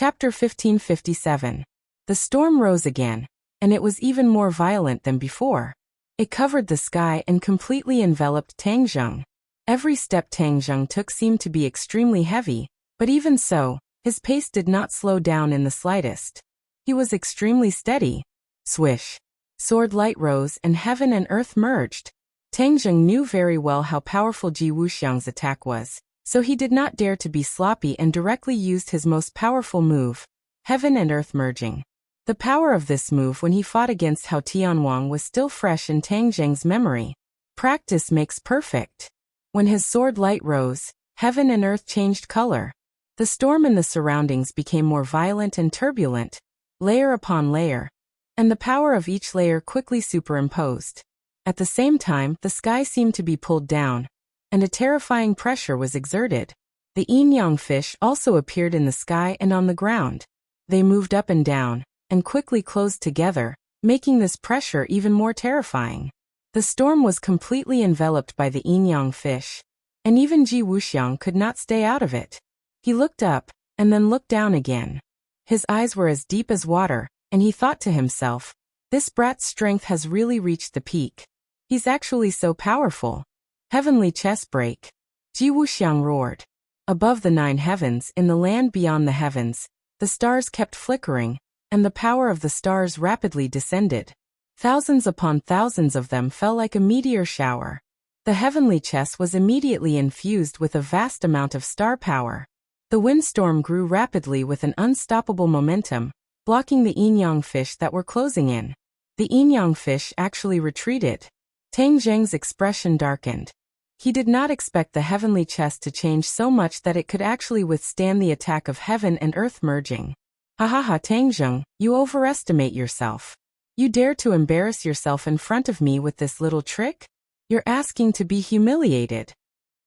Chapter 1557. The storm rose again, and it was even more violent than before. It covered the sky and completely enveloped Tang Zheng. Every step Tang Zheng took seemed to be extremely heavy, but even so, his pace did not slow down in the slightest. He was extremely steady. Swish. Sword light rose and heaven and earth merged. Tang Zheng knew very well how powerful Ji Wuxiang's attack was, so he did not dare to be sloppy and directly used his most powerful move, heaven and earth merging. The power of this move when he fought against Hao Tianwang was still fresh in Tang Zheng's memory. Practice makes perfect. When his sword light rose, heaven and earth changed color. The storm in the surroundings became more violent and turbulent, layer upon layer, and the power of each layer quickly superimposed. At the same time, the sky seemed to be pulled down, and a terrifying pressure was exerted. The yin-yang fish also appeared in the sky and on the ground. They moved up and down, and quickly closed together, making this pressure even more terrifying. The storm was completely enveloped by the yin-yang fish, and even Ji Wuxiang could not stay out of it. He looked up, and then looked down again. His eyes were as deep as water, and he thought to himself, this brat's strength has really reached the peak. He's actually so powerful. Heavenly chess break. Ji Wuxiang roared. Above the 9 heavens, in the land beyond the heavens, the stars kept flickering, and the power of the stars rapidly descended. Thousands upon thousands of them fell like a meteor shower. The heavenly chess was immediately infused with a vast amount of star power. The windstorm grew rapidly with an unstoppable momentum, blocking the yin-yang fish that were closing in. The yin-yang fish actually retreated. Tang Zheng's expression darkened. He did not expect the heavenly chest to change so much that it could actually withstand the attack of heaven and earth merging. Ha ha ha, Tang Zheng, you overestimate yourself. You dare to embarrass yourself in front of me with this little trick? You're asking to be humiliated.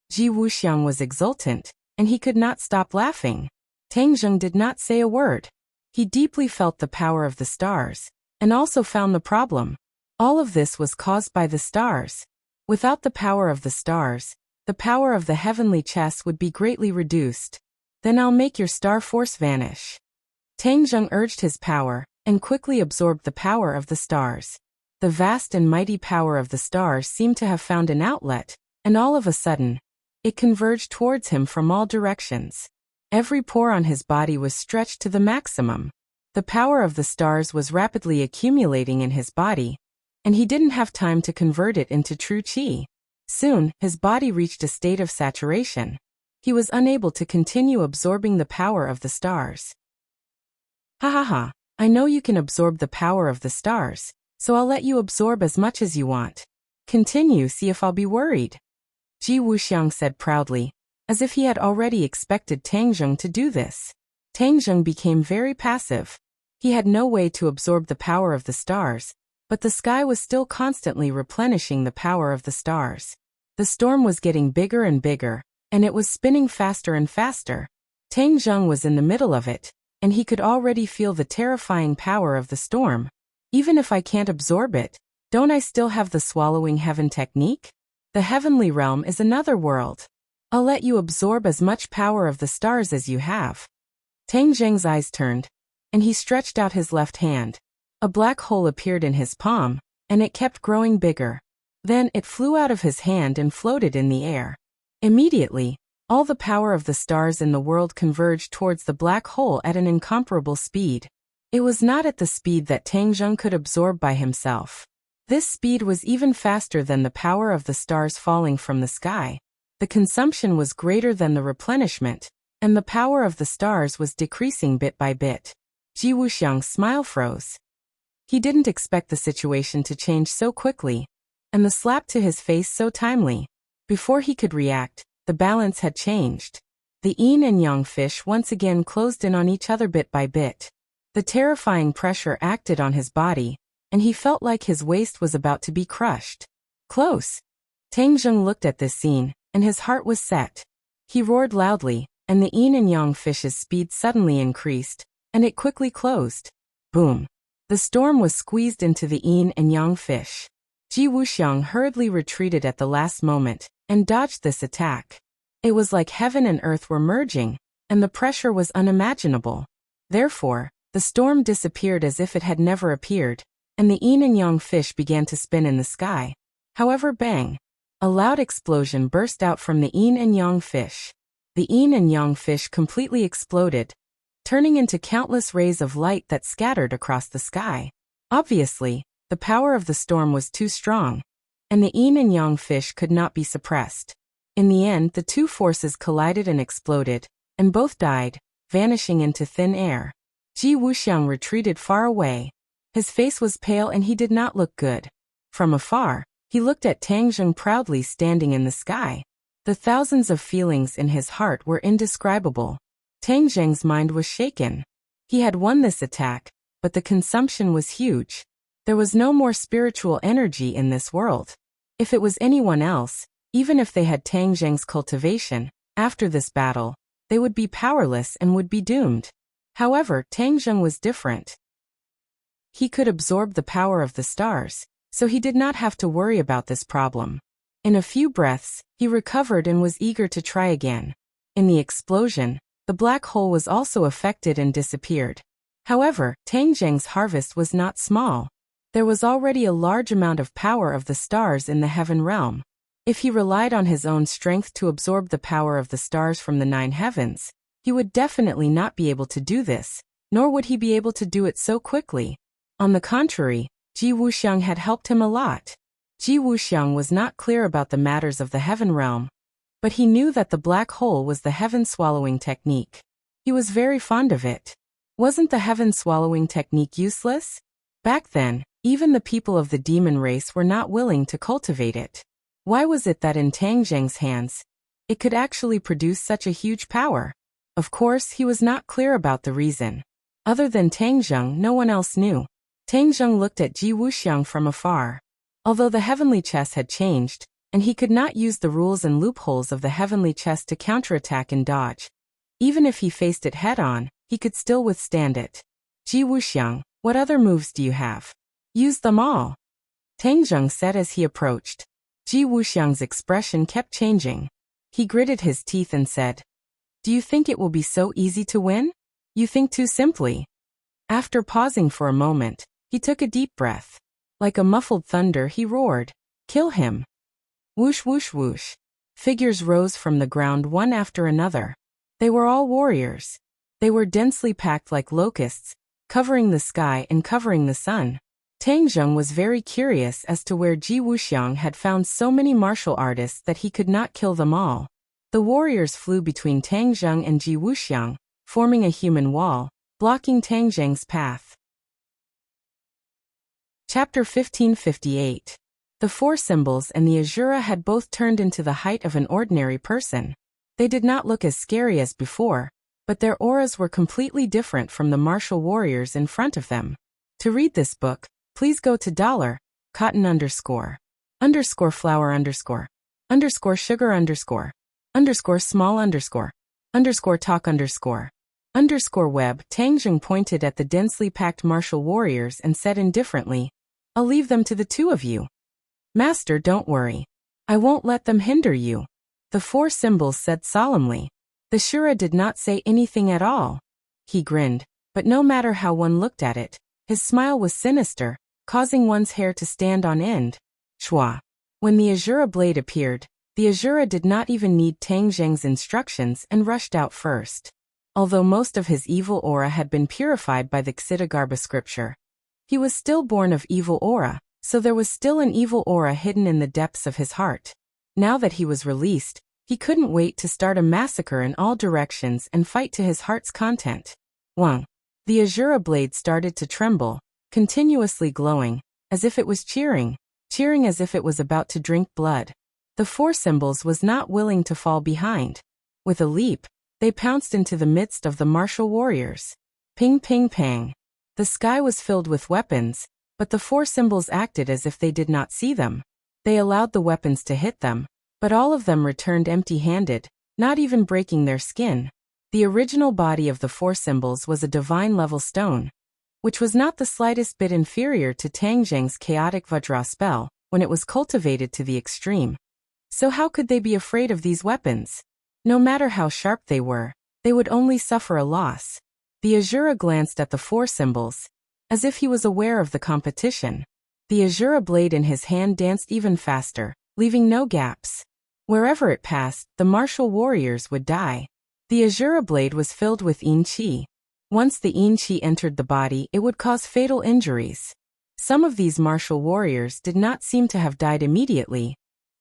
Ji Wuxiang was exultant, and he could not stop laughing. Tang Zheng did not say a word. He deeply felt the power of the stars, and also found the problem. All of this was caused by the stars. Without the power of the stars, the power of the heavenly chess would be greatly reduced. Then I'll make your star force vanish. Tang Zheng urged his power, and quickly absorbed the power of the stars. The vast and mighty power of the stars seemed to have found an outlet, and all of a sudden, it converged towards him from all directions. Every pore on his body was stretched to the maximum. The power of the stars was rapidly accumulating in his body, and he didn't have time to convert it into true qi. Soon, his body reached a state of saturation. He was unable to continue absorbing the power of the stars. Ha ha ha, I know you can absorb the power of the stars, so I'll let you absorb as much as you want. Continue, see if I'll be worried. Ji Wuxiang said proudly, as if he had already expected Tang Zheng to do this. Tang Zheng became very passive. He had no way to absorb the power of the stars, but the sky was still constantly replenishing the power of the stars. The storm was getting bigger and bigger, and it was spinning faster and faster. Tang Zheng was in the middle of it, and he could already feel the terrifying power of the storm. Even if I can't absorb it, don't I still have the swallowing heaven technique? The heavenly realm is another world. I'll let you absorb as much power of the stars as you have. Tang Zheng's eyes turned, and he stretched out his left hand. A black hole appeared in his palm, and it kept growing bigger. Then it flew out of his hand and floated in the air. Immediately, all the power of the stars in the world converged towards the black hole at an incomparable speed. It was not at the speed that Tang Zheng could absorb by himself. This speed was even faster than the power of the stars falling from the sky. The consumption was greater than the replenishment, and the power of the stars was decreasing bit by bit. Ji Wuxiang's smile froze. He didn't expect the situation to change so quickly, and the slap to his face so timely. Before he could react, the balance had changed. The yin and yang fish once again closed in on each other bit by bit. The terrifying pressure acted on his body, and he felt like his waist was about to be crushed. Close. Tang Zheng looked at this scene, and his heart was set. He roared loudly, and the yin and yang fish's speed suddenly increased, and it quickly closed. Boom. The storm was squeezed into the yin and yang fish. Ji Wuxiang hurriedly retreated at the last moment, and dodged this attack. It was like heaven and earth were merging, and the pressure was unimaginable. Therefore, the storm disappeared as if it had never appeared, and the yin and yang fish began to spin in the sky. However, bang! A loud explosion burst out from the yin and yang fish. The yin and yang fish completely exploded, turning into countless rays of light that scattered across the sky. Obviously, the power of the storm was too strong, and the yin and yang fish could not be suppressed. In the end, the two forces collided and exploded, and both died, vanishing into thin air. Ji Wuxiang retreated far away. His face was pale and he did not look good. From afar, he looked at Tang Zheng proudly standing in the sky. The thousands of feelings in his heart were indescribable. Tang Zheng's mind was shaken. He had won this attack, but the consumption was huge. There was no more spiritual energy in this world. If it was anyone else, even if they had Tang Zheng's cultivation, after this battle, they would be powerless and would be doomed. However, Tang Zheng was different. He could absorb the power of the stars, so he did not have to worry about this problem. In a few breaths, he recovered and was eager to try again. In the explosion, the black hole was also affected and disappeared. However, Tang Zheng's harvest was not small. There was already a large amount of power of the stars in the heaven realm. If he relied on his own strength to absorb the power of the stars from the 9 heavens, he would definitely not be able to do this, nor would he be able to do it so quickly. On the contrary, Ji Wuxiang had helped him a lot. Ji Wuxiang was not clear about the matters of the heaven realm, but he knew that the black hole was the heaven-swallowing technique. He was very fond of it. Wasn't the heaven-swallowing technique useless? Back then, even the people of the demon race were not willing to cultivate it. Why was it that in Tang Zheng's hands, it could actually produce such a huge power? Of course, he was not clear about the reason. Other than Tang Zheng, no one else knew. Tang Zheng looked at Ji Wuxiang from afar. Although the heavenly chess had changed, and he could not use the rules and loopholes of the heavenly chess to counterattack and dodge, even if he faced it head-on, he could still withstand it. Ji Wuxiang, what other moves do you have? Use them all. Tang Zheng said as he approached. Ji Wuxiang's expression kept changing. He gritted his teeth and said, "Do you think it will be so easy to win? You think too simply." After pausing for a moment, he took a deep breath. Like a muffled thunder, he roared, "Kill him!" Whoosh whoosh whoosh. Figures rose from the ground one after another. They were all warriors. They were densely packed like locusts, covering the sky and covering the sun. Tang Zheng was very curious as to where Ji Wuxiang had found so many martial artists that he could not kill them all. The warriors flew between Tang Zheng and Ji Wuxiang, forming a human wall, blocking Tang Zheng's path. Chapter 1558. The four symbols and the Azura had both turned into the height of an ordinary person. They did not look as scary as before, but their auras were completely different from the martial warriors in front of them. To read this book, please go to $cotton _ flower _ sugar _ small _ talk _ web. Tang Zheng pointed at the densely packed martial warriors and said indifferently, "I'll leave them to the two of you." "Master, don't worry. I won't let them hinder you," the four symbols said solemnly. The Shura did not say anything at all. He grinned, but no matter how one looked at it, his smile was sinister, causing one's hair to stand on end. Shwa. When the Azura blade appeared, the Azura did not even need Tang Zheng's instructions and rushed out first. Although most of his evil aura had been purified by the Ksiddhagarbha scripture, he was still born of evil aura, so there was still an evil aura hidden in the depths of his heart. Now that he was released, he couldn't wait to start a massacre in all directions and fight to his heart's content. Wang. The Azura blade started to tremble, continuously glowing, as if it was cheering as if it was about to drink blood. The four symbols was not willing to fall behind. With a leap, they pounced into the midst of the martial warriors. Ping ping pang. The sky was filled with weapons, but the four symbols acted as if they did not see them. They allowed the weapons to hit them, but all of them returned empty-handed, not even breaking their skin. The original body of the four symbols was a divine-level stone, which was not the slightest bit inferior to Tang Zheng's chaotic Vajra spell when it was cultivated to the extreme. So how could they be afraid of these weapons? No matter how sharp they were, they would only suffer a loss. The Azura glanced at the four symbols, as if he was aware of the competition. The Azura blade in his hand danced even faster, leaving no gaps. Wherever it passed, the martial warriors would die. The Azura blade was filled with Yin Qi. Once the Yin Qi entered the body, it would cause fatal injuries. Some of these martial warriors did not seem to have died immediately,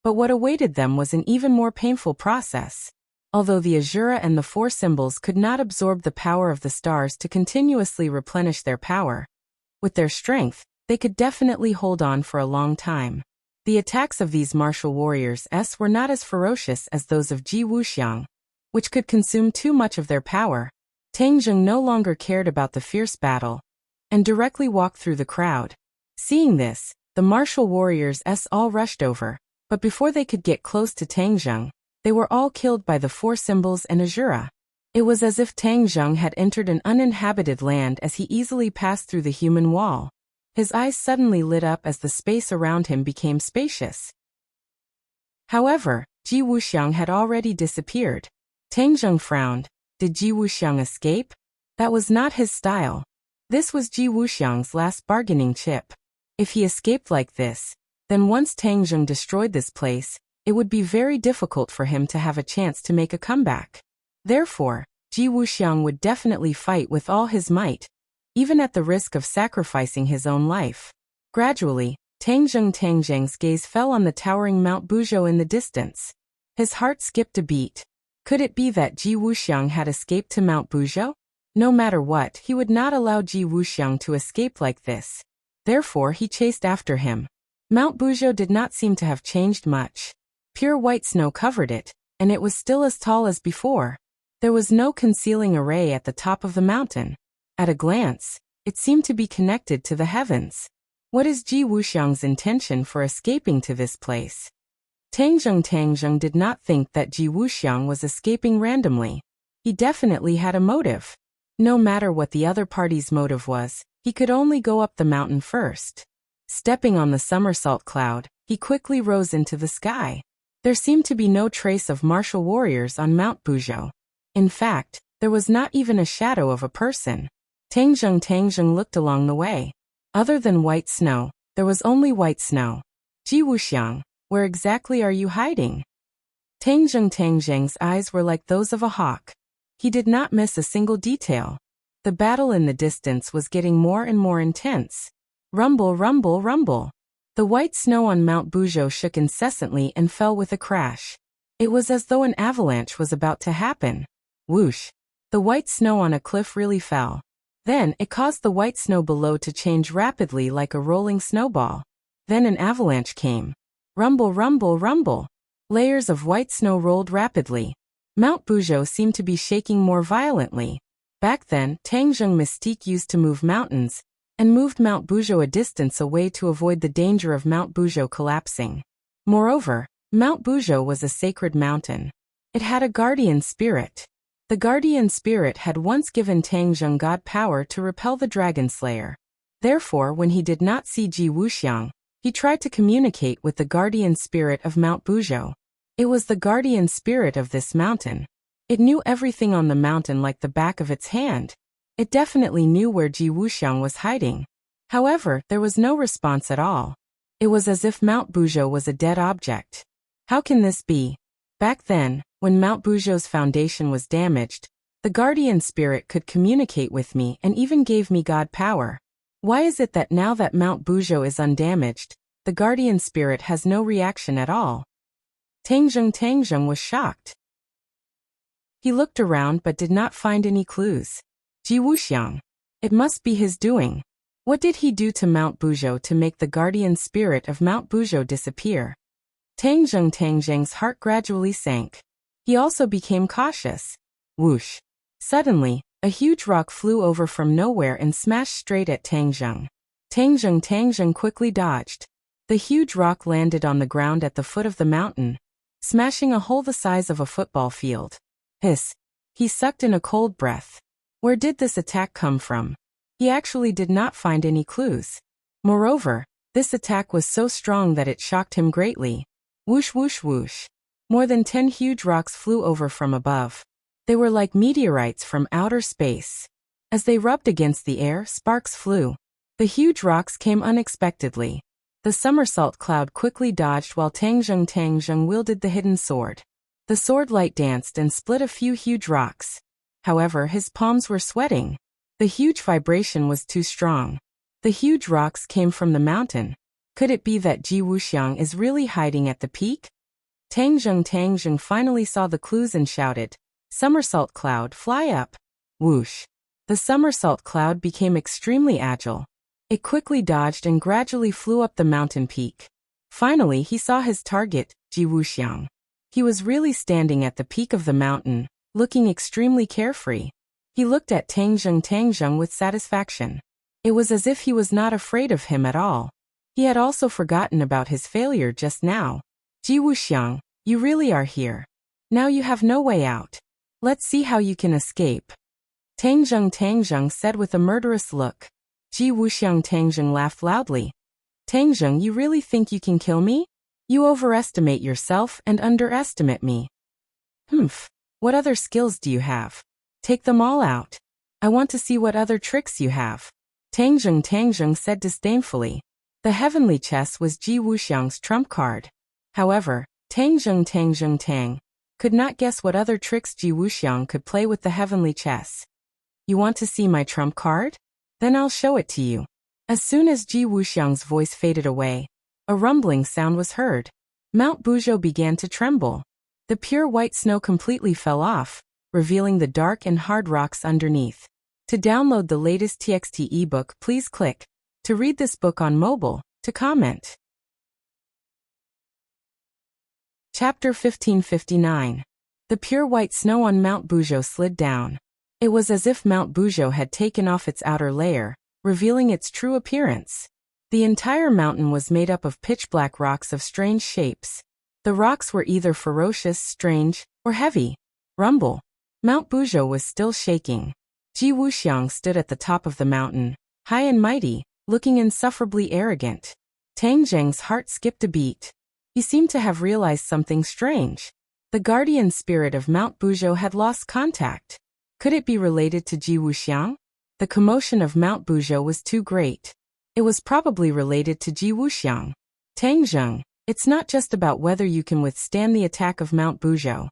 but what awaited them was an even more painful process. Although the Azura and the four symbols could not absorb the power of the stars to continuously replenish their power, with their strength, they could definitely hold on for a long time. The attacks of these martial warriors were not as ferocious as those of Ji Wuxiang, which could consume too much of their power. Tang Zheng no longer cared about the fierce battle, and directly walked through the crowd. Seeing this, the martial warriors all rushed over, but before they could get close to Tang Zheng, they were all killed by the four symbols and Azura. It was as if Tang Zheng had entered an uninhabited land as he easily passed through the human wall. His eyes suddenly lit up as the space around him became spacious. However, Ji Wuxiang had already disappeared. Tang Zheng frowned. Did Ji Wuxiang escape? That was not his style. This was Ji Wuxiang's last bargaining chip. If he escaped like this, then once Tang Zheng destroyed this place, it would be very difficult for him to have a chance to make a comeback. Therefore, Ji Wuxiang would definitely fight with all his might, even at the risk of sacrificing his own life. Gradually, Tang Zheng's gaze fell on the towering Mount Buzhou in the distance. His heart skipped a beat. Could it be that Ji Wuxiang had escaped to Mount Buzhou? No matter what, he would not allow Ji Wuxiang to escape like this. Therefore, he chased after him. Mount Buzhou did not seem to have changed much. Pure white snow covered it, and it was still as tall as before. There was no concealing array at the top of the mountain. At a glance, it seemed to be connected to the heavens. What is Ji Wuxiang's intention for escaping to this place? Tang Zheng did not think that Ji Wuxiang was escaping randomly. He definitely had a motive. No matter what the other party's motive was, he could only go up the mountain first. Stepping on the somersault cloud, he quickly rose into the sky. There seemed to be no trace of martial warriors on Mount Buzhou. In fact, there was not even a shadow of a person. Tang Zheng looked along the way. Other than white snow, there was only white snow. Ji Wuxiang, where exactly are you hiding? Tang Zheng's eyes were like those of a hawk. He did not miss a single detail. The battle in the distance was getting more and more intense. Rumble, rumble, rumble. The white snow on Mount Buzhou shook incessantly and fell with a crash. It was as though an avalanche was about to happen. Whoosh! The white snow on a cliff really fell. Then, it caused the white snow below to change rapidly like a rolling snowball. Then an avalanche came. Rumble, rumble, rumble. Layers of white snow rolled rapidly. Mount Buzhou seemed to be shaking more violently. Back then, Tang Zheng mystique used to move mountains, and moved Mount Buzhou a distance away to avoid the danger of Mount Buzhou collapsing. Moreover, Mount Buzhou was a sacred mountain. It had a guardian spirit. The guardian spirit had once given Tang Zheng god power to repel the dragon slayer. Therefore, when he did not see Ji Wuxiang, he tried to communicate with the guardian spirit of Mount Buzhou. It was the guardian spirit of this mountain. It knew everything on the mountain like the back of its hand. It definitely knew where Ji Wuxiang was hiding. However, there was no response at all. It was as if Mount Buzhou was a dead object. How can this be? Back then, when Mount Buzhou's foundation was damaged, the guardian spirit could communicate with me and even gave me god power. Why is it that now that Mount Buzhou is undamaged, the guardian spirit has no reaction at all? Tang Zheng was shocked. He looked around but did not find any clues. Ji Wuxiang. It must be his doing. What did he do to Mount Buzhou to make the guardian spirit of Mount Buzhou disappear? Tang Zheng's heart gradually sank. He also became cautious. Whoosh! Suddenly, a huge rock flew over from nowhere and smashed straight at Tang Zheng. Tang Zheng quickly dodged. The huge rock landed on the ground at the foot of the mountain, smashing a hole the size of a football field. Hiss! He sucked in a cold breath. Where did this attack come from? He actually did not find any clues. Moreover, this attack was so strong that it shocked him greatly. Whoosh whoosh whoosh. More than 10 huge rocks flew over from above. They were like meteorites from outer space. As they rubbed against the air, sparks flew. The huge rocks came unexpectedly. The somersault cloud quickly dodged while Tangjung wielded the hidden sword. The sword light danced and split a few huge rocks. However, his palms were sweating. The huge vibration was too strong. The huge rocks came from the mountain. Could it be that Ji Wuxiang is really hiding at the peak? Tangjung finally saw the clues and shouted, "Somersault cloud, fly up!" Whoosh! The somersault cloud became extremely agile. It quickly dodged and gradually flew up the mountain peak. Finally, he saw his target, Ji Wuxiang. He was really standing at the peak of the mountain, looking extremely carefree. He looked at Tangjung with satisfaction. It was as if he was not afraid of him at all. He had also forgotten about his failure just now. Ji Wuxiang, you really are here. Now you have no way out. Let's see how you can escape. Tangjung said with a murderous look. Ji Wuxiang laughed loudly. Tangjung, you really think you can kill me? You overestimate yourself and underestimate me. Humph. What other skills do you have? Take them all out. I want to see what other tricks you have. Tangjung said disdainfully. The heavenly chess was Ji Wuxiang's trump card. However, Tangjung could not guess what other tricks Ji Wuxiang could play with the heavenly chess. You want to see my trump card? Then I'll show it to you. As soon as Ji Wuxiang's voice faded away, a rumbling sound was heard. Mount Buzhou began to tremble. The pure white snow completely fell off, revealing the dark and hard rocks underneath. To download the latest TXT ebook, please click to read this book on mobile, to comment. Chapter 1559. The pure white snow on Mount Buzhou slid down. It was as if Mount Buzhou had taken off its outer layer, revealing its true appearance. The entire mountain was made up of pitch-black rocks of strange shapes. The rocks were either ferocious, strange, or heavy. Rumble. Mount Buzhou was still shaking. Ji Wuxiang stood at the top of the mountain, high and mighty, looking insufferably arrogant. Tangjung's heart skipped a beat. He seemed to have realized something strange. The guardian spirit of Mount Buzhou had lost contact. Could it be related to Ji Wuxiang? The commotion of Mount Buzhou was too great. It was probably related to Ji Wuxiang. Tangjung, it's not just about whether you can withstand the attack of Mount Buzhou.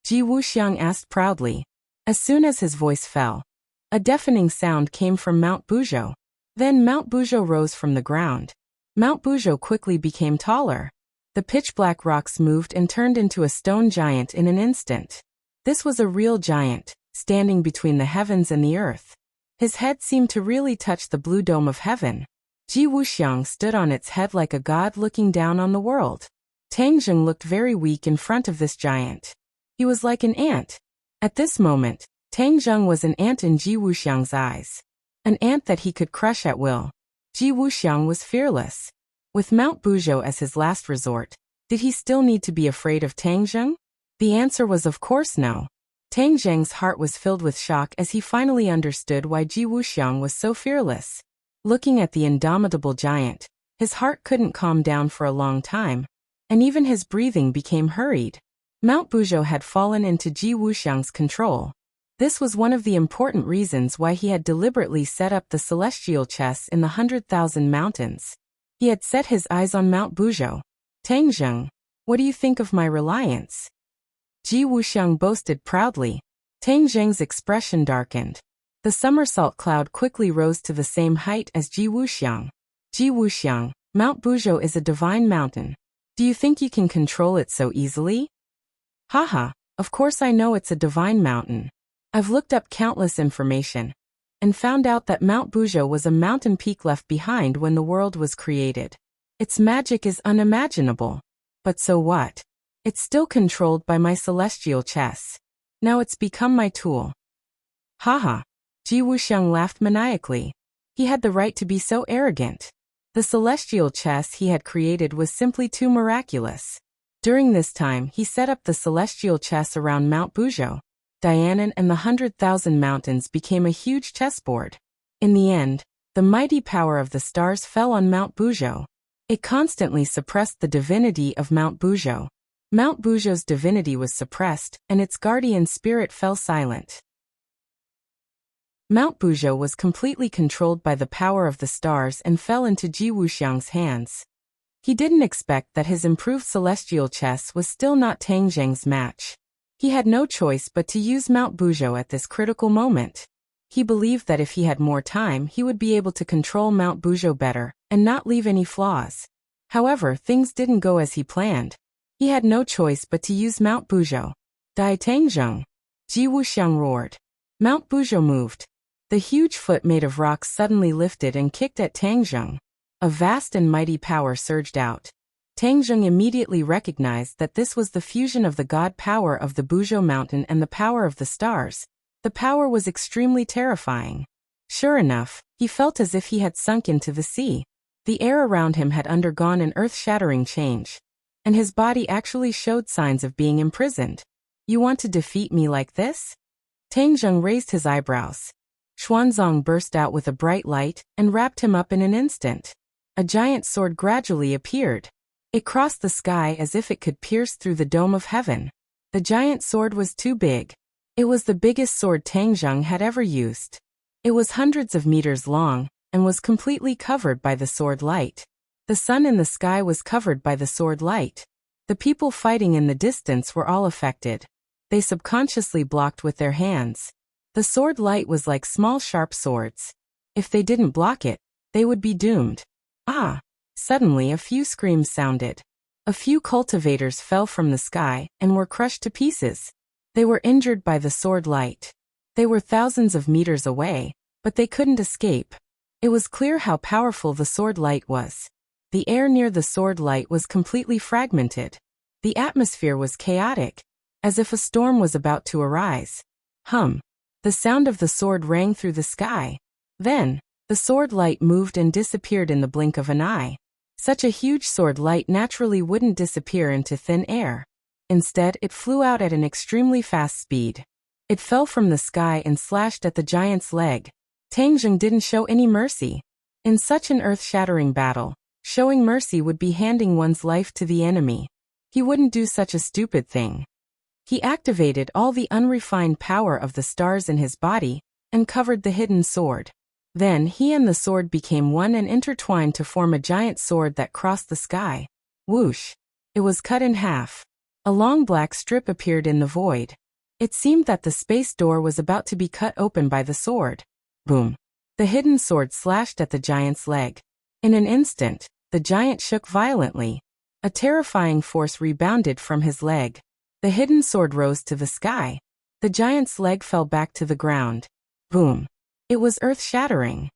Ji Wuxiang asked proudly. As soon as his voice fell, a deafening sound came from Mount Buzhou. Then Mount Buzhou rose from the ground. Mount Buzhou quickly became taller. The pitch-black rocks moved and turned into a stone giant in an instant. This was a real giant, standing between the heavens and the earth. His head seemed to really touch the blue dome of heaven. Ji Wuxiang stood on its head like a god looking down on the world. Tangjung looked very weak in front of this giant. He was like an ant. At this moment, Tangjung was an ant in Ji Wuxiang's eyes. An ant that he could crush at will. Ji Wuxiang was fearless. With Mount Buzhou as his last resort, did he still need to be afraid of Tangjung? The answer was of course no. Tangjung's heart was filled with shock as he finally understood why Ji Wuxiang was so fearless. Looking at the indomitable giant, his heart couldn't calm down for a long time, and even his breathing became hurried. Mount Buzhou had fallen into Ji Wuxiang's control. This was one of the important reasons why he had deliberately set up the celestial chess in the 100,000 mountains. He had set his eyes on Mount Buzhou. Tangjung, what do you think of my reliance? Ji Wuxiang boasted proudly. Tangjung's expression darkened. The somersault cloud quickly rose to the same height as Ji Wuxiang. Ji Wuxiang, Mount Buzhou is a divine mountain. Do you think you can control it so easily? Haha, of course I know it's a divine mountain. I've looked up countless information and found out that Mount Buzhou was a mountain peak left behind when the world was created. Its magic is unimaginable. But so what? It's still controlled by my celestial chess. Now it's become my tool. Haha. Ji Wuxiang laughed maniacally. He had the right to be so arrogant. The celestial chess he had created was simply too miraculous. During this time, he set up the celestial chess around Mount Buzhou. Dianan and the 100,000 mountains became a huge chessboard. In the end, the mighty power of the stars fell on Mount Buzhou. It constantly suppressed the divinity of Mount Buzhou. Mount Buzhou's divinity was suppressed, and its guardian spirit fell silent. Mount Buzhou was completely controlled by the power of the stars and fell into Ji Wuxiang's hands. He didn't expect that his improved celestial chess was still not Tang Zheng's match. He had no choice but to use Mount Buzhou at this critical moment. He believed that if he had more time he would be able to control Mount Buzhou better, and not leave any flaws. However, things didn't go as he planned. He had no choice but to use Mount Buzhou. Dai Tangzheng! Ji Wuxiang roared. Mount Buzhou moved. The huge foot made of rocks suddenly lifted and kicked at Tangzheng. A vast and mighty power surged out. Tangzheng immediately recognized that this was the fusion of the god power of the Buzhou mountain and the power of the stars. The power was extremely terrifying. Sure enough, he felt as if he had sunk into the sea. The air around him had undergone an earth-shattering change, and his body actually showed signs of being imprisoned. You want to defeat me like this? Tangzheng raised his eyebrows. Xuanzang burst out with a bright light and wrapped him up in an instant. A giant sword gradually appeared. It crossed the sky as if it could pierce through the dome of heaven. The giant sword was too big. It was the biggest sword Tangzheng had ever used. It was hundreds of meters long, and was completely covered by the sword light. The sun in the sky was covered by the sword light. The people fighting in the distance were all affected. They subconsciously blocked with their hands. The sword light was like small sharp swords. If they didn't block it, they would be doomed. Ah! Suddenly a few screams sounded. A few cultivators fell from the sky and were crushed to pieces. They were injured by the sword light. They were thousands of meters away, but they couldn't escape. It was clear how powerful the sword light was. The air near the sword light was completely fragmented. The atmosphere was chaotic, as if a storm was about to arise. Hum! The sound of the sword rang through the sky. Then, the sword light moved and disappeared in the blink of an eye. Such a huge sword light naturally wouldn't disappear into thin air. Instead, it flew out at an extremely fast speed. It fell from the sky and slashed at the giant's leg. Tangzheng didn't show any mercy. In such an earth-shattering battle, showing mercy would be handing one's life to the enemy. He wouldn't do such a stupid thing. He activated all the unrefined power of the stars in his body, and covered the hidden sword. Then he and the sword became one and intertwined to form a giant sword that crossed the sky. Whoosh! It was cut in half. A long black strip appeared in the void. It seemed that the space door was about to be cut open by the sword. Boom! The hidden sword slashed at the giant's leg. In an instant, the giant shook violently. A terrifying force rebounded from his leg. The hidden sword rose to the sky. The giant's leg fell back to the ground. Boom! It was earth-shattering.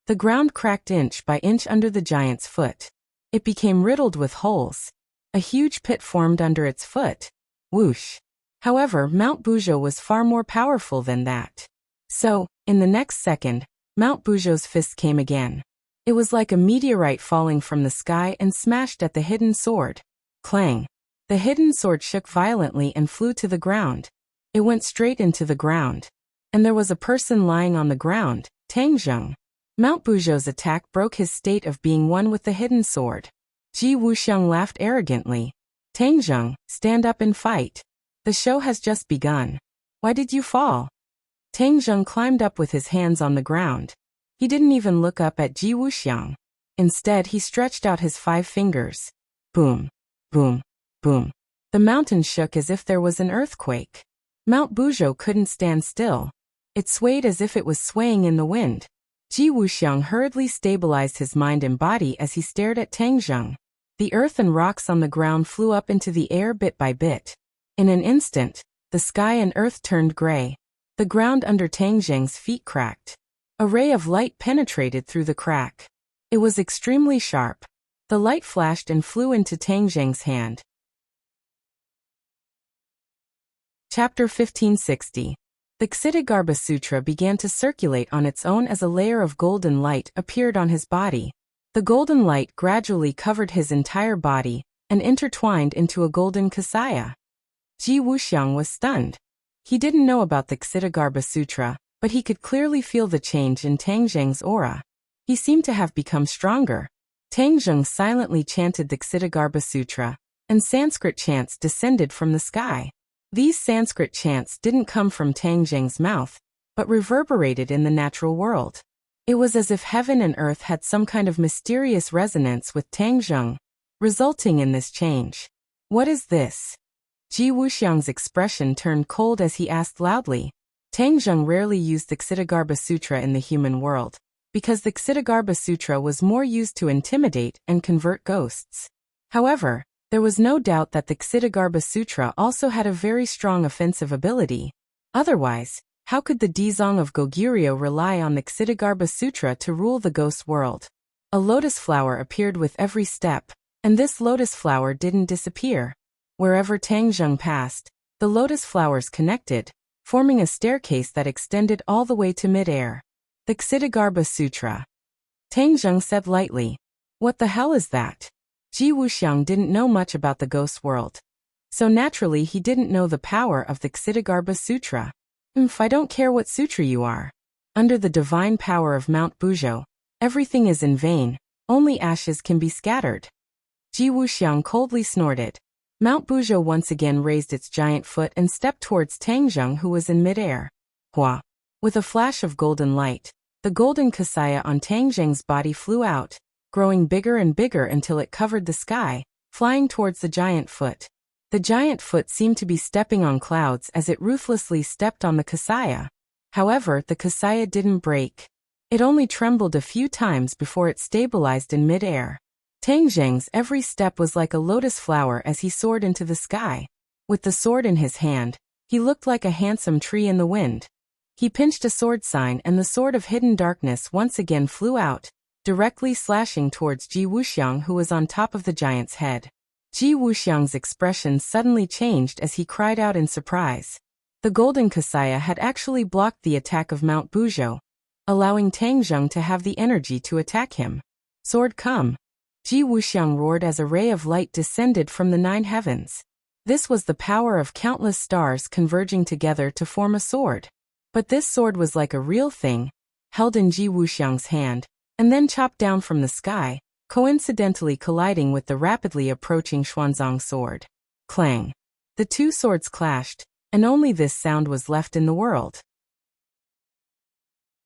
The ground cracked inch by inch under the giant's foot. It became riddled with holes. A huge pit formed under its foot. Whoosh! However, Mount Buzhou was far more powerful than that. So, in the next second, Mount Buzhou's fist came again. It was like a meteorite falling from the sky and smashed at the hidden sword. Clang! The hidden sword shook violently and flew to the ground. It went straight into the ground. And there was a person lying on the ground, Tangzheng. Mount Buzhou's attack broke his state of being one with the hidden sword. Ji Wuxiang laughed arrogantly. Tangzheng, stand up and fight. The show has just begun. Why did you fall? Tangzheng climbed up with his hands on the ground. He didn't even look up at Ji Wuxiang. Instead, he stretched out his 5 fingers. Boom! Boom! Boom! The mountain shook as if there was an earthquake. Mount Buzhou couldn't stand still. It swayed as if it was swaying in the wind. Ji Wuxiang hurriedly stabilized his mind and body as he stared at Tangzheng. The earth and rocks on the ground flew up into the air bit by bit. In an instant, the sky and earth turned gray. The ground under Tangzheng's feet cracked. A ray of light penetrated through the crack. It was extremely sharp. The light flashed and flew into Tangzheng's hand. Chapter 1560. The Ksitigarbha Sutra began to circulate on its own as a layer of golden light appeared on his body. The golden light gradually covered his entire body and intertwined into a golden kasaya. Ji Wuxiang was stunned. He didn't know about the Ksitigarbha Sutra, but he could clearly feel the change in Tangzheng's aura. He seemed to have become stronger. Tangzheng silently chanted the Ksitigarbha Sutra, and Sanskrit chants descended from the sky. These Sanskrit chants didn't come from Tangzheng's mouth, but reverberated in the natural world. It was as if heaven and earth had some kind of mysterious resonance with Tangzheng, resulting in this change. What is this? Ji Wuxiang's expression turned cold as he asked loudly. Tangzheng rarely used the Ksitigarbha Sutra in the human world, because the Ksitigarbha Sutra was more used to intimidate and convert ghosts. However, there was no doubt that the Ksitigarbha Sutra also had a very strong offensive ability. Otherwise, how could the Dizong of Goguryeo rely on the Ksitigarbha Sutra to rule the ghost world? A lotus flower appeared with every step, and this lotus flower didn't disappear. Wherever Tangzheng passed, the lotus flowers connected, forming a staircase that extended all the way to mid-air. The Ksitigarbha Sutra. Tangzheng said lightly. What the hell is that? Ji Wuxiang didn't know much about the ghost world. So naturally he didn't know the power of the Ksitigarbha Sutra. I don't care what sutra you are. Under the divine power of Mount Buzhou, everything is in vain, only ashes can be scattered. Ji Wuxiang coldly snorted. Mount Buzhou once again raised its giant foot and stepped towards Tangzheng, who was in mid-air. Hua! With a flash of golden light, the golden kasaya on Tangzheng's body flew out, growing bigger and bigger until it covered the sky, flying towards the giant foot. The giant foot seemed to be stepping on clouds as it ruthlessly stepped on the kasaya. However, the kasaya didn't break. It only trembled a few times before it stabilized in mid-air. Tangzheng's every step was like a lotus flower as he soared into the sky. With the sword in his hand, he looked like a handsome tree in the wind. He pinched a sword sign and the sword of hidden darkness once again flew out, directly slashing towards Ji Wuxiang, who was on top of the giant's head. Ji Wuxiang's expression suddenly changed as he cried out in surprise. The golden kasaya had actually blocked the attack of Mount Buzhou, allowing Tangzheng to have the energy to attack him. Sword come! Ji Wuxiang roared as a ray of light descended from the 9 heavens. This was the power of countless stars converging together to form a sword. But this sword was like a real thing, held in Ji Wuxiang's hand, and then chopped down from the sky, coincidentally colliding with the rapidly approaching Xuanzang sword. Clang! The two swords clashed, and only this sound was left in the world.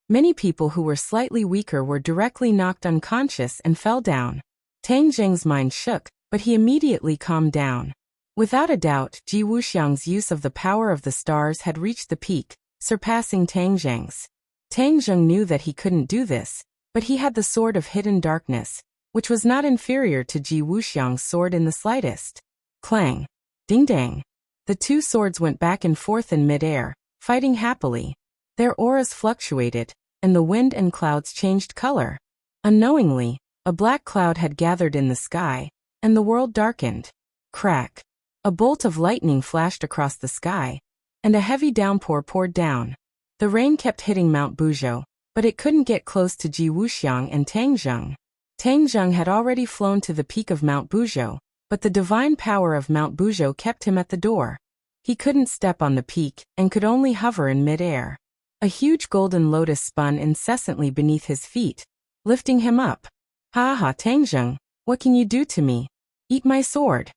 Many people who were slightly weaker were directly knocked unconscious and fell down. Tangzheng's mind shook, but he immediately calmed down. Without a doubt, Ji Wuxiang's use of the power of the stars had reached the peak, surpassing Tangzheng's. Tangzheng knew that he couldn't do this, but he had the sword of hidden darkness, which was not inferior to Ji Wuxiang's sword in the slightest. Clang! Ding-dang! The two swords went back and forth in mid-air, fighting happily. Their auras fluctuated, and the wind and clouds changed color. Unknowingly, a black cloud had gathered in the sky, and the world darkened. Crack! A bolt of lightning flashed across the sky, and a heavy downpour poured down. The rain kept hitting Mount Buzhou, but it couldn't get close to Ji Wuxiang and Tangzheng. Tangzheng had already flown to the peak of Mount Buzhou, but the divine power of Mount Buzhou kept him at the door. He couldn't step on the peak and could only hover in mid-air. A huge golden lotus spun incessantly beneath his feet, lifting him up. Ha ha, Tangzheng, what can you do to me? Eat my sword.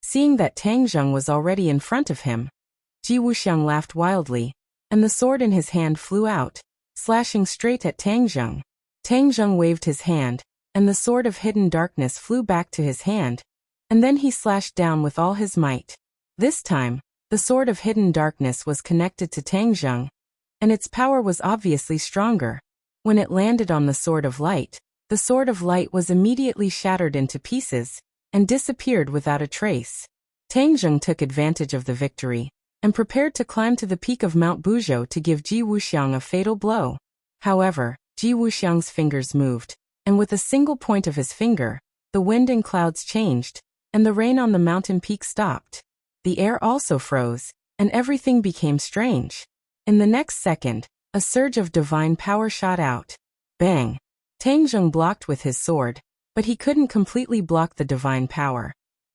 Seeing that Tangzheng was already in front of him, Ji Wuxiang laughed wildly, and the sword in his hand flew out, slashing straight at Tangzheng. Tangzheng waved his hand, and the sword of hidden darkness flew back to his hand, and then he slashed down with all his might. This time, the sword of hidden darkness was connected to Tangzheng, and its power was obviously stronger. When it landed on the sword of light, the sword of light was immediately shattered into pieces, and disappeared without a trace. Tangzheng took advantage of the victory, and prepared to climb to the peak of Mount Buzhou to give Ji Wuxiang a fatal blow. However, Ji Wuxiang's fingers moved, and with a single point of his finger, the wind and clouds changed, and the rain on the mountain peak stopped. The air also froze, and everything became strange. In the next second, a surge of divine power shot out. Bang! Tangzheng blocked with his sword, but he couldn't completely block the divine power,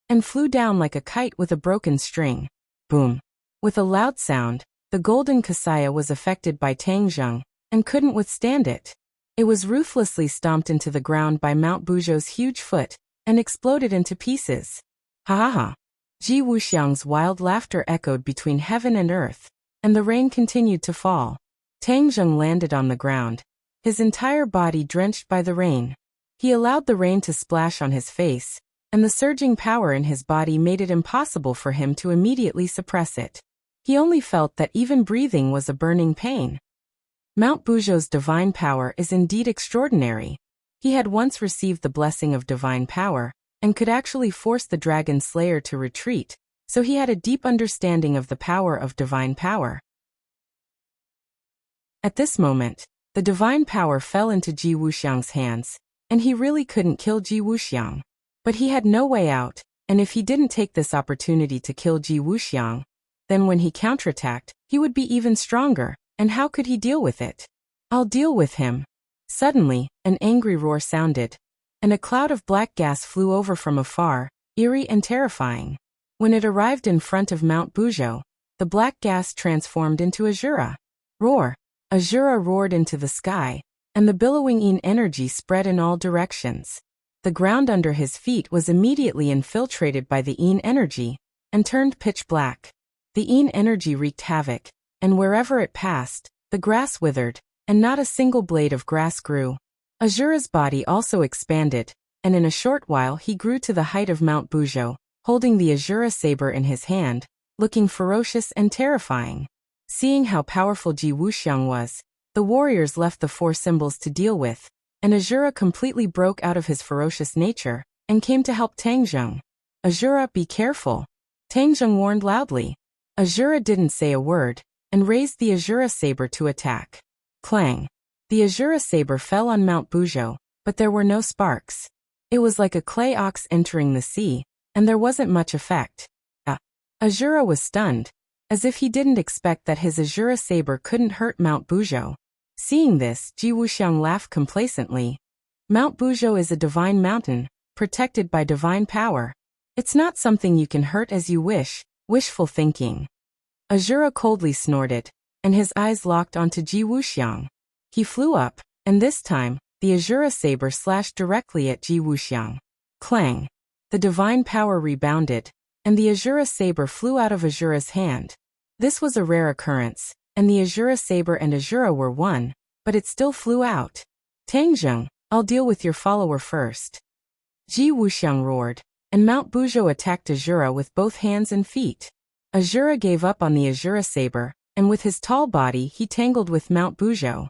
and flew down like a kite with a broken string. Boom! With a loud sound, the golden kasaya was affected by Tangzheng, and couldn't withstand it. It was ruthlessly stomped into the ground by Mount Buzhou's huge foot, and exploded into pieces. Ha ha ha! Ji Wuxiang's wild laughter echoed between heaven and earth, and the rain continued to fall. Tang Zheng landed on the ground, his entire body drenched by the rain. He allowed the rain to splash on his face, and the surging power in his body made it impossible for him to immediately suppress it. He only felt that even breathing was a burning pain. Mount Buzhou's divine power is indeed extraordinary. He had once received the blessing of divine power, and could actually force the dragon slayer to retreat, so he had a deep understanding of the power of divine power. At this moment, the divine power fell into Ji Wuxiang's hands, and he really couldn't kill Ji Wuxiang. But he had no way out, and if he didn't take this opportunity to kill Ji Wuxiang, then when he counterattacked, he would be even stronger, and how could he deal with it? I'll deal with him. Suddenly, an angry roar sounded, and a cloud of black gas flew over from afar, eerie and terrifying. When it arrived in front of Mount Buzhou, the black gas transformed into Azura. Roar! Azura roared into the sky, and the billowing Yin energy spread in all directions. The ground under his feet was immediately infiltrated by the Yin energy, and turned pitch black. The Yin energy wreaked havoc, and wherever it passed, the grass withered, and not a single blade of grass grew. Azura's body also expanded, and in a short while he grew to the height of Mount Buzhou, holding the Azura saber in his hand, looking ferocious and terrifying. Seeing how powerful Ji Wuxiang was, the warriors left the four symbols to deal with, and Azura completely broke out of his ferocious nature, and came to help Tang Zheng. Azura, be careful. Tang Zheng warned loudly. Azura didn't say a word, and raised the Azura saber to attack. Clang! The Azura saber fell on Mount Buzhou, but there were no sparks. It was like a clay ox entering the sea, and there wasn't much effect. Azura was stunned, as if he didn't expect that his Azura saber couldn't hurt Mount Buzhou. Seeing this, Ji Wuxiang laughed complacently. Mount Buzhou is a divine mountain, protected by divine power. It's not something you can hurt as you wish, wishful thinking. Azura coldly snorted, and his eyes locked onto Ji Wuxiang. He flew up, and this time, the Azura saber slashed directly at Ji Wuxiang. Clang! The divine power rebounded, and the Azura saber flew out of Azura's hand. This was a rare occurrence, and the Azura saber and Azura were one, but it still flew out. Tang Zheng, I'll deal with your follower first. Ji Wuxiang roared, and Mount Buzhou attacked Azura with both hands and feet. Azura gave up on the Azura saber, and with his tall body he tangled with Mount Buzhou.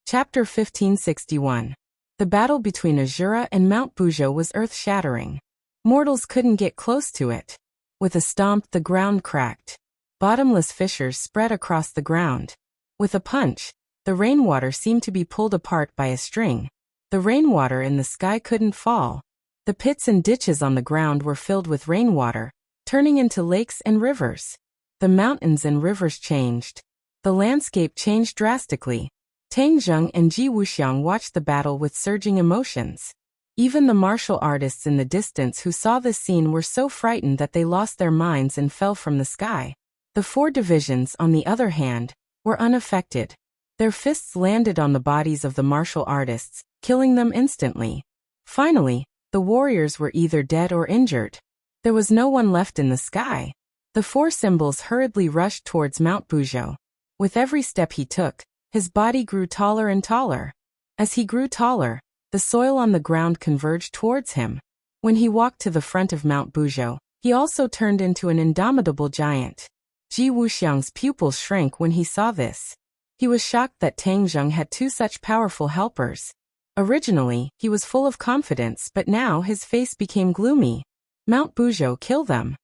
Chapter 1561. The battle between Azura and Mount Buzhou was earth-shattering. Mortals couldn't get close to it. With a stomp, the ground cracked. Bottomless fissures spread across the ground. With a punch, the rainwater seemed to be pulled apart by a string. The rainwater in the sky couldn't fall. The pits and ditches on the ground were filled with rainwater, turning into lakes and rivers. The mountains and rivers changed. The landscape changed drastically. Tang Zheng and Ji Wuxiang watched the battle with surging emotions. Even the martial artists in the distance who saw this scene were so frightened that they lost their minds and fell from the sky. The four divisions, on the other hand, were unaffected. Their fists landed on the bodies of the martial artists, killing them instantly. Finally, the warriors were either dead or injured. There was no one left in the sky. The four symbols hurriedly rushed towards Mount Buzhou. With every step he took, his body grew taller and taller. As he grew taller, the soil on the ground converged towards him. When he walked to the front of Mount Buzhou, he also turned into an indomitable giant. Ji Wuxiang's pupils shrank when he saw this. He was shocked that Tang Zheng had two such powerful helpers. Originally, he was full of confidence, but now his face became gloomy. Mount Buzhou, kill them.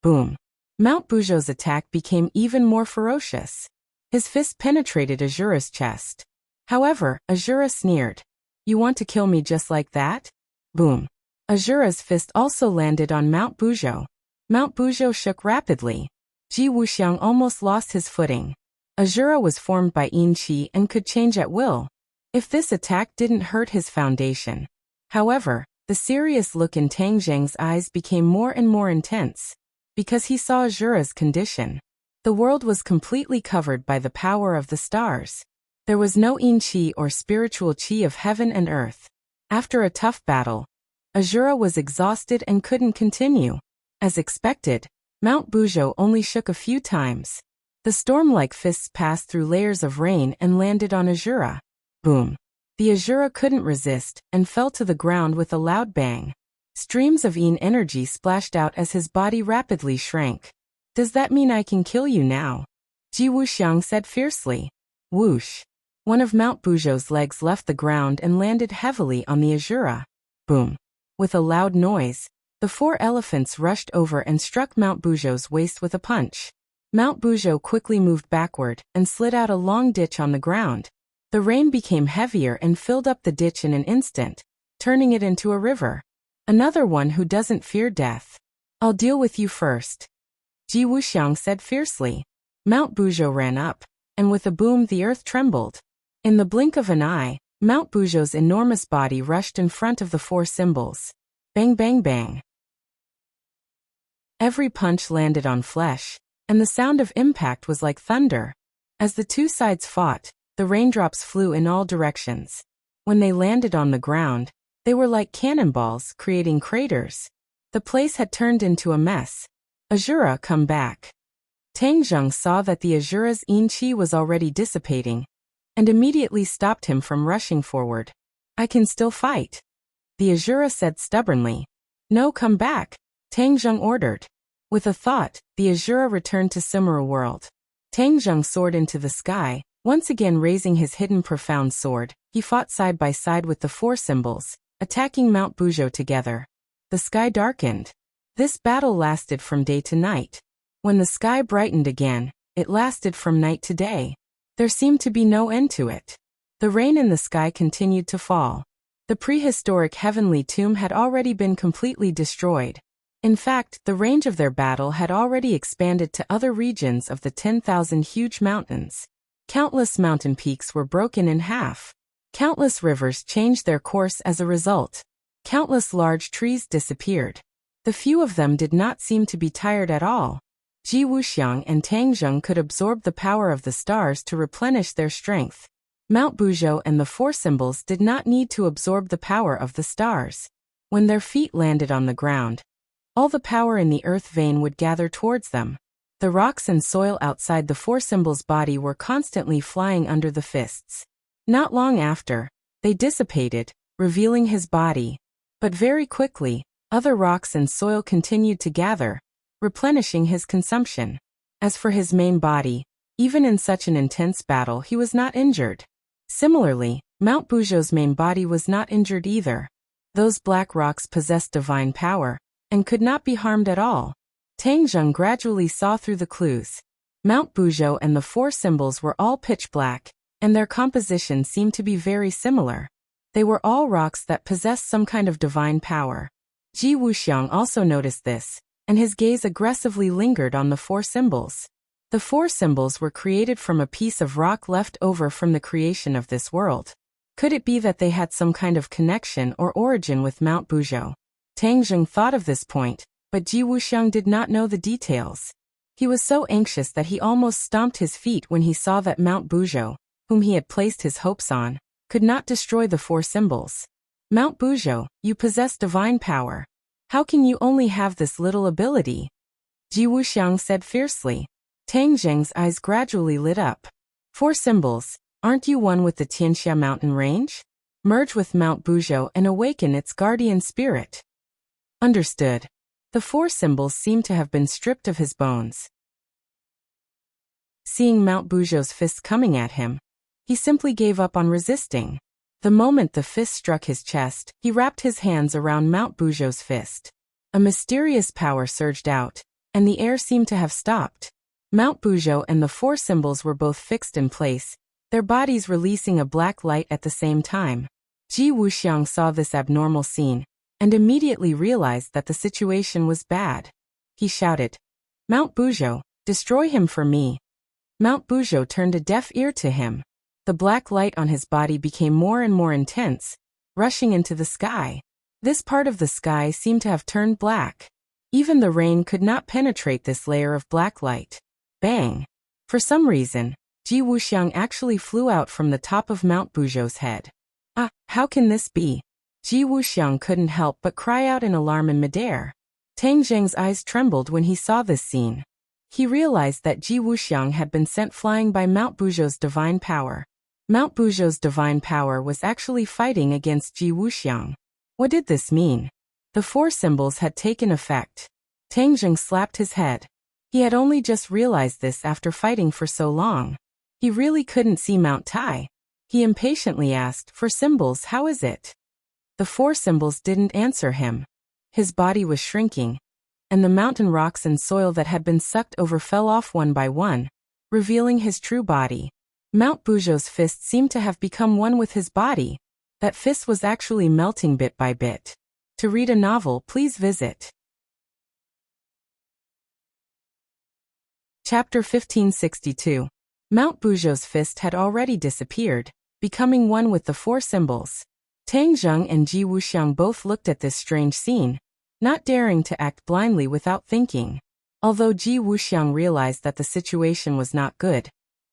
Boom. Mount Buzhou's attack became even more ferocious. His fist penetrated Azura's chest. However, Azura sneered. You want to kill me just like that? Boom. Azura's fist also landed on Mount Buzhou. Mount Buzhou shook rapidly. Ji Wuxiang almost lost his footing. Azura was formed by Yin Qi and could change at will. If this attack didn't hurt his foundation. However, the serious look in Tang Zheng's eyes became more and more intense. Because he saw Azura's condition. The world was completely covered by the power of the stars. There was no Yin Qi or spiritual Qi of heaven and earth. After a tough battle, Azura was exhausted and couldn't continue. As expected, Mount Buzhou only shook a few times. The storm-like fists passed through layers of rain and landed on Azura. Boom. The Azura couldn't resist and fell to the ground with a loud bang. Streams of energy splashed out as his body rapidly shrank. Does that mean I can kill you now? Ji Wuxiang said fiercely. Whoosh. One of Mount Buzhou's legs left the ground and landed heavily on the Azura. Boom. With a loud noise, the 4 elephants rushed over and struck Mount Buzhou's waist with a punch. Mount Buzhou quickly moved backward and slid out a long ditch on the ground. The rain became heavier and filled up the ditch in an instant, turning it into a river. Another one who doesn't fear death. I'll deal with you first. Ji Wuxiang said fiercely. Mount Buzhou ran up, and with a boom the earth trembled. In the blink of an eye, Mount Buzhou's enormous body rushed in front of the 4 symbols. Bang bang bang. Every punch landed on flesh, and the sound of impact was like thunder. As the 2 sides fought, the raindrops flew in all directions. When they landed on the ground, they were like cannonballs, creating craters. The place had turned into a mess. Azura, come back. Tang Zheng saw that the Azura's Qi was already dissipating, and immediately stopped him from rushing forward. I can still fight. The Azura said stubbornly. No, come back, Tang Zheng ordered. With a thought, the Azura returned to Simura world. Tang Zheng soared into the sky, once again raising his hidden profound sword. He fought side by side with the 4 symbols, attacking Mount Buzhou together. The sky darkened. This battle lasted from day to night. When the sky brightened again, it lasted from night to day. There seemed to be no end to it. The rain in the sky continued to fall. The prehistoric heavenly tomb had already been completely destroyed. In fact, the range of their battle had already expanded to other regions of the 10,000 huge mountains. Countless mountain peaks were broken in half. Countless rivers changed their course as a result. Countless large trees disappeared. The few of them did not seem to be tired at all. Ji Wuxiang and Tang Zheng could absorb the power of the stars to replenish their strength. Mount Buzhou and the 4 symbols did not need to absorb the power of the stars. When their feet landed on the ground, all the power in the earth vein would gather towards them. The rocks and soil outside the 4 symbols' body were constantly flying under the fists. Not long after, they dissipated, revealing his body. But very quickly, other rocks and soil continued to gather, replenishing his consumption. As for his main body, even in such an intense battle he was not injured. Similarly, Mount Buzhou's main body was not injured either. Those black rocks possessed divine power, and could not be harmed at all. Tang Zheng gradually saw through the clues. Mount Buzhou and the 4 symbols were all pitch black, and their composition seemed to be very similar. They were all rocks that possessed some kind of divine power. Ji Wuxiang also noticed this, and his gaze aggressively lingered on the 4 symbols. The 4 symbols were created from a piece of rock left over from the creation of this world. Could it be that they had some kind of connection or origin with Mount Buzhou? Tang Zheng thought of this point, but Ji Wuxiang did not know the details. He was so anxious that he almost stomped his feet when he saw that Mount Buzhou, whom he had placed his hopes on, could not destroy the 4 symbols. Mount Buzhou, you possess divine power. How can you only have this little ability? Ji Wuxiang said fiercely. Tang Zheng's eyes gradually lit up. 4 symbols, aren't you one with the Tianxia mountain range? Merge with Mount Buzhou and awaken its guardian spirit. Understood. The 4 symbols seemed to have been stripped of his bones. Seeing Mount Buzhou's fist coming at him, he simply gave up on resisting. The moment the fist struck his chest, he wrapped his hands around Mount Buzhou's fist. A mysterious power surged out, and the air seemed to have stopped. Mount Buzhou and the 4 symbols were both fixed in place, their bodies releasing a black light at the same time. Ji Wuxiang saw this abnormal scene, and immediately realized that the situation was bad. He shouted, Mount Buzhou, destroy him for me. Mount Buzhou turned a deaf ear to him. The black light on his body became more and more intense, rushing into the sky. This part of the sky seemed to have turned black. Even the rain could not penetrate this layer of black light. Bang! For some reason, Ji Wuxiang actually flew out from the top of Mount Buzhou's head. Ah, how can this be? Ji Wuxiang couldn't help but cry out in alarm in midair. Tang Zheng's eyes trembled when he saw this scene. He realized that Ji Wuxiang had been sent flying by Mount Buzhou's divine power. Mount Buzhou's divine power was actually fighting against Ji Wuxiang. What did this mean? The four symbols had taken effect. Tang Zheng slapped his head. He had only just realized this after fighting for so long. He really couldn't see Mount Tai. He impatiently asked, "For symbols, how is it?" The four symbols didn't answer him. His body was shrinking, and the mountain rocks and soil that had been sucked over fell off one by one, revealing his true body. Mount Buzhou's fist seemed to have become one with his body. That fist was actually melting bit by bit. To read a novel, please visit Chapter 1562. Mount Buzhou's fist had already disappeared, becoming one with the four symbols. Tang Zheng and Ji Wuxiang both looked at this strange scene, not daring to act blindly without thinking. Although Ji Wuxiang realized that the situation was not good,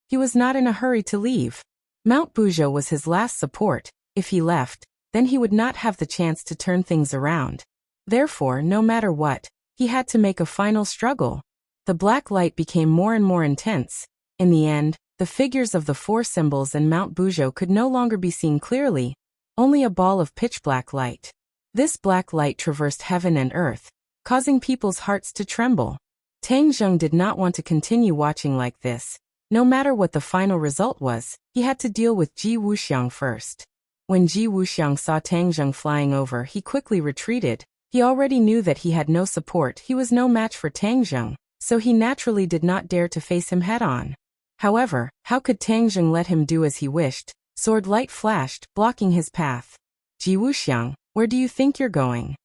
he was not in a hurry to leave. Mount Buzhou was his last support. If he left, then he would not have the chance to turn things around. Therefore, no matter what, he had to make a final struggle. The black light became more and more intense. In the end, the figures of the four symbols and Mount Buzhou could no longer be seen clearly, only a ball of pitch-black light. This black light traversed heaven and earth, causing people's hearts to tremble. Tang Zheng did not want to continue watching like this. No matter what the final result was, he had to deal with Ji Wuxiang first. When Ji Wuxiang saw Tang Zheng flying over, he quickly retreated. He already knew that he had no support. He was no match for Tang Zheng, so he naturally did not dare to face him head-on. However, how could Tang Zheng let him do as he wished? Sword light flashed, blocking his path. Ji Wuxiang, where do you think you're going?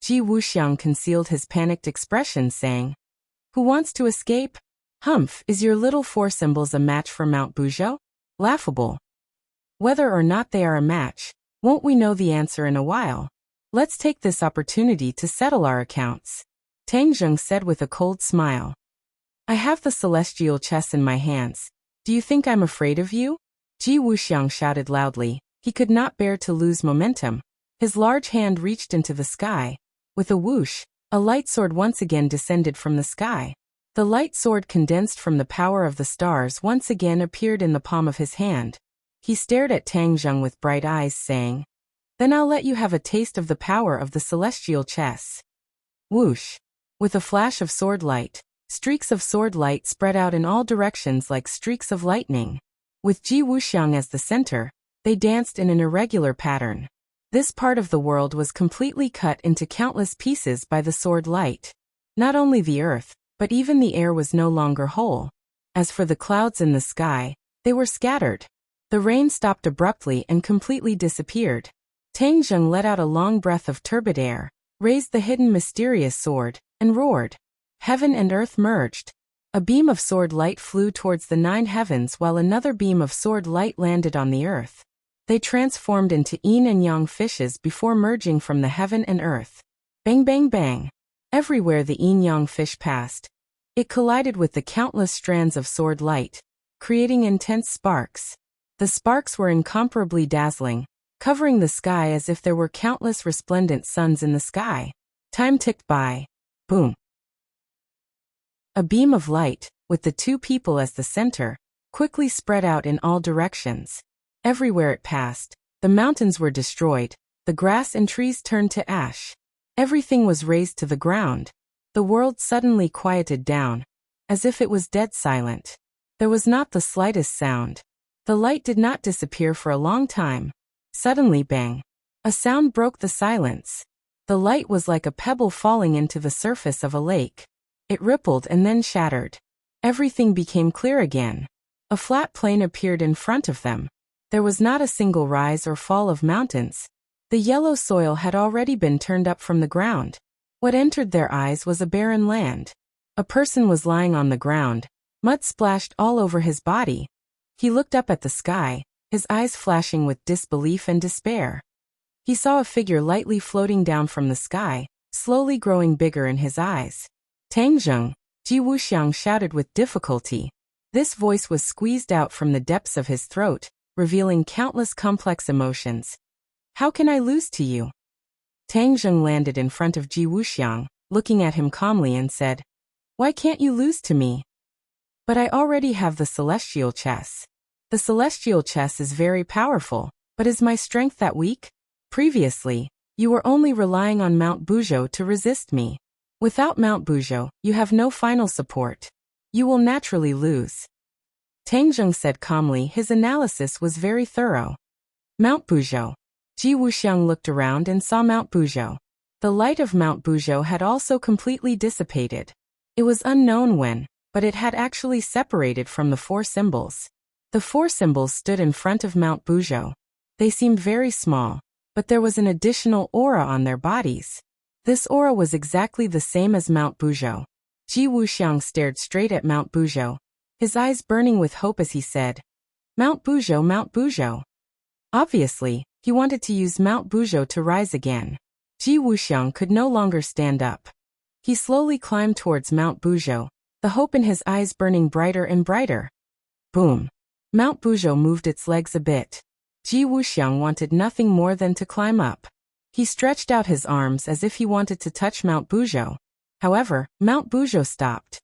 Ji Wuxiang concealed his panicked expression, saying, "Who wants to escape? Humph, is your little four symbols a match for Mount Buzhou? Laughable. Whether or not they are a match, won't we know the answer in a while? Let's take this opportunity to settle our accounts," Tang Zheng said with a cold smile. "I have the celestial chess in my hands. Do you think I'm afraid of you?" Ji Wuxiang shouted loudly. He could not bear to lose momentum. His large hand reached into the sky. With a whoosh, a light sword once again descended from the sky. The light sword, condensed from the power of the stars, once again appeared in the palm of his hand. He stared at Tang Zheng with bright eyes, saying, "Then I'll let you have a taste of the power of the celestial chess." Whoosh! With a flash of sword light, streaks of sword light spread out in all directions like streaks of lightning. With Ji Wuxiang as the center, they danced in an irregular pattern. This part of the world was completely cut into countless pieces by the sword light. Not only the earth, but even the air was no longer whole. As for the clouds in the sky, they were scattered. The rain stopped abruptly and completely disappeared. Tang Zheng let out a long breath of turbid air, raised the hidden mysterious sword, and roared. Heaven and earth merged. A beam of sword light flew towards the 9 heavens while another beam of sword light landed on the earth. They transformed into yin and yang fishes before merging from the heaven and earth. Bang bang bang. Everywhere the yin-yang fish passed, it collided with the countless strands of sword light, creating intense sparks. The sparks were incomparably dazzling, covering the sky as if there were countless resplendent suns in the sky. Time ticked by. Boom. A beam of light, with the two people as the center, quickly spread out in all directions. Everywhere it passed, the mountains were destroyed, the grass and trees turned to ash. Everything was razed to the ground. The world suddenly quieted down, as if it was dead silent. There was not the slightest sound. The light did not disappear for a long time. Suddenly, bang! A sound broke the silence. The light was like a pebble falling into the surface of a lake. It rippled and then shattered. Everything became clear again. A flat plain appeared in front of them. There was not a single rise or fall of mountains. The yellow soil had already been turned up from the ground. What entered their eyes was a barren land. A person was lying on the ground, mud splashed all over his body. He looked up at the sky, his eyes flashing with disbelief and despair. He saw a figure lightly floating down from the sky, slowly growing bigger in his eyes. "Tang Zheng," Ji Wuxiang shouted with difficulty. This voice was squeezed out from the depths of his throat, revealing countless complex emotions. "How can I lose to you?" Tang Zheng landed in front of Ji Wuxiang, looking at him calmly, and said, "Why can't you lose to me?" "But I already have the celestial chess." "The celestial chess is very powerful, but is my strength that weak? Previously, you were only relying on Mount Bujo to resist me. Without Mount Bujo, you have no final support. You will naturally lose." Tang Zheng said calmly. His analysis was very thorough. Mount Bujo. Ji Wuxiang looked around and saw Mount Bujo. The light of Mount Bujo had also completely dissipated. It was unknown when, but it had actually separated from the four symbols. The four symbols stood in front of Mount Bujo. They seemed very small, but there was an additional aura on their bodies. This aura was exactly the same as Mount Bujo. Ji Wuxiang stared straight at Mount Bujo, his eyes burning with hope as he said, "Mount Bujo, Mount Bujo." Obviously, he wanted to use Mount Bujo to rise again. Ji Wuxiang could no longer stand up. He slowly climbed towards Mount Bujo, the hope in his eyes burning brighter and brighter. Boom! Mount Bujo moved its legs a bit. Ji Wuxiang wanted nothing more than to climb up. He stretched out his arms as if he wanted to touch Mount Bujo. However, Mount Bujo stopped.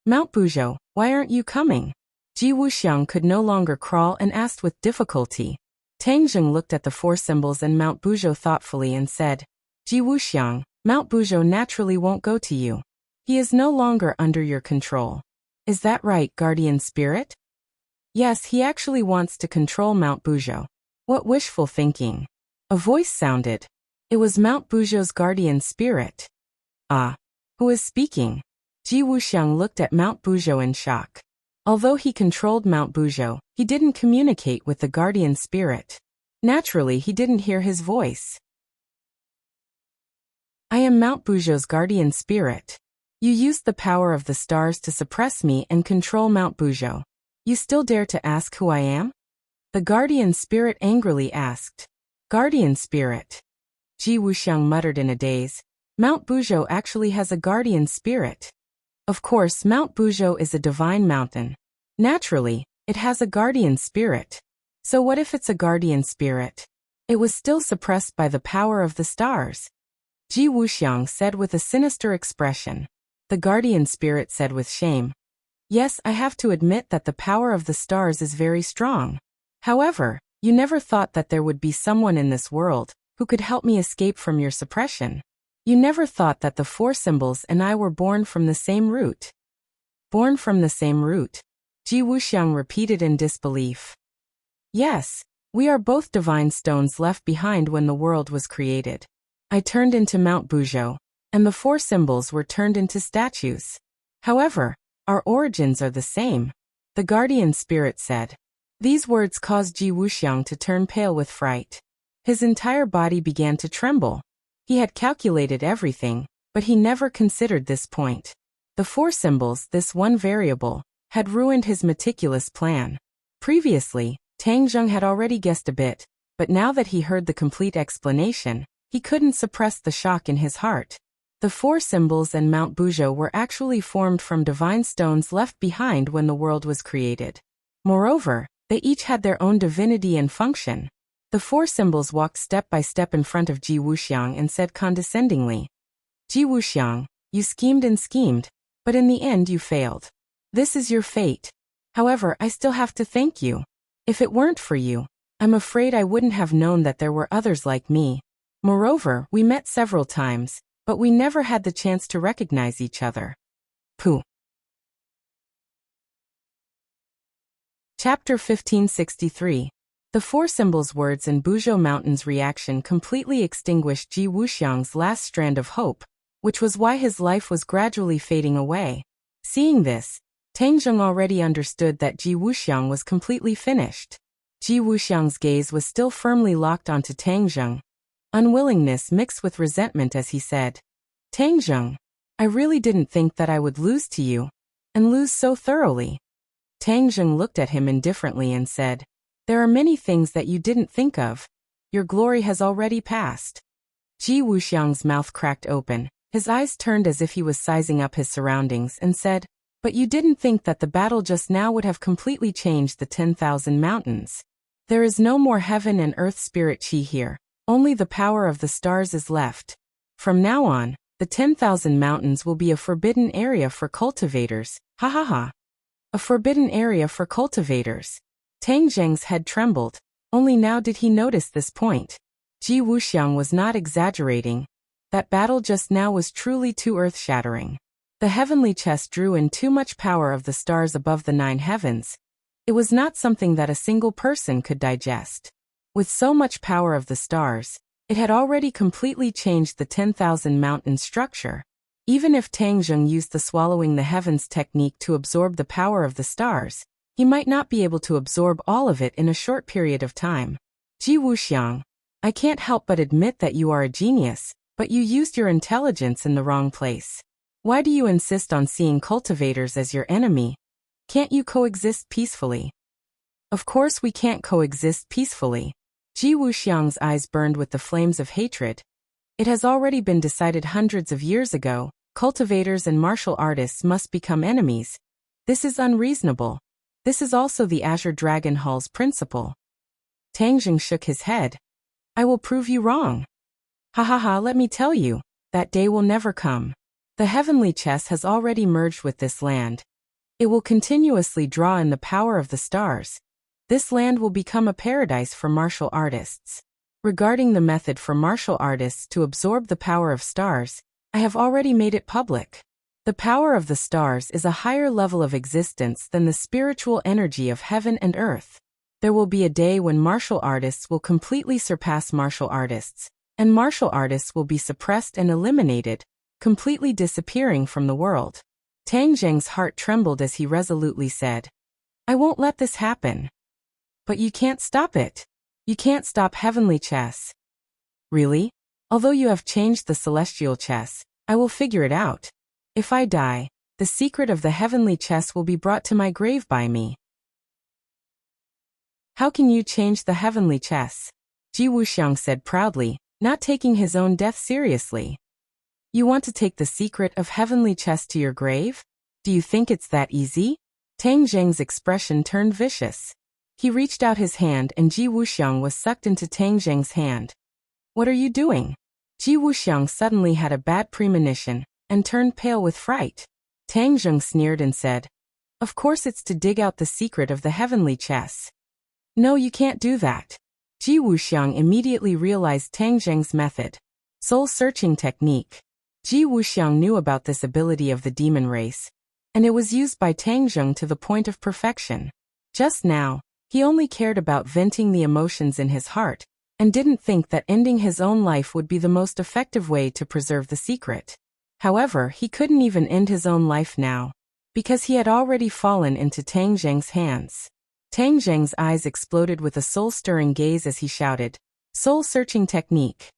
"Mount Bujo, why aren't you coming?" Ji Wuxiang could no longer crawl and asked with difficulty. Tang Zheng looked at the four symbols and Mount Bujo thoughtfully and said, "Ji Wuxiang, Mount Bujo naturally won't go to you. He is no longer under your control. Is that right, guardian spirit?" "Yes, he actually wants to control Mount Bujo." "What wishful thinking." A voice sounded. It was Mount Bujo's guardian spirit. "Ah, who is speaking?" Ji Wuxiang looked at Mount Bujo in shock. Although he controlled Mount Bujo, he didn't communicate with the guardian spirit. Naturally, he didn't hear his voice. "I am Mount Bujo's guardian spirit. You used the power of the stars to suppress me and control Mount Bujo. You still dare to ask who I am?" The guardian spirit angrily asked. "Guardian spirit?" Ji Wuxiang muttered in a daze. Mount Bujo actually has a guardian spirit. Of course, Mount Bujo is a divine mountain. Naturally, it has a guardian spirit. So what if it's a guardian spirit? It was still suppressed by the power of the stars. Ji Wuxiang said with a sinister expression. The guardian spirit said with shame, "Yes, I have to admit that the power of the stars is very strong. However, you never thought that there would be someone in this world who could help me escape from your suppression. You never thought that the four symbols and I were born from the same root." "Born from the same root?" Ji Wuxiang repeated in disbelief. "Yes, we are both divine stones left behind when the world was created. I turned into Mount Bujo, and the four symbols were turned into statues. However, our origins are the same," the guardian spirit said. These words caused Ji Wuxiang to turn pale with fright. His entire body began to tremble. He had calculated everything, but he never considered this point. The four symbols, this one variable, had ruined his meticulous plan. Previously, Tang Zheng had already guessed a bit, but now that he heard the complete explanation, he couldn't suppress the shock in his heart. The four symbols and Mount Bujo were actually formed from divine stones left behind when the world was created. Moreover, they each had their own divinity and function. The four symbols walked step by step in front of Ji Wuxiang and said condescendingly, "Ji Wuxiang, you schemed and schemed, but in the end you failed. This is your fate. However, I still have to thank you. If it weren't for you, I'm afraid I wouldn't have known that there were others like me. Moreover, we met several times, but we never had the chance to recognize each other." Pooh. Chapter 1563. The four symbols' words and Bujo Mountain's reaction completely extinguished Ji Wuxiang's last strand of hope, which was why his life was gradually fading away. Seeing this, Tang Zheng already understood that Ji Wuxiang was completely finished. Ji Wuxiang's gaze was still firmly locked onto Tang Zheng. Unwillingness mixed with resentment as he said, "Tang Zheng, I really didn't think that I would lose to you, and lose so thoroughly." Tang Zheng looked at him indifferently and said, "There are many things that you didn't think of. Your glory has already passed." Ji Wuxiang's mouth cracked open, his eyes turned as if he was sizing up his surroundings and said, "But you didn't think that the battle just now would have completely changed the 10,000 mountains. There is no more heaven and earth spirit chi here, only the power of the stars is left. From now on, The 10,000 mountains will be a forbidden area for cultivators. Ha ha ha. A forbidden area for cultivators. Tang Zheng's head trembled. Only now did he notice this point. Ji Wuxiang was not exaggerating. That battle just now was truly too earth-shattering. The heavenly chest drew in too much power of the stars above the 9 heavens. It was not something that a single person could digest. With so much power of the stars, it had already completely changed the 10,000 mountain structure. Even if Tang Zheng used the swallowing the heavens technique to absorb the power of the stars, he might not be able to absorb all of it in a short period of time. Ji Wuxiang, I can't help but admit that you are a genius, but you used your intelligence in the wrong place. Why do you insist on seeing cultivators as your enemy? Can't you coexist peacefully? Of course we can't coexist peacefully. Ji Wuxiang's eyes burned with the flames of hatred. It has already been decided hundreds of years ago, cultivators and martial artists must become enemies. This is unreasonable. This is also the Azure Dragon Hall's principle. Tang Zheng shook his head. I will prove you wrong. Ha ha ha, let me tell you, that day will never come. The heavenly chess has already merged with this land. It will continuously draw in the power of the stars. This land will become a paradise for martial artists. Regarding the method for martial artists to absorb the power of stars, I have already made it public. The power of the stars is a higher level of existence than the spiritual energy of heaven and earth. There will be a day when martial artists will completely surpass martial artists, and martial artists will be suppressed and eliminated, completely disappearing from the world. Tang Zheng's heart trembled as he resolutely said, I won't let this happen. But you can't stop it. You can't stop heavenly chess. Really? Although you have changed the celestial chess, I will figure it out. If I die, the secret of the heavenly chess will be brought to my grave by me. How can you change the heavenly chess? Ji Wuxiang said proudly, not taking his own death seriously. You want to take the secret of heavenly chess to your grave? Do you think it's that easy? Tang Zheng's expression turned vicious. He reached out his hand and Ji Wuxiang was sucked into Tang Zheng's hand. What are you doing? Ji Wuxiang suddenly had a bad premonition and turned pale with fright. Tang Zheng sneered and said, Of course it's to dig out the secret of the heavenly chess. No, you can't do that. Ji Wuxiang immediately realized Tang Zheng's method. Soul-searching technique. Ji Wuxiang knew about this ability of the demon race, and it was used by Tang Zheng to the point of perfection. Just now, he only cared about venting the emotions in his heart, and didn't think that ending his own life would be the most effective way to preserve the secret. However, he couldn't even end his own life now, because he had already fallen into Tang Zheng's hands. Tang Zheng's eyes exploded with a soul-stirring gaze as he shouted, Soul-searching technique.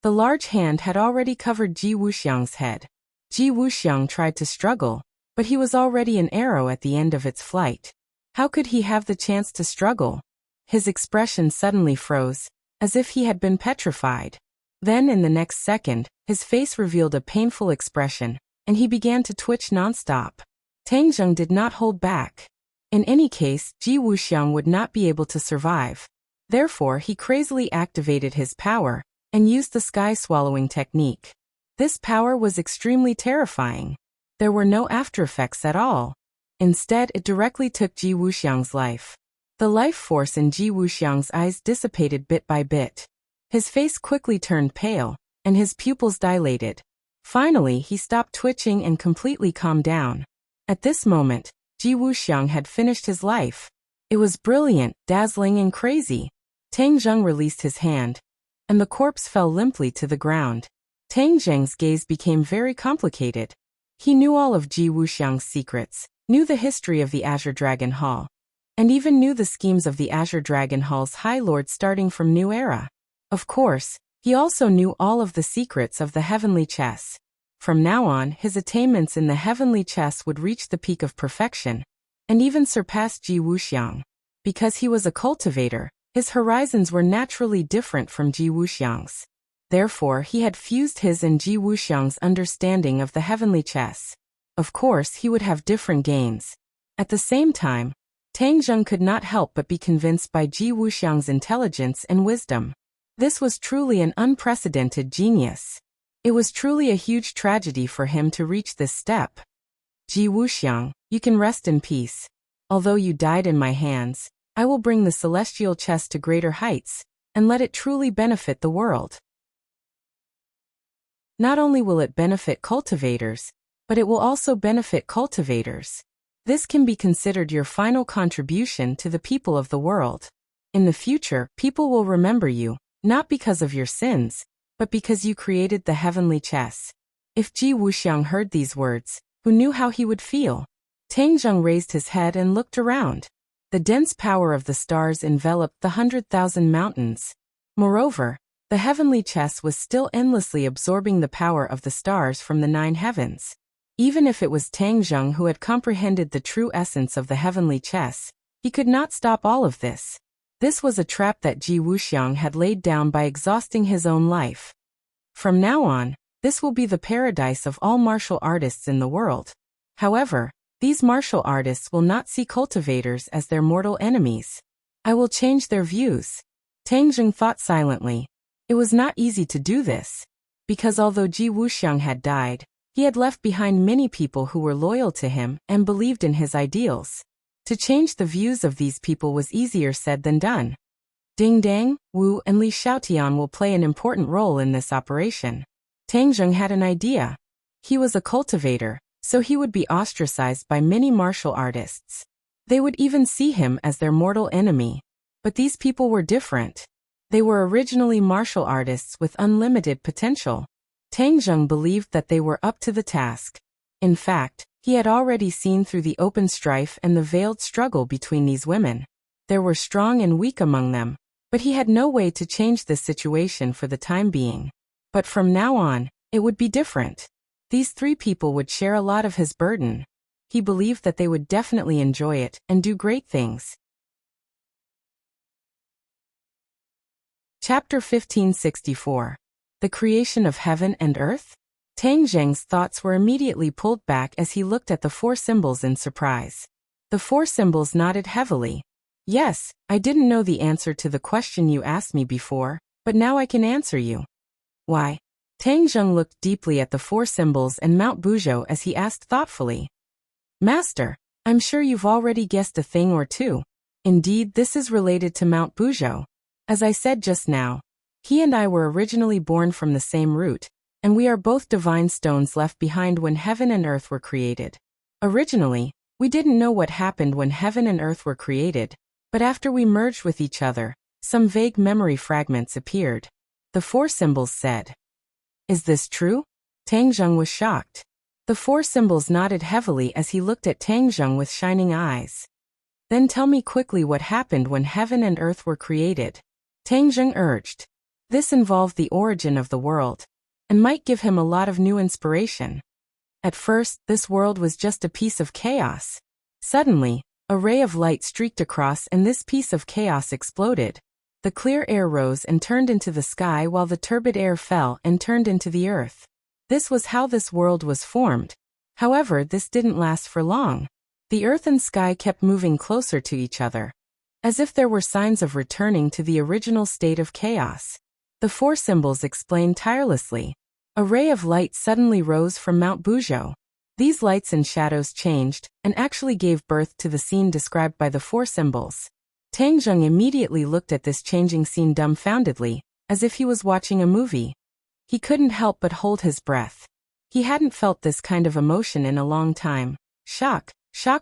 The large hand had already covered Ji Wuxiang's head. Ji Wuxiang tried to struggle, but he was already an arrow at the end of its flight. How could he have the chance to struggle? His expression suddenly froze, as if he had been petrified. Then in the next second, his face revealed a painful expression, and he began to twitch nonstop. Tang Zheng did not hold back. In any case, Ji Wuxiang would not be able to survive. Therefore, he crazily activated his power and used the sky-swallowing technique. This power was extremely terrifying. There were no aftereffects at all. Instead, it directly took Ji Wuxiang's life. The life force in Ji Wuxiang's eyes dissipated bit by bit. His face quickly turned pale, and his pupils dilated. Finally, he stopped twitching and completely calmed down. At this moment, Ji Wuxiang had finished his life. It was brilliant, dazzling and crazy. Tang Zheng released his hand, and the corpse fell limply to the ground. Tang Zheng's gaze became very complicated. He knew all of Ji Wuxiang's secrets, knew the history of the Azure Dragon Hall, and even knew the schemes of the Azure Dragon Hall's High Lord starting from New Era. Of course, he also knew all of the secrets of the heavenly chess. From now on, his attainments in the heavenly chess would reach the peak of perfection, and even surpass Ji Wuxiang. Because he was a cultivator, his horizons were naturally different from Ji Wuxiang's. Therefore, he had fused his and Ji Wuxiang's understanding of the heavenly chess. Of course, he would have different gains. At the same time, Tang Zheng could not help but be convinced by Ji Wuxiang's intelligence and wisdom. This was truly an unprecedented genius. It was truly a huge tragedy for him to reach this step. Ji Wuxiang, you can rest in peace. Although you died in my hands, I will bring the celestial chest to greater heights, and let it truly benefit the world. Not only will it benefit cultivators, but it will also benefit cultivators. This can be considered your final contribution to the people of the world. In the future, people will remember you, not because of your sins, but because you created the heavenly chess. If Ji Wuxiang heard these words, who knew how he would feel? Tang Zheng raised his head and looked around. The dense power of the stars enveloped the 100,000 mountains. Moreover, the heavenly chess was still endlessly absorbing the power of the stars from the 9 heavens. Even if it was Tang Zheng who had comprehended the true essence of the heavenly chess, he could not stop all of this. This was a trap that Ji Wuxiang had laid down by exhausting his own life. From now on, this will be the paradise of all martial artists in the world. However, these martial artists will not see cultivators as their mortal enemies. I will change their views. Tang Zheng thought silently. It was not easy to do this, because although Ji Wuxiang had died, he had left behind many people who were loyal to him and believed in his ideals. To change the views of these people was easier said than done. Ding Dang, Wu and Li Xiaotian will play an important role in this operation. Tang Zheng had an idea. He was a cultivator, so he would be ostracized by many martial artists. They would even see him as their mortal enemy. But these people were different. They were originally martial artists with unlimited potential. Tang Zheng believed that they were up to the task. In fact, he had already seen through the open strife and the veiled struggle between these women. There were strong and weak among them, but he had no way to change this situation for the time being. But from now on, it would be different. These 3 people would share a lot of his burden. He believed that they would definitely enjoy it and do great things. Chapter 1564. The Creation of Heaven and Earth? Tang Zheng's thoughts were immediately pulled back as he looked at the 4 symbols in surprise. The 4 symbols nodded heavily. Yes, I didn't know the answer to the question you asked me before, but now I can answer you. Why? Tang Zheng looked deeply at the 4 symbols and Mount Buzhou as he asked thoughtfully. Master, I'm sure you've already guessed a thing or two. Indeed, this is related to Mount Buzhou. As I said just now, he and I were originally born from the same root, and we are both divine stones left behind when heaven and earth were created. Originally, we didn't know what happened when heaven and earth were created, but after we merged with each other, some vague memory fragments appeared. The 4 symbols said. Is this true? Tang Zheng was shocked. The 4 symbols nodded heavily as he looked at Tang Zheng with shining eyes. Then tell me quickly what happened when heaven and earth were created. Tang Zheng urged. This involved the origin of the world, and might give him a lot of new inspiration. At first, this world was just a piece of chaos. Suddenly, a ray of light streaked across and this piece of chaos exploded. The clear air rose and turned into the sky while the turbid air fell and turned into the earth. This was how this world was formed. However, this didn't last for long. The earth and sky kept moving closer to each other, as if there were signs of returning to the original state of chaos. The 4 symbols explained tirelessly. A ray of light suddenly rose from Mount Buzhou. These lights and shadows changed, and actually gave birth to the scene described by the 4 symbols. Tang Zheng immediately looked at this changing scene dumbfoundedly, as if he was watching a movie. He couldn't help but hold his breath. He hadn't felt this kind of emotion in a long time. Shock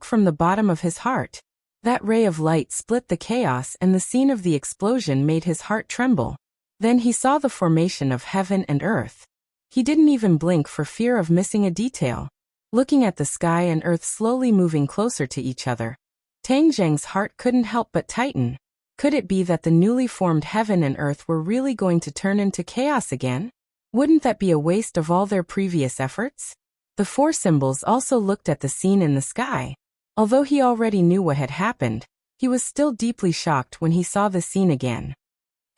from the bottom of his heart. That ray of light split the chaos and the scene of the explosion made his heart tremble. Then he saw the formation of heaven and earth. He didn't even blink for fear of missing a detail. Looking at the sky and earth slowly moving closer to each other, Tang Zheng's heart couldn't help but tighten. Could it be that the newly formed heaven and earth were really going to turn into chaos again? Wouldn't that be a waste of all their previous efforts? The 4 symbols also looked at the scene in the sky. Although he already knew what had happened, he was still deeply shocked when he saw the scene again.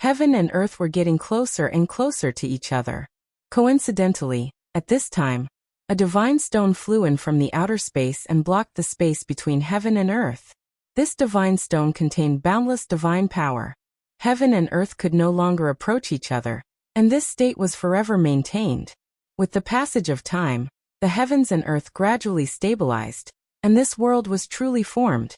Heaven and earth were getting closer and closer to each other. Coincidentally, at this time, a divine stone flew in from the outer space and blocked the space between heaven and earth. This divine stone contained boundless divine power. Heaven and earth could no longer approach each other, and this state was forever maintained. With the passage of time, the heavens and earth gradually stabilized, and this world was truly formed.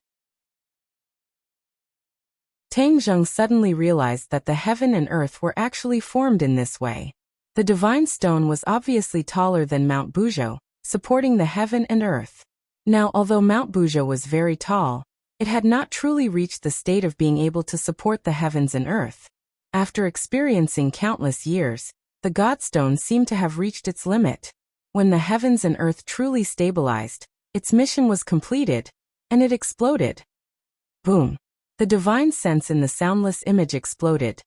Tang Zheng suddenly realized that the heaven and earth were actually formed in this way. The divine stone was obviously taller than Mount Buzhou, supporting the heaven and earth. Now, although Mount Buzhou was very tall, it had not truly reached the state of being able to support the heavens and earth. After experiencing countless years, the Godstone seemed to have reached its limit. When the heavens and earth truly stabilized, its mission was completed, and it exploded. Boom! The divine sense in the soundless image exploded,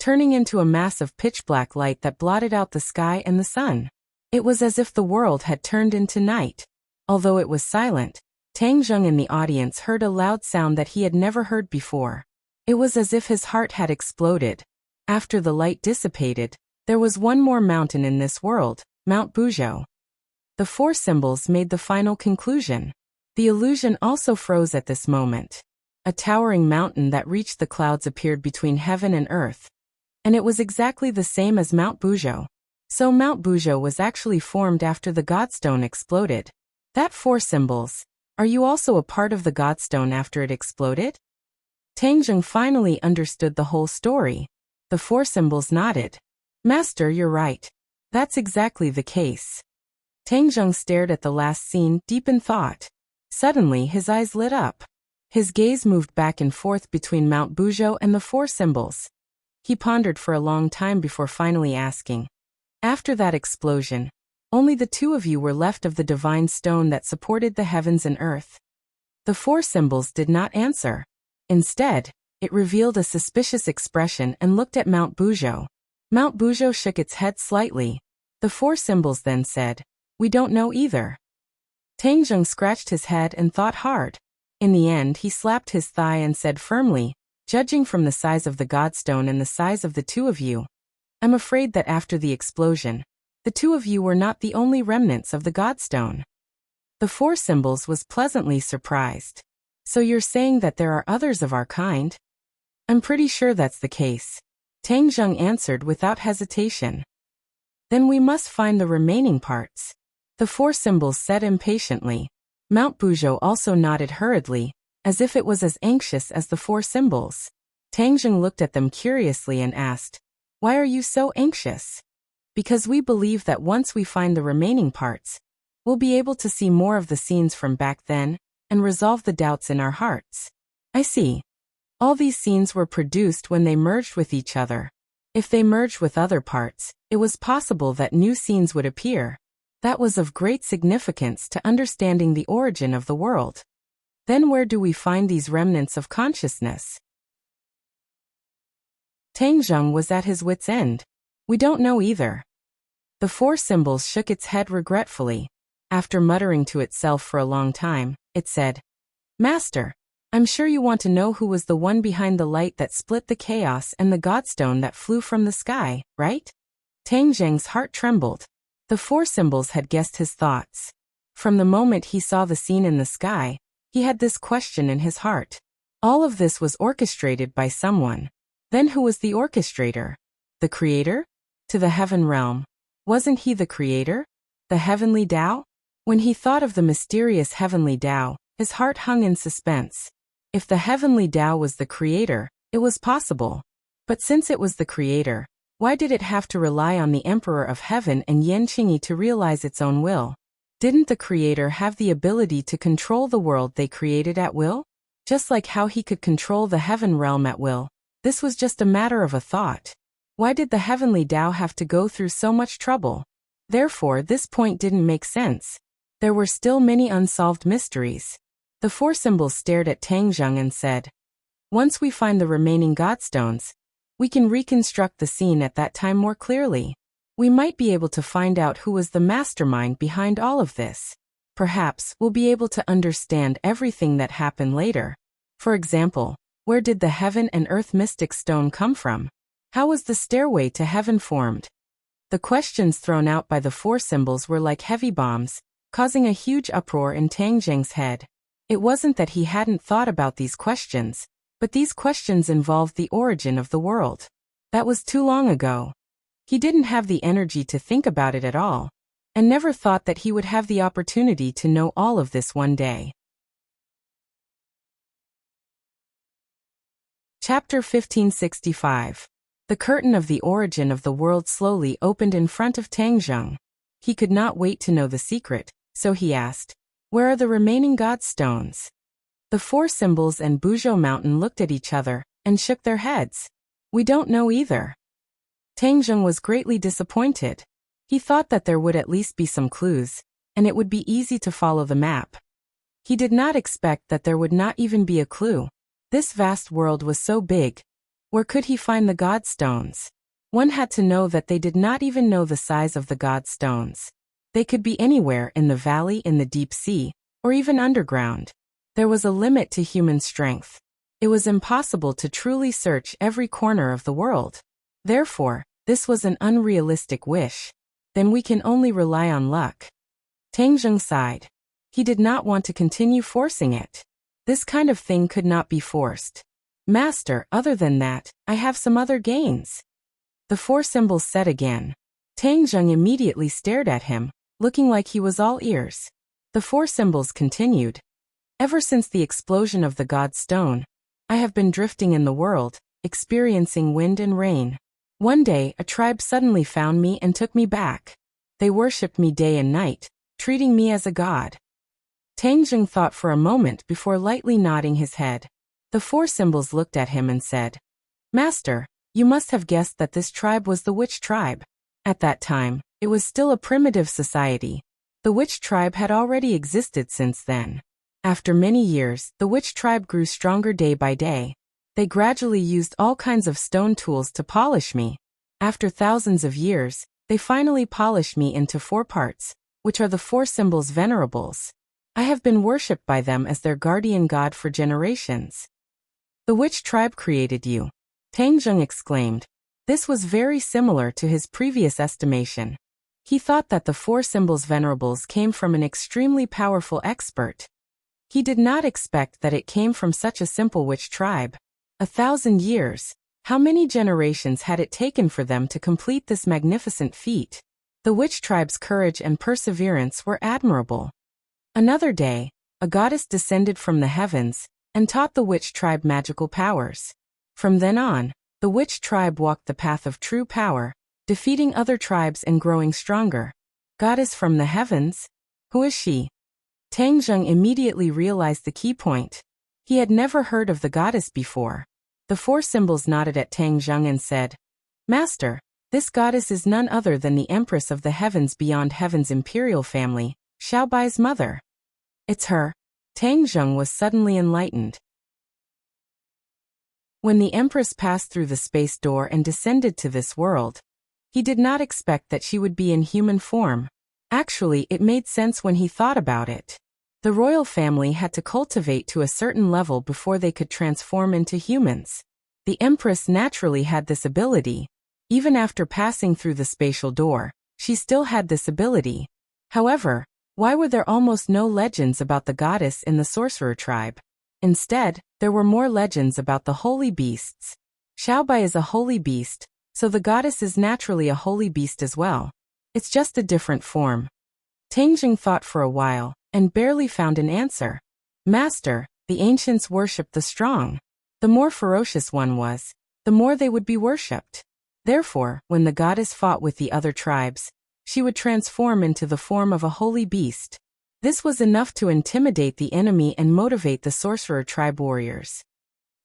turning into a mass of pitch-black light that blotted out the sky and the sun. It was as if the world had turned into night. Although it was silent, Tang Zheng in the audience heard a loud sound that he had never heard before. It was as if his heart had exploded. After the light dissipated, there was one more mountain in this world, Mount Buzhou. The four symbols made the final conclusion. The illusion also froze at this moment. A towering mountain that reached the clouds appeared between heaven and earth. And it was exactly the same as Mount Buzhou. So Mount Buzhou was actually formed after the Godstone exploded. That four symbols. Are you also a part of the Godstone after it exploded? Tang Zheng finally understood the whole story. The four symbols nodded. Master, you're right. That's exactly the case. Tang Zheng stared at the last scene, deep in thought. Suddenly his eyes lit up. His gaze moved back and forth between Mount Buzhou and the four symbols. He pondered for a long time before finally asking. After that explosion, only the two of you were left of the divine stone that supported the heavens and earth. The four symbols did not answer. Instead, it revealed a suspicious expression and looked at Mount Buzhou. Mount Buzhou shook its head slightly. The four symbols then said, "We don't know either." Tang Zheng scratched his head and thought hard. In the end, he slapped his thigh and said firmly, "Judging from the size of the Godstone and the size of the two of you, I'm afraid that after the explosion, the two of you were not the only remnants of the Godstone." The four symbols was pleasantly surprised. "So you're saying that there are others of our kind?" "I'm pretty sure that's the case," Tang Zheng answered without hesitation. "Then we must find the remaining parts," the four symbols said impatiently. Mount Buzhou also nodded hurriedly, as if it was as anxious as the four symbols. Tang Zheng looked at them curiously and asked, "Why are you so anxious?" "Because we believe that once we find the remaining parts, we'll be able to see more of the scenes from back then, and resolve the doubts in our hearts." "I see. All these scenes were produced when they merged with each other. If they merged with other parts, it was possible that new scenes would appear. That was of great significance to understanding the origin of the world. Then where do we find these remnants of consciousness?" Tang Zheng was at his wit's end. "We don't know either." The four symbols shook its head regretfully. After muttering to itself for a long time, it said, "Master, I'm sure you want to know who was the one behind the light that split the chaos and the Godstone that flew from the sky, right?" Tang Zheng's heart trembled. The four symbols had guessed his thoughts. From the moment he saw the scene in the sky, he had this question in his heart. All of this was orchestrated by someone. Then who was the orchestrator? The creator? To the heaven realm. Wasn't he the creator? The heavenly Tao? When he thought of the mysterious heavenly Tao, his heart hung in suspense. If the heavenly Tao was the creator, it was possible. But since it was the creator, why did it have to rely on the Emperor of Heaven and Yan Qingyi to realize its own will? Didn't the creator have the ability to control the world they created at will? Just like how he could control the heaven realm at will, this was just a matter of a thought. Why did the heavenly Tao have to go through so much trouble? Therefore, this point didn't make sense. There were still many unsolved mysteries. The four symbols stared at Tang Zheng and said, "Once we find the remaining Godstones, we can reconstruct the scene at that time more clearly. We might be able to find out who was the mastermind behind all of this. Perhaps we'll be able to understand everything that happened later. For example, where did the heaven and earth mystic stone come from? How was the stairway to heaven formed?" The questions thrown out by the four symbols were like heavy bombs, causing a huge uproar in Tang Zheng's head. It wasn't that he hadn't thought about these questions, but these questions involved the origin of the world. That was too long ago. He didn't have the energy to think about it at all. and never thought that he would have the opportunity to know all of this one day. Chapter 1565. The curtain of the origin of the world slowly opened in front of Tangjung. He could not wait to know the secret, so he asked, "Where are the remaining god stones?" The four symbols and Buzhou Mountain looked at each other and shook their heads. "We don't know either." Tangjung was greatly disappointed. He thought that there would at least be some clues, and it would be easy to follow the map. He did not expect that there would not even be a clue. This vast world was so big. Where could he find the god stones? One had to know that they did not even know the size of the god stones. They could be anywhere in the valley, in the deep sea, or even underground. There was a limit to human strength. It was impossible to truly search every corner of the world. Therefore, this was an unrealistic wish. Then we can only rely on luck. Tangjung sighed. He did not want to continue forcing it. This kind of thing could not be forced. "Master, other than that, I have some other gains," the four symbols said again. Tangjung immediately stared at him, looking like he was all ears. The four symbols continued. "Ever since the explosion of the god stone, I have been drifting in the world, experiencing wind and rain. One day, a tribe suddenly found me and took me back. They worshipped me day and night, treating me as a god." Tangjung thought for a moment before lightly nodding his head. The four symbols looked at him and said, "Master, you must have guessed that this tribe was the witch tribe. At that time, it was still a primitive society. The witch tribe had already existed since then. After many years, the witch tribe grew stronger day by day. They gradually used all kinds of stone tools to polish me. After thousands of years, they finally polished me into 4 parts, which are the 4 symbols venerables. I have been worshipped by them as their guardian god for generations." "The witch tribe created you?" Tangjung exclaimed. This was very similar to his previous estimation. He thought that the 4 symbols venerables came from an extremely powerful expert. He did not expect that it came from such a simple witch tribe. 1,000 years. How many generations had it taken for them to complete this magnificent feat? The witch tribe's courage and perseverance were admirable. Another day, a goddess descended from the heavens and taught the witch tribe magical powers. From then on, the witch tribe walked the path of true power, defeating other tribes and growing stronger. Goddess from the heavens? Who is she? Tangjung immediately realized the key point. He had never heard of the goddess before. The 4 symbols nodded at Tangjung and said, "Master, this goddess is none other than the Empress of the Heavens beyond Heaven's imperial family, Xiaobai's mother." "It's her." Tangjung was suddenly enlightened. When the Empress passed through the space door and descended to this world, he did not expect that she would be in human form. Actually, it made sense when he thought about it. The royal family had to cultivate to a certain level before they could transform into humans. The Empress naturally had this ability. Even after passing through the spatial door, she still had this ability. However, why were there almost no legends about the goddess in the sorcerer tribe? Instead, there were more legends about the holy beasts. Xiaobai is a holy beast, so the goddess is naturally a holy beast as well. It's just a different form. Tangjung thought for a while, and barely found an answer. "Master, the ancients worshipped the strong. The more ferocious one was, the more they would be worshipped. Therefore, when the goddess fought with the other tribes, she would transform into the form of a holy beast. This was enough to intimidate the enemy and motivate the sorcerer tribe warriors."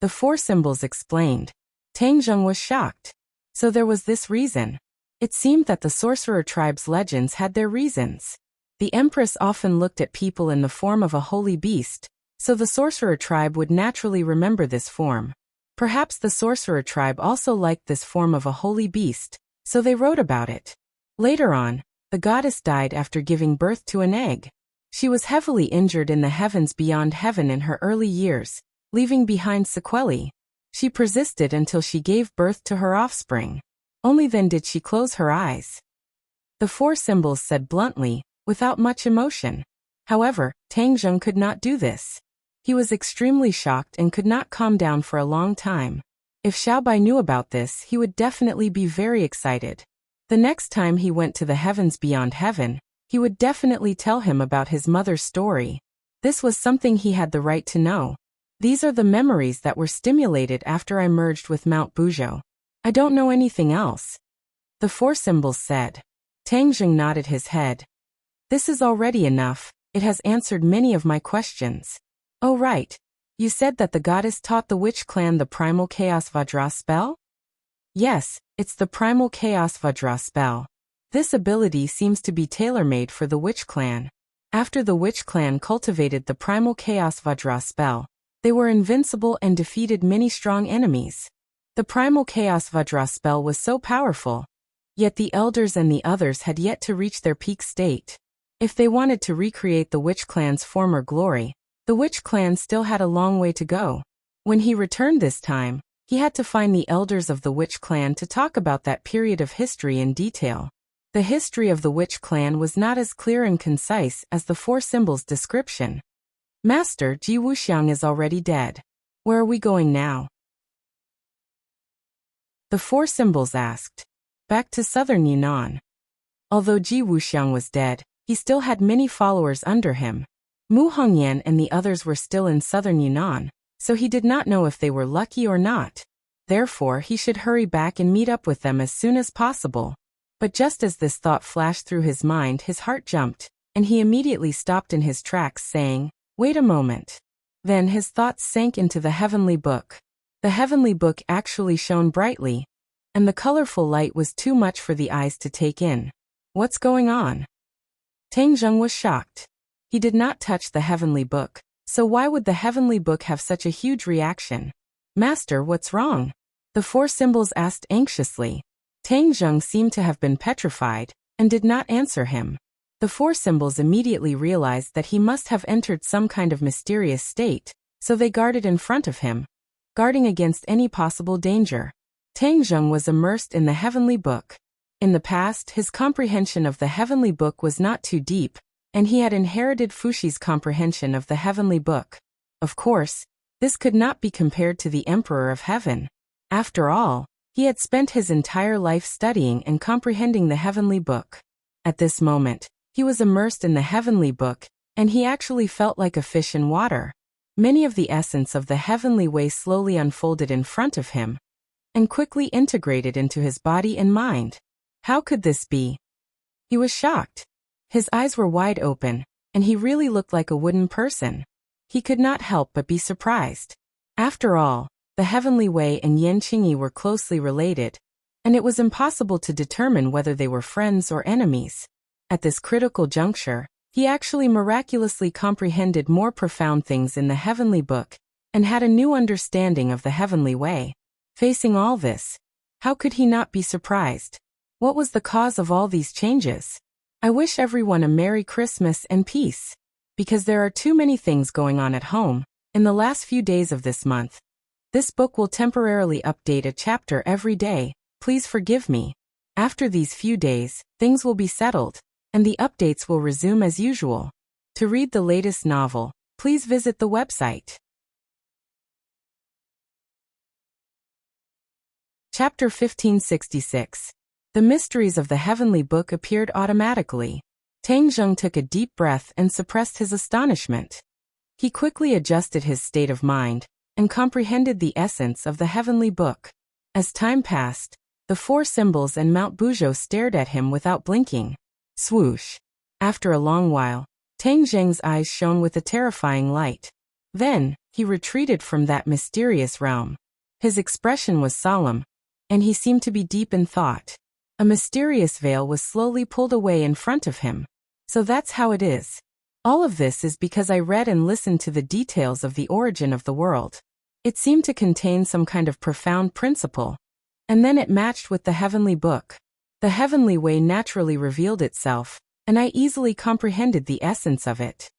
The 4 symbols explained. Tangjung was shocked. So there was this reason. It seemed that the sorcerer tribe's legends had their reasons. The Empress often looked at people in the form of a holy beast, so the sorcerer tribe would naturally remember this form. Perhaps the sorcerer tribe also liked this form of a holy beast, so they wrote about it. Later on, the goddess died after giving birth to an egg. She was heavily injured in the heavens beyond heaven in her early years, leaving behind sequelae. She persisted until she gave birth to her offspring. Only then did she close her eyes. The 4 symbols said bluntly, without much emotion. However, Tangjung could not do this. He was extremely shocked and could not calm down for a long time. If Xiaobai knew about this, he would definitely be very excited. The next time he went to the heavens beyond heaven, He would definitely tell him about his mother's story. This was something he had the right to know. These are the memories that were stimulated after I merged with Mount Bujo. I don't know anything else. The four symbols said. Tang Zheng nodded his head. This is already enough. It has answered many of my questions. Oh right. You said that the goddess taught the witch clan the primal chaos Vajra spell? Yes, it's the primal chaos Vajra spell. This ability seems to be tailor-made for the witch clan. After the witch clan cultivated the primal chaos Vajra spell, they were invincible and defeated many strong enemies. The primal chaos Vajra spell was so powerful. Yet the elders and the others had yet to reach their peak state. If they wanted to recreate the witch clan's former glory, the witch clan still had a long way to go. When he returned this time, he had to find the elders of the witch clan to talk about that period of history in detail. The history of the witch clan was not as clear and concise as the four symbols' description. Master, Ji Wuxiang is already dead. Where are we going now? The four symbols asked. Back to southern Yunnan. Although Ji Wuxiang was dead, he still had many followers under him. Mu Hongyan and the others were still in southern Yunnan, so he did not know if they were lucky or not. Therefore, he should hurry back and meet up with them as soon as possible. But just as this thought flashed through his mind, his heart jumped, and he immediately stopped in his tracks, saying, "Wait a moment." Then his thoughts sank into the heavenly book. The heavenly book actually shone brightly, and the colorful light was too much for the eyes to take in. What's going on? Tang Zheng was shocked. He did not touch the heavenly book, so why would the heavenly book have such a huge reaction? Master, what's wrong? The four symbols asked anxiously. Tang Zheng seemed to have been petrified, and did not answer him. The four symbols immediately realized that he must have entered some kind of mysterious state, so they guarded in front of him, guarding against any possible danger. Tang Zheng was immersed in the heavenly book. In the past, his comprehension of the heavenly book was not too deep, and he had inherited Fushi's comprehension of the heavenly book. Of course, this could not be compared to the Emperor of Heaven. After all, he had spent his entire life studying and comprehending the heavenly book. At this moment, he was immersed in the heavenly book, and he actually felt like a fish in water. Many of the essence of the heavenly way slowly unfolded in front of him, and quickly integrated into his body and mind. How could this be? He was shocked. His eyes were wide open, and he really looked like a wooden person. He could not help but be surprised. After all, the heavenly way and Yan Qingyi were closely related, and it was impossible to determine whether they were friends or enemies. At this critical juncture, he actually miraculously comprehended more profound things in the heavenly book, and had a new understanding of the heavenly way. Facing all this, how could he not be surprised? What was the cause of all these changes? I wish everyone a Merry Christmas and peace. Because there are too many things going on at home, in the last few days of this month. This book will temporarily update a chapter every day, please forgive me. After these few days, things will be settled, and the updates will resume as usual. To read the latest novel, please visit the website. Chapter 1566. The mysteries of the heavenly book appeared automatically. Tang Zheng took a deep breath and suppressed his astonishment. He quickly adjusted his state of mind, and comprehended the essence of the heavenly book. As time passed, the four symbols and Mount Bujo stared at him without blinking. Swoosh. After a long while, Tang Zheng's eyes shone with a terrifying light. Then, he retreated from that mysterious realm. His expression was solemn, and he seemed to be deep in thought. A mysterious veil was slowly pulled away in front of him. So that's how it is. All of this is because I read and listened to the details of the origin of the world. It seemed to contain some kind of profound principle, and then it matched with the heavenly book. The heavenly way naturally revealed itself, and I easily comprehended the essence of it.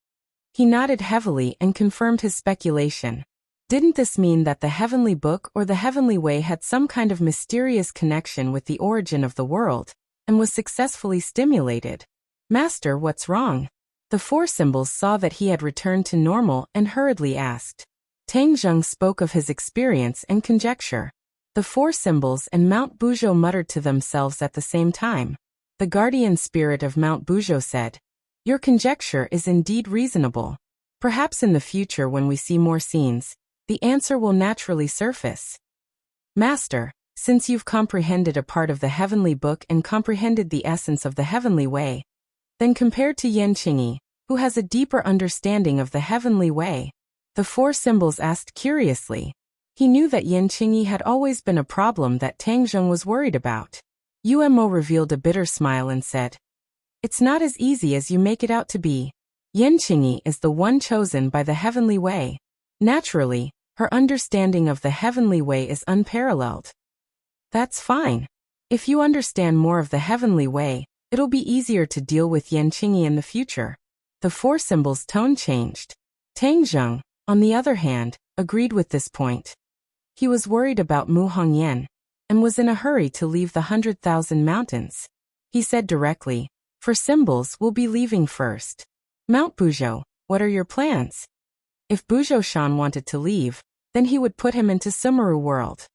He nodded heavily and confirmed his speculation. Didn't this mean that the heavenly book or the heavenly way had some kind of mysterious connection with the origin of the world, and was successfully stimulated? Master, what's wrong? The four symbols saw that he had returned to normal and hurriedly asked. Tang Zheng spoke of his experience and conjecture. The four symbols and Mount Bujo muttered to themselves at the same time. The guardian spirit of Mount Buzhou said, "Your conjecture is indeed reasonable. Perhaps in the future when we see more scenes, the answer will naturally surface." Master, since you've comprehended a part of the heavenly book and comprehended the essence of the heavenly way, then compared to Yan Qingyi, who has a deeper understanding of the heavenly way, the four symbols asked curiously. He knew that Yan Qingyi had always been a problem that Tang Zheng was worried about. Umo revealed a bitter smile and said, "It's not as easy as you make it out to be. Yan Qingyi is the one chosen by the heavenly way. Naturally, her understanding of the heavenly way is unparalleled." "That's fine. If you understand more of the heavenly way, it'll be easier to deal with Yan Qingyi in the future." The four symbols' tone changed. Tang Zheng, on the other hand, agreed with this point. He was worried about Mu Hongyan, and was in a hurry to leave the 100,000 mountains. He said directly, "For symbols, we'll be leaving first. Mount Buzhou, what are your plans?" If Buzhou Shan wanted to leave, then he would put him into Sumeru world.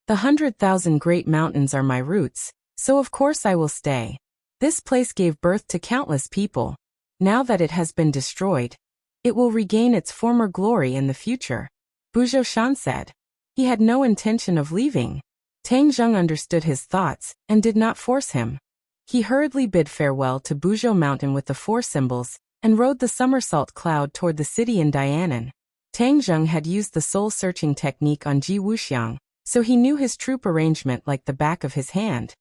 "The 100,000 great mountains are my roots, so of course I will stay. This place gave birth to countless people. Now that it has been destroyed, it will regain its former glory in the future," Buzhou Shan said. He had no intention of leaving. Tang Zheng understood his thoughts and did not force him. He hurriedly bid farewell to Buzhou Mountain with the four symbols and rode the somersault cloud toward the city in Dianan. Tang Zheng had used the soul-searching technique on Ji Wuxiang, so he knew his troop arrangement like the back of his hand.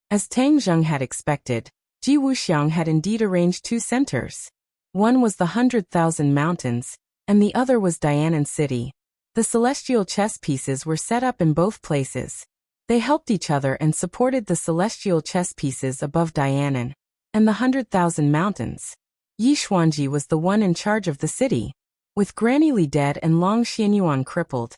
As Tang Zheng had expected, Ji Wuxiang had indeed arranged two centers. One was the 100,000 mountains, and the other was Dianan City. The celestial chess pieces were set up in both places. They helped each other and supported the celestial chess pieces above Dianan and the 100,000 mountains. Yi Xuanji was the one in charge of the city. With Granny Li dead and Long Xianyuan crippled,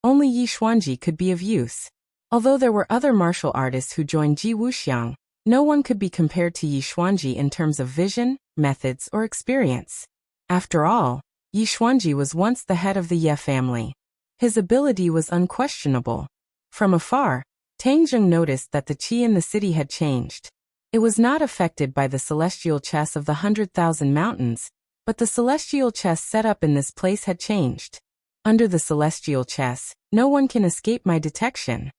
only Yi Xuanji could be of use. Although there were other martial artists who joined Ji Wuxiang, no one could be compared to Yi Xuanji in terms of vision, methods, or experience. After all, Yi Xuanji was once the head of the Ye family. His ability was unquestionable. From afar, Tang Zheng noticed that the qi in the city had changed. It was not affected by the celestial chess of the 100,000 mountains, but the celestial chess set up in this place had changed. Under the celestial chess, no one can escape my detection.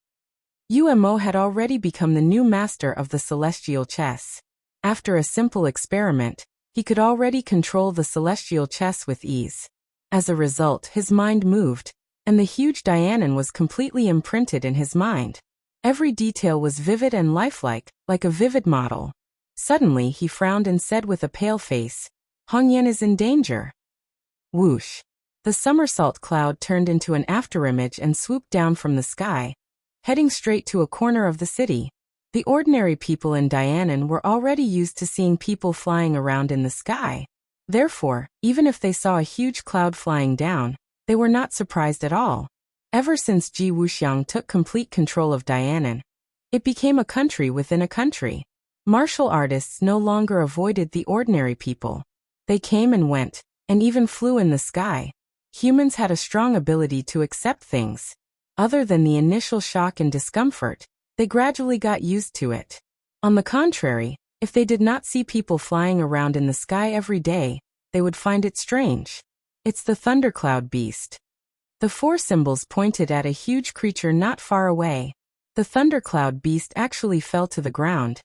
Umo had already become the new master of the celestial chess. After a simple experiment, he could already control the celestial chess with ease. As a result, his mind moved, and the huge Dianan was completely imprinted in his mind. Every detail was vivid and lifelike, like a vivid model. Suddenly he frowned and said with a pale face, "Hongyan is in danger." Whoosh! The somersault cloud turned into an afterimage and swooped down from the sky, heading straight to a corner of the city. The ordinary people in Dianan were already used to seeing people flying around in the sky. Therefore, even if they saw a huge cloud flying down, they were not surprised at all. Ever since Ji Wuxiang took complete control of Dianan, it became a country within a country. Martial artists no longer avoided the ordinary people. They came and went, and even flew in the sky. Humans had a strong ability to accept things. Other than the initial shock and discomfort, they gradually got used to it. On the contrary, if they did not see people flying around in the sky every day, they would find it strange. "It's the thundercloud beast." The four symbols pointed at a huge creature not far away. The thundercloud beast actually fell to the ground,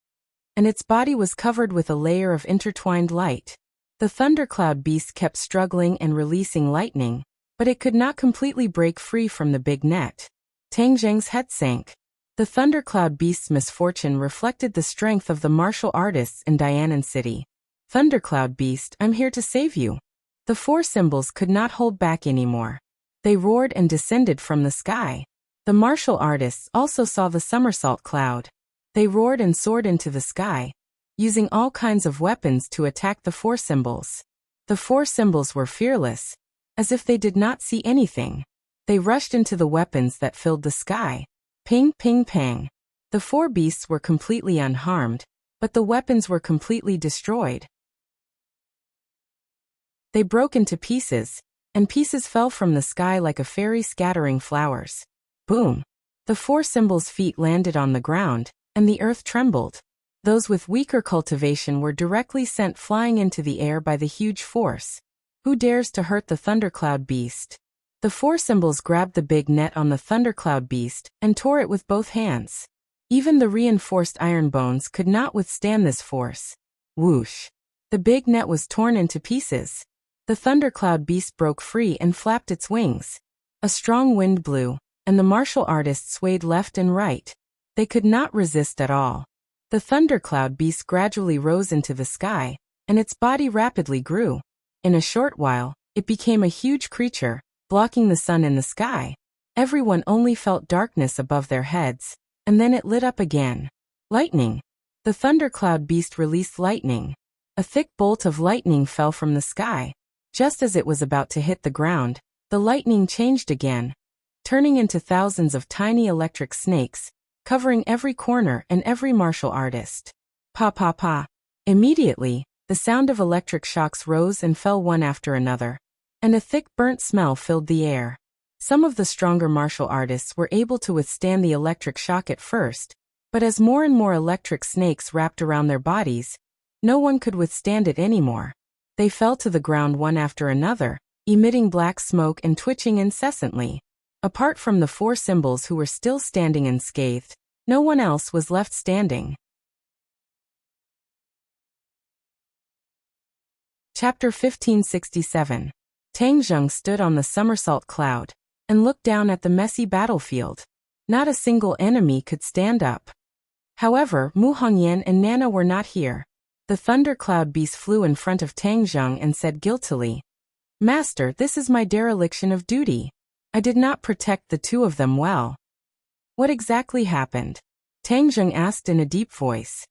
and its body was covered with a layer of intertwined light. The thundercloud beast kept struggling and releasing lightning, but it could not completely break free from the big net. Tang Zheng's head sank. The thundercloud beast's misfortune reflected the strength of the martial artists in Dianan City. "Thundercloud beast, I'm here to save you." The four symbols could not hold back anymore. They roared and descended from the sky. The martial artists also saw the somersault cloud. They roared and soared into the sky, using all kinds of weapons to attack the four symbols. The four symbols were fearless, as if they did not see anything. They rushed into the weapons that filled the sky. Ping, ping, pang. The four beasts were completely unharmed, but the weapons were completely destroyed. They broke into pieces, and pieces fell from the sky like a fairy scattering flowers. Boom! The four symbols' feet landed on the ground, and the earth trembled. Those with weaker cultivation were directly sent flying into the air by the huge force. Who dares to hurt the thundercloud beast? The four symbols grabbed the big net on the thundercloud beast and tore it with both hands. Even the reinforced iron bones could not withstand this force. Whoosh! The big net was torn into pieces. The thundercloud beast broke free and flapped its wings. A strong wind blew, and the martial artists swayed left and right. They could not resist at all. The thundercloud beast gradually rose into the sky, and its body rapidly grew. In a short while, it became a huge creature, blocking the sun in the sky. Everyone only felt darkness above their heads, and then it lit up again. Lightning! The thundercloud beast released lightning. A thick bolt of lightning fell from the sky. Just as it was about to hit the ground, the lightning changed again, turning into thousands of tiny electric snakes, covering every corner and every martial artist. Pa pa pa! Immediately, the sound of electric shocks rose and fell one after another, and a thick burnt smell filled the air. Some of the stronger martial artists were able to withstand the electric shock at first, but as more and more electric snakes wrapped around their bodies, no one could withstand it anymore. They fell to the ground one after another, emitting black smoke and twitching incessantly. Apart from the four symbols who were still standing unscathed, no one else was left standing. Chapter 1567. Tangzheng stood on the somersault cloud and looked down at the messy battlefield. Not a single enemy could stand up. However, Mu Hongyan and Nana were not here. The thundercloud beast flew in front of Tangzheng and said guiltily, "Master, this is my dereliction of duty. I did not protect the two of them well." "What exactly happened?" Tangzheng asked in a deep voice.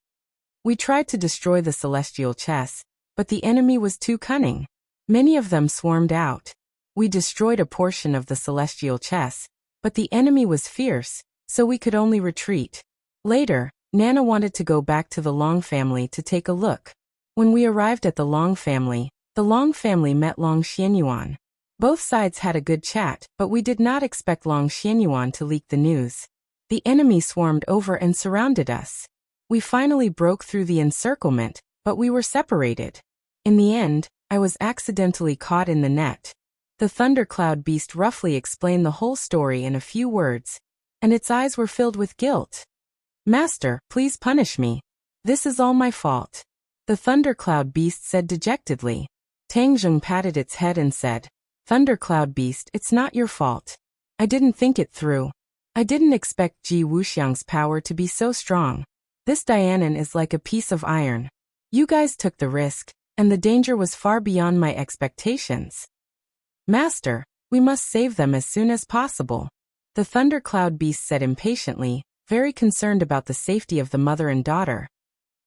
"We tried to destroy the celestial chess, but the enemy was too cunning. Many of them swarmed out. We destroyed a portion of the celestial chess, but the enemy was fierce, so we could only retreat. Later, Nana wanted to go back to the Long family to take a look. When we arrived at the Long family met Long Xianyuan. Both sides had a good chat, but we did not expect Long Xianyuan to leak the news. The enemy swarmed over and surrounded us. We finally broke through the encirclement, but we were separated. In the end, I was accidentally caught in the net." The thundercloud beast roughly explained the whole story in a few words, and its eyes were filled with guilt. "Master, please punish me. This is all my fault," the thundercloud beast said dejectedly. Tangzheng patted its head and said, "Thundercloud beast, it's not your fault. I didn't think it through. I didn't expect Ji Wuxiang's power to be so strong. This Dianan is like a piece of iron. You guys took the risk, and the danger was far beyond my expectations. Master, we must save them as soon as possible," the thundercloud beast said impatiently, very concerned about the safety of the mother and daughter.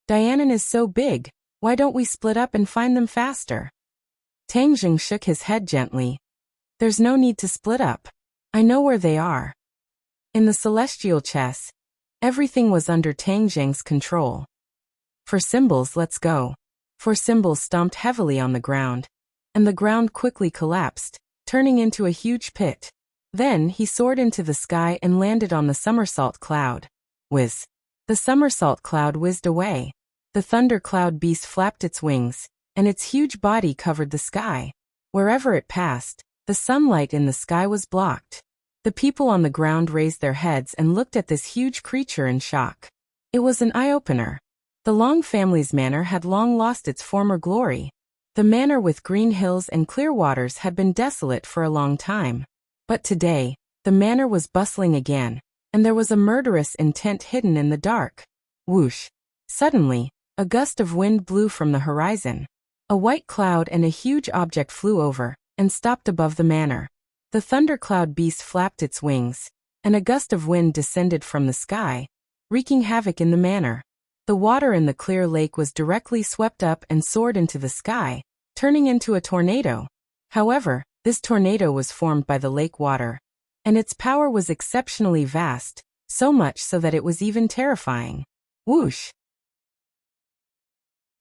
"Dianan is so big, why don't we split up and find them faster?" Tangzheng shook his head gently. "There's no need to split up. I know where they are." In the celestial chess, everything was under Tangzheng's control. "For symbols, let's go." For symbols stomped heavily on the ground, and the ground quickly collapsed, turning into a huge pit. Then he soared into the sky and landed on the somersault cloud. Whiz! The somersault cloud whizzed away. The thundercloud beast flapped its wings, and its huge body covered the sky. Wherever it passed, the sunlight in the sky was blocked. The people on the ground raised their heads and looked at this huge creature in shock. It was an eye-opener. The Long family's manor had long lost its former glory. The manor with green hills and clear waters had been desolate for a long time. But today, the manor was bustling again, and there was a murderous intent hidden in the dark. Whoosh! Suddenly, a gust of wind blew from the horizon. A white cloud and a huge object flew over, and stopped above the manor. The thundercloud beast flapped its wings, and a gust of wind descended from the sky, wreaking havoc in the manor. The water in the clear lake was directly swept up and soared into the sky, turning into a tornado. However, this tornado was formed by the lake water, and its power was exceptionally vast, so much so that it was even terrifying. Whoosh!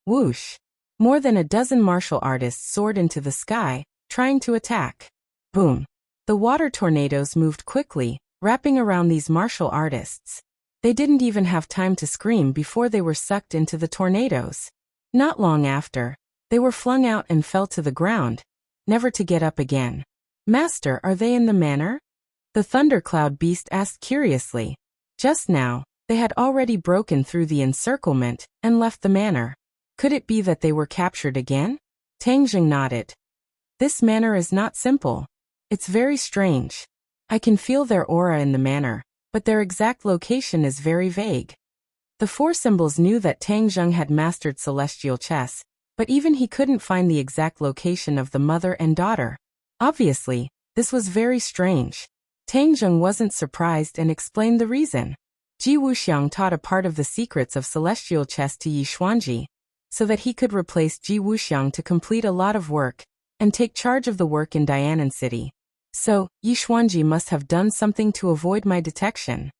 Whoosh! More than a dozen martial artists soared into the sky, trying to attack. Boom! The water tornadoes moved quickly, wrapping around these martial artists. They didn't even have time to scream before they were sucked into the tornadoes. Not long after, they were flung out and fell to the ground, never to get up again. Master, are they in the manor? The thundercloud beast asked curiously. Just now, they had already broken through the encirclement and left the manor. Could it be that they were captured again? Tangjing nodded. This manor is not simple. It's very strange. I can feel their aura in the manor, but their exact location is very vague. The four symbols knew that Tangjing had mastered celestial chess, but even he couldn't find the exact location of the mother and daughter. Obviously, this was very strange. Tangjing wasn't surprised and explained the reason. Ji Wuxiang taught a part of the secrets of celestial chess to Yi Xuanji, so that he could replace Ji Wuxiang to complete a lot of work and take charge of the work in Dianan City. So, Yi Xuanji must have done something to avoid my detection.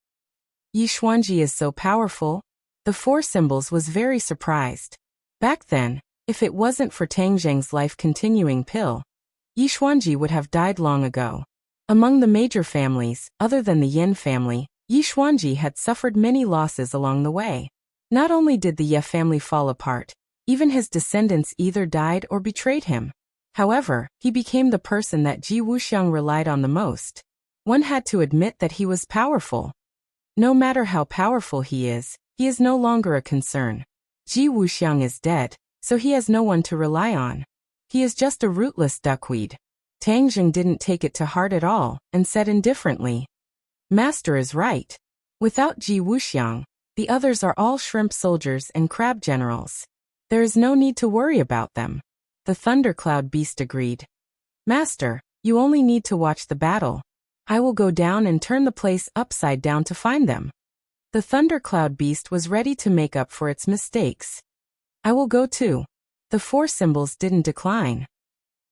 Yi Xuanji is so powerful? The four symbols was very surprised. Back then, if it wasn't for Tangjing's life-continuing pill, Yi Xuanji would have died long ago. Among the major families, other than the Yin family, Yi Xuanji had suffered many losses along the way. Not only did the Ye family fall apart, even his descendants either died or betrayed him. However, he became the person that Ji Wuxiang relied on the most. One had to admit that he was powerful. No matter how powerful he is no longer a concern. Ji Wuxiang is dead, so he has no one to rely on. He is just a rootless duckweed. Tangjing didn't take it to heart at all, and said indifferently, Master is right. Without Ji Wuxiang, the others are all shrimp soldiers and crab generals. There is no need to worry about them. The thundercloud beast agreed. Master, you only need to watch the battle. I will go down and turn the place upside down to find them. The thundercloud beast was ready to make up for its mistakes. I will go too. The four symbols didn't decline.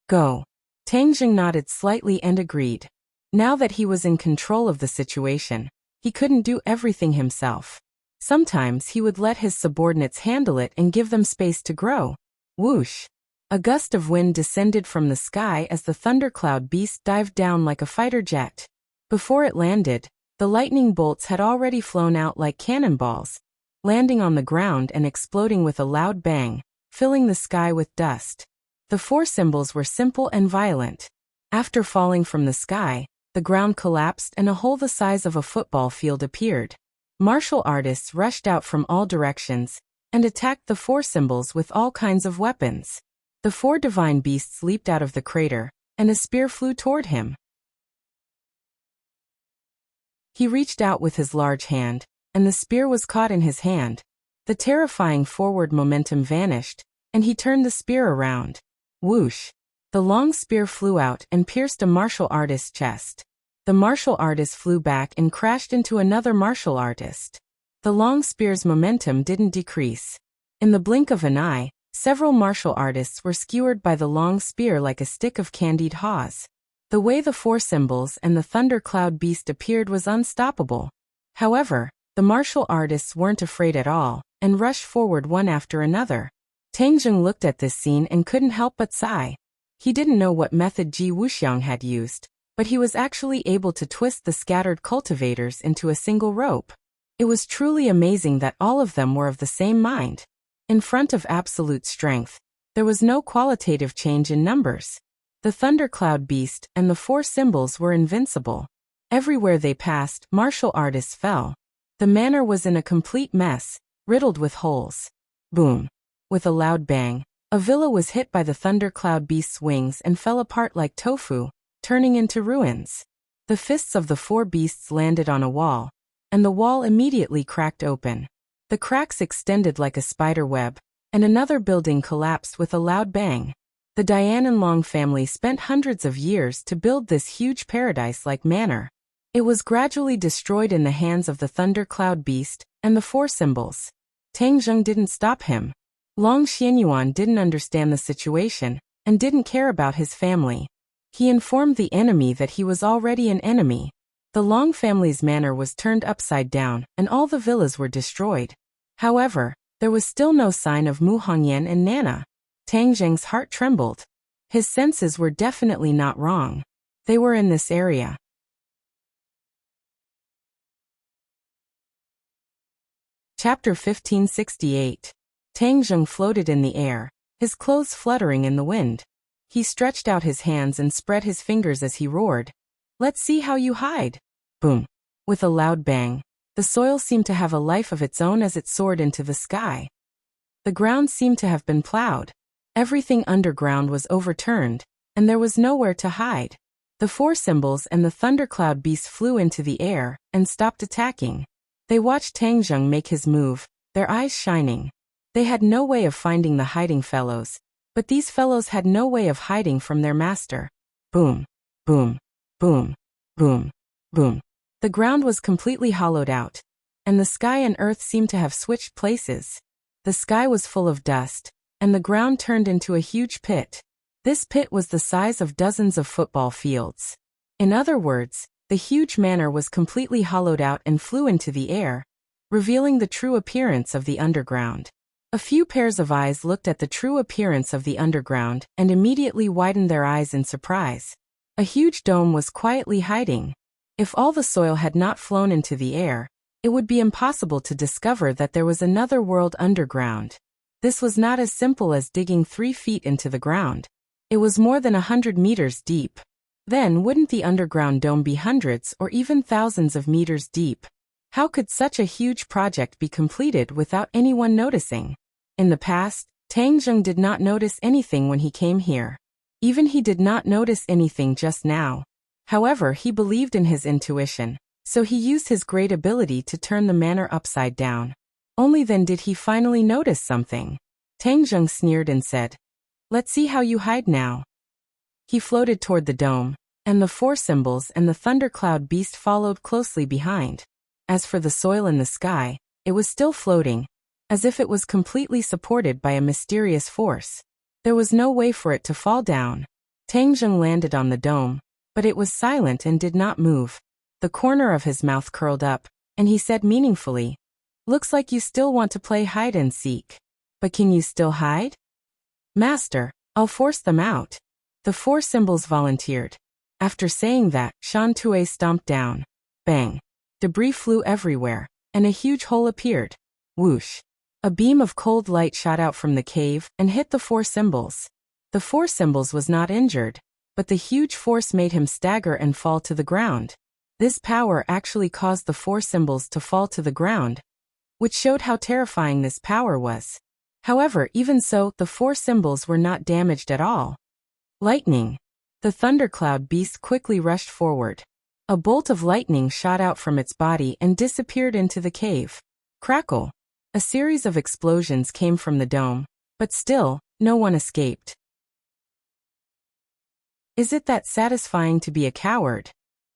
Go. Tangjing nodded slightly and agreed. Now that he was in control of the situation, he couldn't do everything himself. Sometimes he would let his subordinates handle it and give them space to grow. Whoosh! A gust of wind descended from the sky as the thundercloud beast dived down like a fighter jet. Before it landed, the lightning bolts had already flown out like cannonballs, landing on the ground and exploding with a loud bang, filling the sky with dust. The four symbols were simple and violent. After falling from the sky, the ground collapsed and a hole the size of a football field appeared. Martial artists rushed out from all directions and attacked the four symbols with all kinds of weapons. The four divine beasts leaped out of the crater, and a spear flew toward him. He reached out with his large hand, and the spear was caught in his hand. The terrifying forward momentum vanished, and he turned the spear around. Whoosh! The long spear flew out and pierced a martial artist's chest. The martial artist flew back and crashed into another martial artist. The long spear's momentum didn't decrease. In the blink of an eye, several martial artists were skewered by the long spear like a stick of candied haws. The way the four symbols and the thundercloud beast appeared was unstoppable. However, the martial artists weren't afraid at all, and rushed forward one after another. Tangjing looked at this scene and couldn't help but sigh. He didn't know what method Ji Wuxiang had used, but he was actually able to twist the scattered cultivators into a single rope. It was truly amazing that all of them were of the same mind. In front of absolute strength, there was no qualitative change in numbers. The thundercloud beast and the four symbols were invincible. Everywhere they passed, martial artists fell. The manor was in a complete mess, riddled with holes. Boom! With a loud bang, a villa was hit by the thundercloud beast's wings and fell apart like tofu, turning into ruins. The fists of the four beasts landed on a wall, and the wall immediately cracked open. The cracks extended like a spider web, and another building collapsed with a loud bang. The Dianan family spent hundreds of years to build this huge paradise-like manor. It was gradually destroyed in the hands of the thundercloud beast and the four symbols. Tangjing didn't stop him. Long Xianyuan didn't understand the situation and didn't care about his family. He informed the enemy that he was already an enemy. The Long family's manor was turned upside down and all the villas were destroyed. However, there was still no sign of Mu Hongyan and Nana. Tangjing's heart trembled. His senses were definitely not wrong. They were in this area. Chapter 1568. Tang Zheng floated in the air, his clothes fluttering in the wind. He stretched out his hands and spread his fingers as he roared. "Let's see how you hide." Boom. With a loud bang, the soil seemed to have a life of its own as it soared into the sky. The ground seemed to have been plowed. Everything underground was overturned, and there was nowhere to hide. The four symbols and the thundercloud beast flew into the air and stopped attacking. They watched Tang Zheng make his move, their eyes shining. They had no way of finding the hiding fellows, but these fellows had no way of hiding from their master. Boom, boom, boom, boom, boom. The ground was completely hollowed out, and the sky and earth seemed to have switched places. The sky was full of dust, and the ground turned into a huge pit. This pit was the size of dozens of football fields. In other words, the huge manor was completely hollowed out and flew into the air, revealing the true appearance of the underground. A few pairs of eyes looked at the true appearance of the underground and immediately widened their eyes in surprise. A huge dome was quietly hiding. If all the soil had not flown into the air, it would be impossible to discover that there was another world underground. This was not as simple as digging 3 feet into the ground. It was more than 100 meters deep. Then wouldn't the underground dome be hundreds or even thousands of meters deep? How could such a huge project be completed without anyone noticing? In the past, Tang Zheng did not notice anything when he came here. Even he did not notice anything just now. However, he believed in his intuition, so he used his great ability to turn the manor upside down. Only then did he finally notice something. Tang Zheng sneered and said, "Let's see how you hide now." He floated toward the dome, and the four symbols and the thundercloud beast followed closely behind. As for the soil in the sky, it was still floating, as if it was completely supported by a mysterious force. There was no way for it to fall down. Tang Zheng landed on the dome, but it was silent and did not move. The corner of his mouth curled up, and he said meaningfully, "Looks like you still want to play hide and seek. But can you still hide?" "Master, I'll force them out." The four symbols volunteered. After saying that, Shan Tue stomped down. Bang. Debris flew everywhere, and a huge hole appeared. Whoosh. A beam of cold light shot out from the cave and hit the four symbols. The four symbols was not injured, but the huge force made him stagger and fall to the ground. This power actually caused the four symbols to fall to the ground, which showed how terrifying this power was. However, even so, the four symbols were not damaged at all. Lightning. The thundercloud beast quickly rushed forward. A bolt of lightning shot out from its body and disappeared into the cave. Crackle. A series of explosions came from the dome, but still, no one escaped. "Is it that satisfying to be a coward?"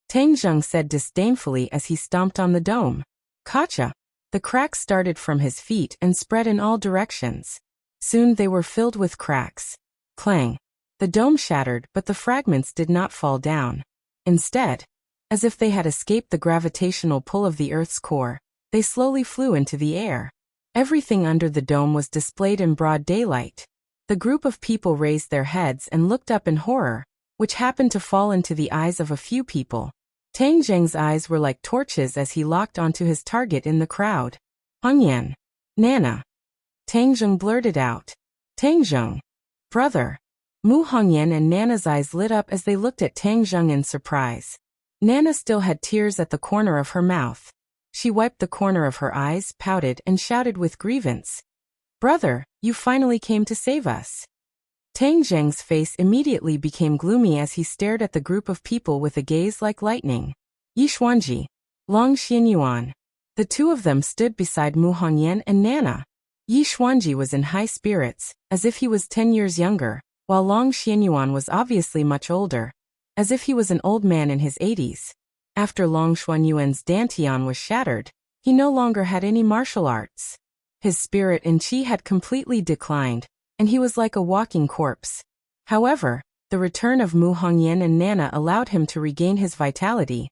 Tang Zheng said disdainfully as he stomped on the dome. Kacha! The cracks started from his feet and spread in all directions. Soon they were filled with cracks. Clang! The dome shattered, but the fragments did not fall down. Instead, as if they had escaped the gravitational pull of the Earth's core, they slowly flew into the air. Everything under the dome was displayed in broad daylight. The group of people raised their heads and looked up in horror, which happened to fall into the eyes of a few people. Tang Zheng's eyes were like torches as he locked onto his target in the crowd. "Hongyan! Nana!" Tang Zheng blurted out. "Tang Zheng! Brother!" Mu Hongyan and Nana's eyes lit up as they looked at Tang Zheng in surprise. Nana still had tears at the corner of her mouth. She wiped the corner of her eyes, pouted, and shouted with grievance. "Brother, you finally came to save us." Tang Zheng's face immediately became gloomy as he stared at the group of people with a gaze like lightning. Yixuanji, Long Xianyuan. The two of them stood beside Mu Hongyan and Nana. Yixuanji was in high spirits, as if he was 10 years younger, while Long Xianyuan was obviously much older, as if he was an old man in his 80s. After Long Xuanyuan's dantian was shattered, he no longer had any martial arts. His spirit and chi had completely declined, and he was like a walking corpse. However, the return of Mu Hongyan and Nana allowed him to regain his vitality,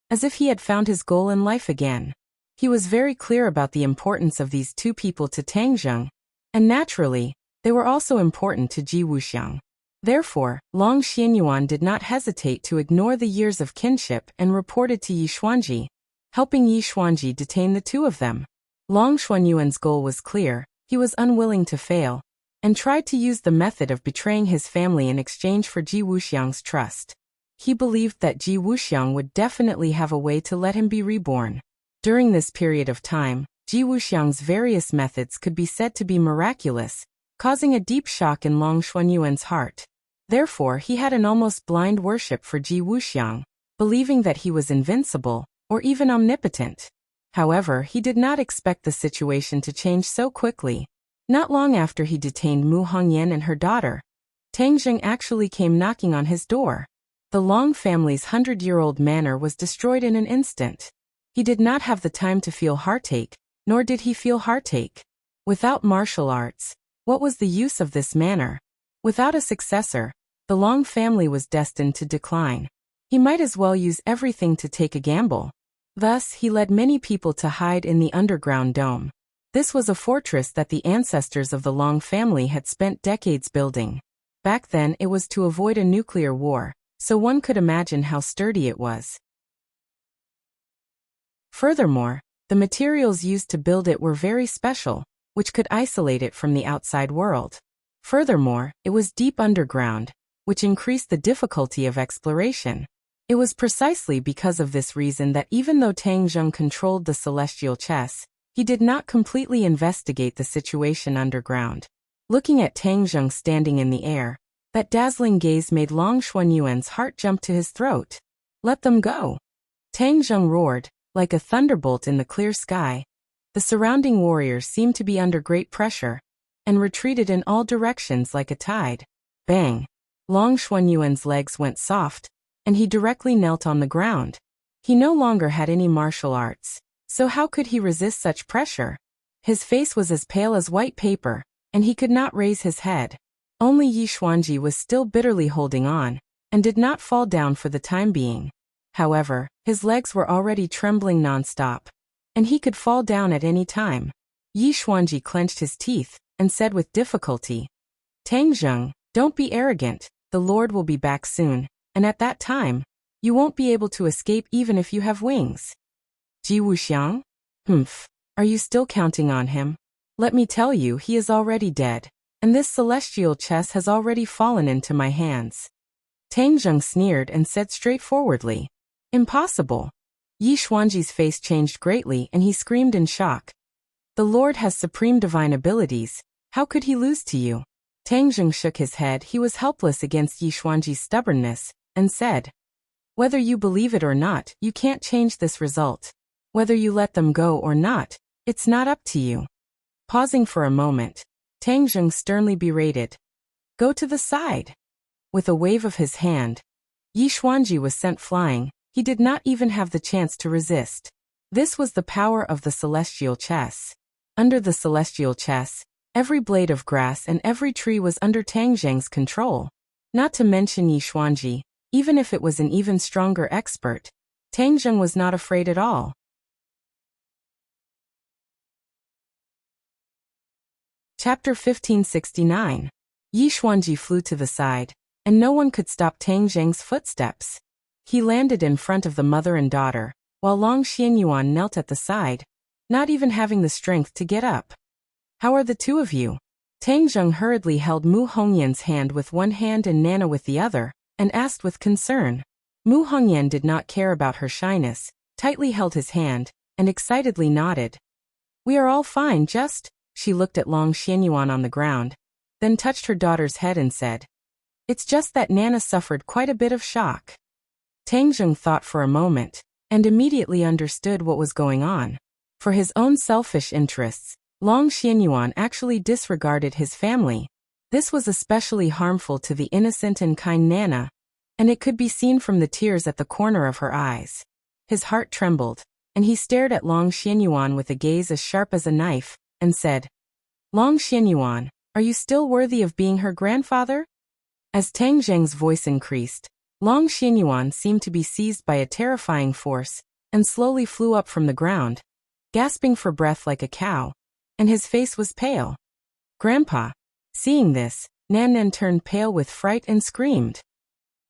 as if he had found his goal in life again. He was very clear about the importance of these two people to Tang Zheng, and naturally, they were also important to Ji Wuxiang. Therefore, Long Xianyuan did not hesitate to ignore the years of kinship and reported to Yixuanji, helping Yixuanji detain the two of them. Long Xuanyuan's goal was clear, he was unwilling to fail, and tried to use the method of betraying his family in exchange for Ji Wuxiang's trust. He believed that Ji Wuxiang would definitely have a way to let him be reborn. During this period of time, Ji Wuxiang's various methods could be said to be miraculous, causing a deep shock in Long Xuanyuan's heart. Therefore, he had an almost blind worship for Ji Wuxiang, believing that he was invincible, or even omnipotent. However, he did not expect the situation to change so quickly. Not long after he detained Mu Hongyan and her daughter, Tang Zheng actually came knocking on his door. The Long family's 100-year-old manor was destroyed in an instant. He did not have the time to feel heartache, nor did he feel heartache. Without martial arts, what was the use of this manor? Without a successor, the Long family was destined to decline. He might as well use everything to take a gamble. Thus, he led many people to hide in the underground dome. This was a fortress that the ancestors of the Long family had spent decades building. Back then, it was to avoid a nuclear war, so one could imagine how sturdy it was. Furthermore, the materials used to build it were very special, which could isolate it from the outside world. Furthermore, it was deep underground, which increased the difficulty of exploration. It was precisely because of this reason that even though Tang Zheng controlled the celestial chess, he did not completely investigate the situation underground. Looking at Tang Zheng standing in the air, that dazzling gaze made Long Xuanyuan's heart jump to his throat. Let them go. Tang Zheng roared, like a thunderbolt in the clear sky. The surrounding warriors seemed to be under great pressure, and retreated in all directions like a tide. Bang! Long Xuanyuan's legs went soft, and he directly knelt on the ground. He no longer had any martial arts, so how could he resist such pressure? His face was as pale as white paper, and he could not raise his head. Only Yi Xuanji was still bitterly holding on, and did not fall down for the time being. However, his legs were already trembling non-stop, and he could fall down at any time. Yi Xuanji clenched his teeth, and said with difficulty, Tang Zheng, don't be arrogant, the Lord will be back soon, and at that time, you won't be able to escape even if you have wings. Ji Wuxiang? Humph. Are you still counting on him? Let me tell you, he is already dead, and this celestial chess has already fallen into my hands. Tang Zheng sneered and said straightforwardly, Impossible. Yi Xuanji's face changed greatly and he screamed in shock. The Lord has supreme divine abilities, how could he lose to you? Tang Zheng shook his head. He was helpless against Yi Xuanji's stubbornness, and said, Whether you believe it or not, you can't change this result. Whether you let them go or not, it's not up to you. Pausing for a moment, Tang Zheng sternly berated, Go to the side. With a wave of his hand, Yi Xuanji was sent flying. He did not even have the chance to resist. This was the power of the celestial chess. Under the celestial chess, every blade of grass and every tree was under Tang Zheng's control. Not to mention Yi Xuanji, even if it was an even stronger expert, Tang Zheng was not afraid at all. Chapter 1569. Yi Xuanji flew to the side, and no one could stop Tang Zheng's footsteps. He landed in front of the mother and daughter, while Long Xianyuan knelt at the side, not even having the strength to get up. How are the two of you? Tang Zheng hurriedly held Mu Hongyan's hand with one hand and Nana with the other, and asked with concern. Mu Hongyan did not care about her shyness, tightly held his hand, and excitedly nodded. We are all fine, just... She looked at Long Xianyuan on the ground, then touched her daughter's head and said, It's just that Nana suffered quite a bit of shock. Tang Zheng thought for a moment, and immediately understood what was going on. For his own selfish interests, Long Xianyuan actually disregarded his family. This was especially harmful to the innocent and kind Nana, and it could be seen from the tears at the corner of her eyes. His heart trembled, and he stared at Long Xianyuan with a gaze as sharp as a knife, and said, Long Xianyuan, are you still worthy of being her grandfather? As Tang Zheng's voice increased, Long Xianyuan seemed to be seized by a terrifying force, and slowly flew up from the ground, gasping for breath like a cow, and his face was pale. Grandpa. Seeing this, Nan turned pale with fright and screamed.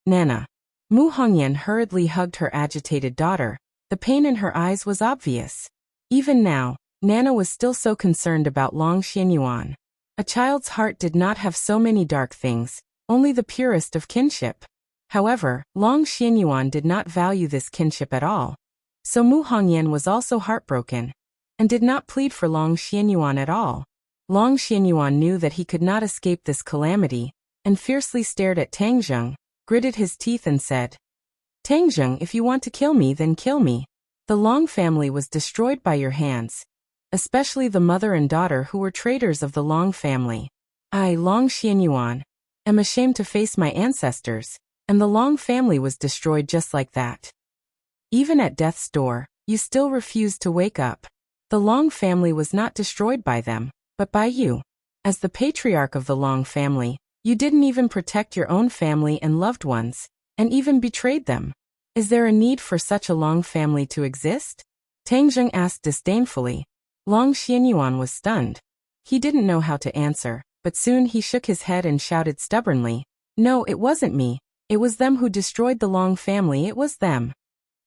Nana. Mu Hongyan hurriedly hugged her agitated daughter. The pain in her eyes was obvious. Even now, Nana was still so concerned about Long Xianyuan. A child's heart did not have so many dark things, only the purest of kinship. However, Long Xianyuan did not value this kinship at all. So Mu Hongyan was also heartbroken, and did not plead for Long Xianyuan at all. Long Xianyuan knew that he could not escape this calamity, and fiercely stared at Tangzheng, gritted his teeth and said, "Tangzheng, if you want to kill me, then kill me. The Long family was destroyed by your hands, especially the mother and daughter who were traitors of the Long family. I, Long Xianyuan, am ashamed to face my ancestors, and the Long family was destroyed just like that. Even at death's door, you still refused to wake up. The Long family was not destroyed by them, but by you. As the patriarch of the Long family, you didn't even protect your own family and loved ones, and even betrayed them. Is there a need for such a Long family to exist?" Tangzheng asked disdainfully. Long Xianyuan was stunned. He didn't know how to answer, but soon he shook his head and shouted stubbornly, "No, it wasn't me. It was them who destroyed the Long family, it was them."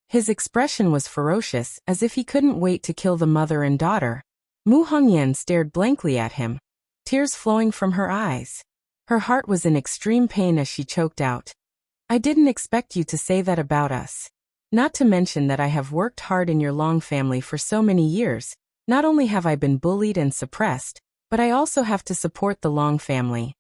His expression was ferocious, as if he couldn't wait to kill the mother and daughter. Mu Hongyan stared blankly at him, tears flowing from her eyes. Her heart was in extreme pain as she choked out, "I didn't expect you to say that about us. Not to mention that I have worked hard in your Long family for so many years. Not only have I been bullied and suppressed, but I also have to support the Long family.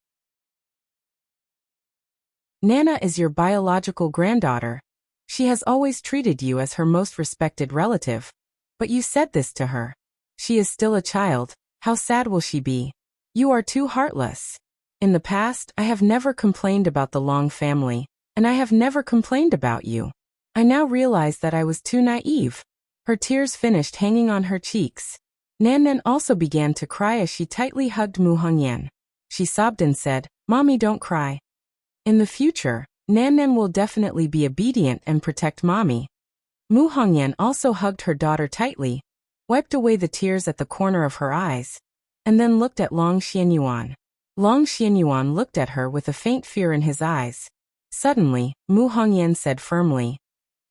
Nana is your biological granddaughter. She has always treated you as her most respected relative. But you said this to her. She is still a child. How sad will she be? You are too heartless. In the past, I have never complained about the Long family, and I have never complained about you. I now realize that I was too naive." Her tears finished hanging on her cheeks. Nan also began to cry as she tightly hugged Mu Hongyan. She sobbed and said, "Mommy, don't cry. In the future, Nan will definitely be obedient and protect Mommy." Mu Hongyan also hugged her daughter tightly, wiped away the tears at the corner of her eyes, and then looked at Long Xianyuan. Long Xianyuan looked at her with a faint fear in his eyes. Suddenly, Mu Hongyan said firmly,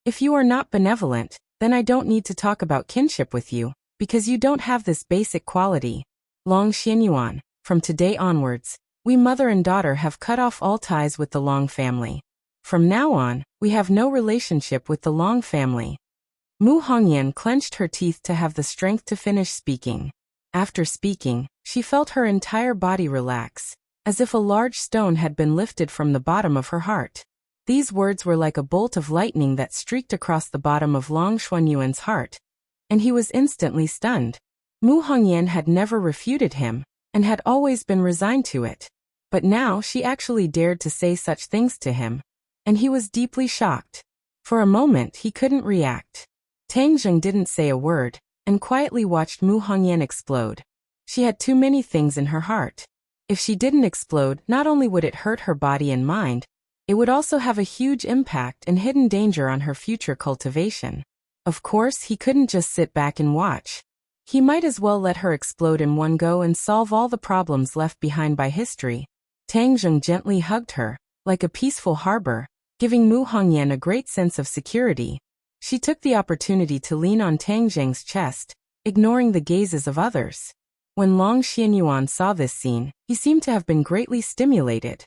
"If you are not benevolent, then I don't need to talk about kinship with you, because you don't have this basic quality. Long Xianyuan, from today onwards, we mother and daughter have cut off all ties with the Long family. From now on, we have no relationship with the Long family." Mu Hongyan clenched her teeth to have the strength to finish speaking. After speaking, she felt her entire body relax, as if a large stone had been lifted from the bottom of her heart. These words were like a bolt of lightning that streaked across the bottom of Long Xuanyuan's heart, and he was instantly stunned. Mu Hongyan had never refuted him, and had always been resigned to it. But now she actually dared to say such things to him, and he was deeply shocked. For a moment he couldn't react. Tangzheng didn't say a word, and quietly watched Mu Hongyan explode. She had too many things in her heart. If she didn't explode, not only would it hurt her body and mind, it would also have a huge impact and hidden danger on her future cultivation. Of course, he couldn't just sit back and watch. He might as well let her explode in one go and solve all the problems left behind by history. Tangzheng gently hugged her, like a peaceful harbor, giving Mu Hongyan a great sense of security. She took the opportunity to lean on Tangzheng's chest, ignoring the gazes of others. When Long Xianyuan saw this scene, he seemed to have been greatly stimulated.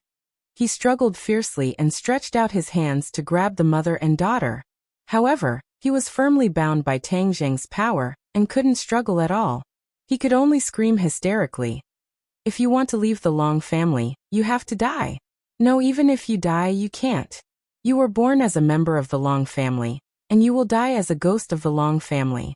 He struggled fiercely and stretched out his hands to grab the mother and daughter. However, he was firmly bound by Tangzheng's power, and couldn't struggle at all. He could only scream hysterically, "If you want to leave the Long family, you have to die. No, even if you die, you can't. You were born as a member of the Long family, and you will die as a ghost of the Long family."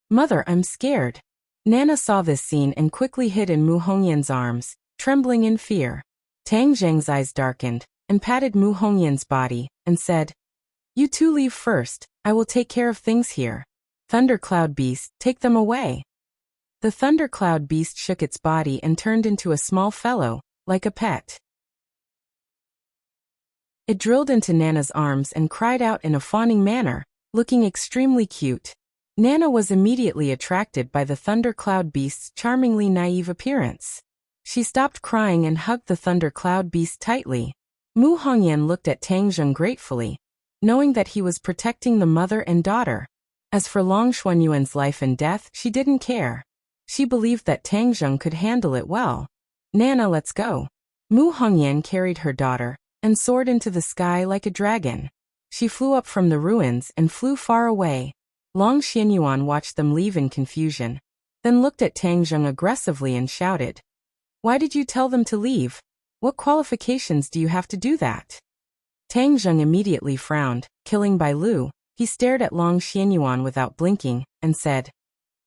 "Mother, I'm scared." Nana saw this scene and quickly hid in Mu Hongyan's arms, trembling in fear. Tangzheng's eyes darkened, and patted Mu Hongyan's body, and said, "You two leave first, I will take care of things here. Thundercloud Beast, take them away." The Thundercloud Beast shook its body and turned into a small fellow, like a pet. It drilled into Nana's arms and cried out in a fawning manner, looking extremely cute. Nana was immediately attracted by the Thundercloud Beast's charmingly naive appearance. She stopped crying and hugged the Thundercloud Beast tightly. Mu Hongyan looked at Tangzheng gratefully, knowing that he was protecting the mother and daughter. As for Long Xuanyuan's life and death, she didn't care. She believed that Tang Zheng could handle it well. Nana, let's go. Mu Hongyan carried her daughter and soared into the sky like a dragon. She flew up from the ruins and flew far away. Long Xianyuan watched them leave in confusion, then looked at Tang Zheng aggressively and shouted, "Why did you tell them to leave? What qualifications do you have to do that?" Tang Zheng immediately frowned, killing Bai Lu. He stared at Long Xianyuan without blinking, and said,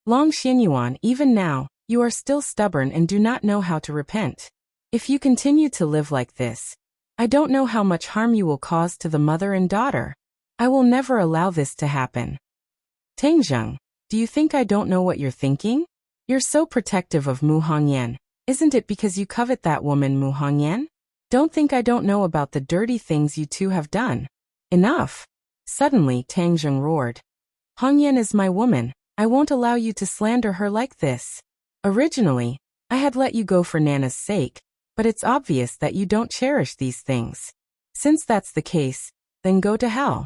"Long Xianyuan, even now, you are still stubborn and do not know how to repent. If you continue to live like this, I don't know how much harm you will cause to the mother and daughter. I will never allow this to happen." Tang Zheng, do you think I don't know what you're thinking? You're so protective of Mu Hongyan. Isn't it because you covet that woman Mu Hongyan? Don't think I don't know about the dirty things you two have done. Enough! Suddenly, Tang Zheng roared. Hongyan is my woman. I won't allow you to slander her like this. Originally, I had let you go for Nana's sake, but it's obvious that you don't cherish these things. Since that's the case, then go to hell.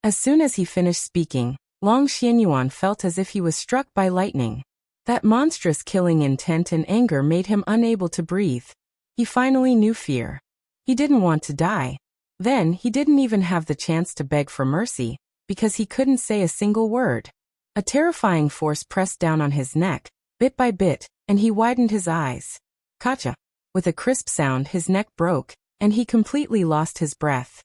As soon as he finished speaking, Long Xianyuan felt as if he was struck by lightning. That monstrous killing intent and anger made him unable to breathe. He finally knew fear. He didn't want to die. Then he didn't even have the chance to beg for mercy, because he couldn't say a single word. A terrifying force pressed down on his neck, bit by bit, and he widened his eyes. Kacha! With a crisp sound, his neck broke, and he completely lost his breath.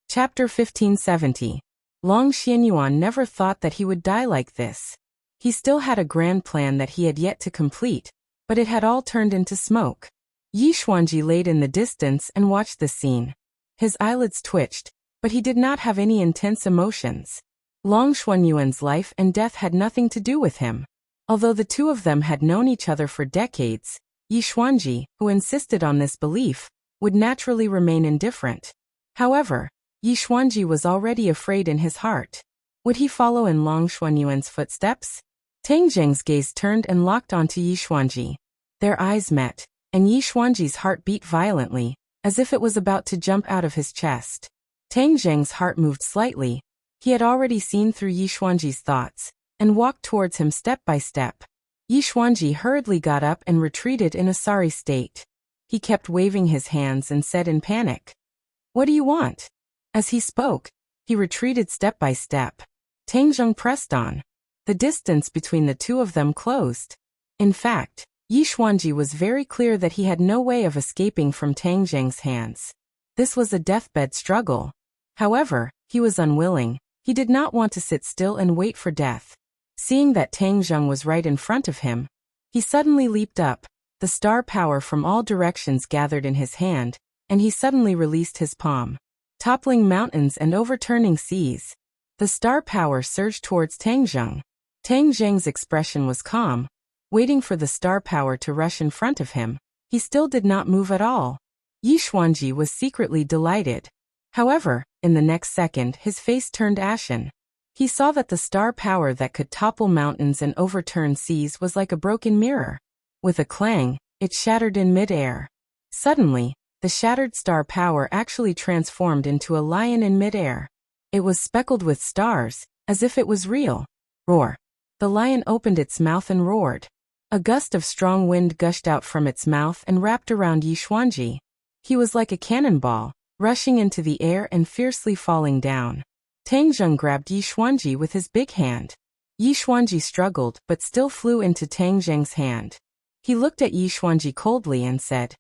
Chapter 1570. Long Xianyuan never thought that he would die like this. He still had a grand plan that he had yet to complete, but it had all turned into smoke. Yi Xuanji laid in the distance and watched the scene. His eyelids twitched, but he did not have any intense emotions. Long Xuanyuan's life and death had nothing to do with him. Although the two of them had known each other for decades, Yi Xuanji, who insisted on this belief, would naturally remain indifferent. However, Yi Xuanji was already afraid in his heart. Would he follow in Long Xuanyuan's footsteps? Tang Zheng's gaze turned and locked onto Yi Xuanji. Their eyes met, and Yi Xuanji's heart beat violently, as if it was about to jump out of his chest. Tang Zheng's heart moved slightly. He had already seen through Yi Xuanji's thoughts, and walked towards him step by step. Yi Xuanji hurriedly got up and retreated in a sorry state. He kept waving his hands and said in panic, "What do you want?" As he spoke, he retreated step by step. Tang Zheng pressed on. The distance between the two of them closed. In fact, Yi Xuanji was very clear that he had no way of escaping from Tang Zheng's hands. This was a deathbed struggle. However, he was unwilling. He did not want to sit still and wait for death. Seeing that Tang Zheng was right in front of him, he suddenly leaped up. The star power from all directions gathered in his hand, and he suddenly released his palm, toppling mountains and overturning seas. The star power surged towards Tang Zheng. Tang Zheng's expression was calm, waiting for the star power to rush in front of him. He still did not move at all. Yi Xuanji was secretly delighted. However, in the next second, his face turned ashen. He saw that the star power that could topple mountains and overturn seas was like a broken mirror. With a clang, it shattered in mid-air. Suddenly, the shattered star power actually transformed into a lion in mid-air. It was speckled with stars, as if it was real. Roar! The lion opened its mouth and roared. A gust of strong wind gushed out from its mouth and wrapped around Yi Xuanji. He was like a cannonball, rushing into the air and fiercely falling down. Tang Zheng grabbed Yi Xuanji with his big hand. Yi Xuanji struggled but still flew into Tang Zheng's hand. He looked at Yi Xuanji coldly and said,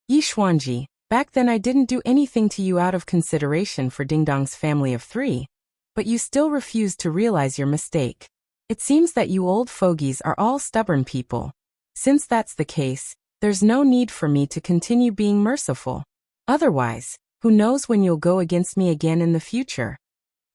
"Yi Xuanji, back then I didn't do anything to you out of consideration for Ding Dong's family of three, but you still refused to realize your mistake. It seems that you old fogies are all stubborn people. Since that's the case, there's no need for me to continue being merciful. Otherwise, who knows when you'll go against me again in the future."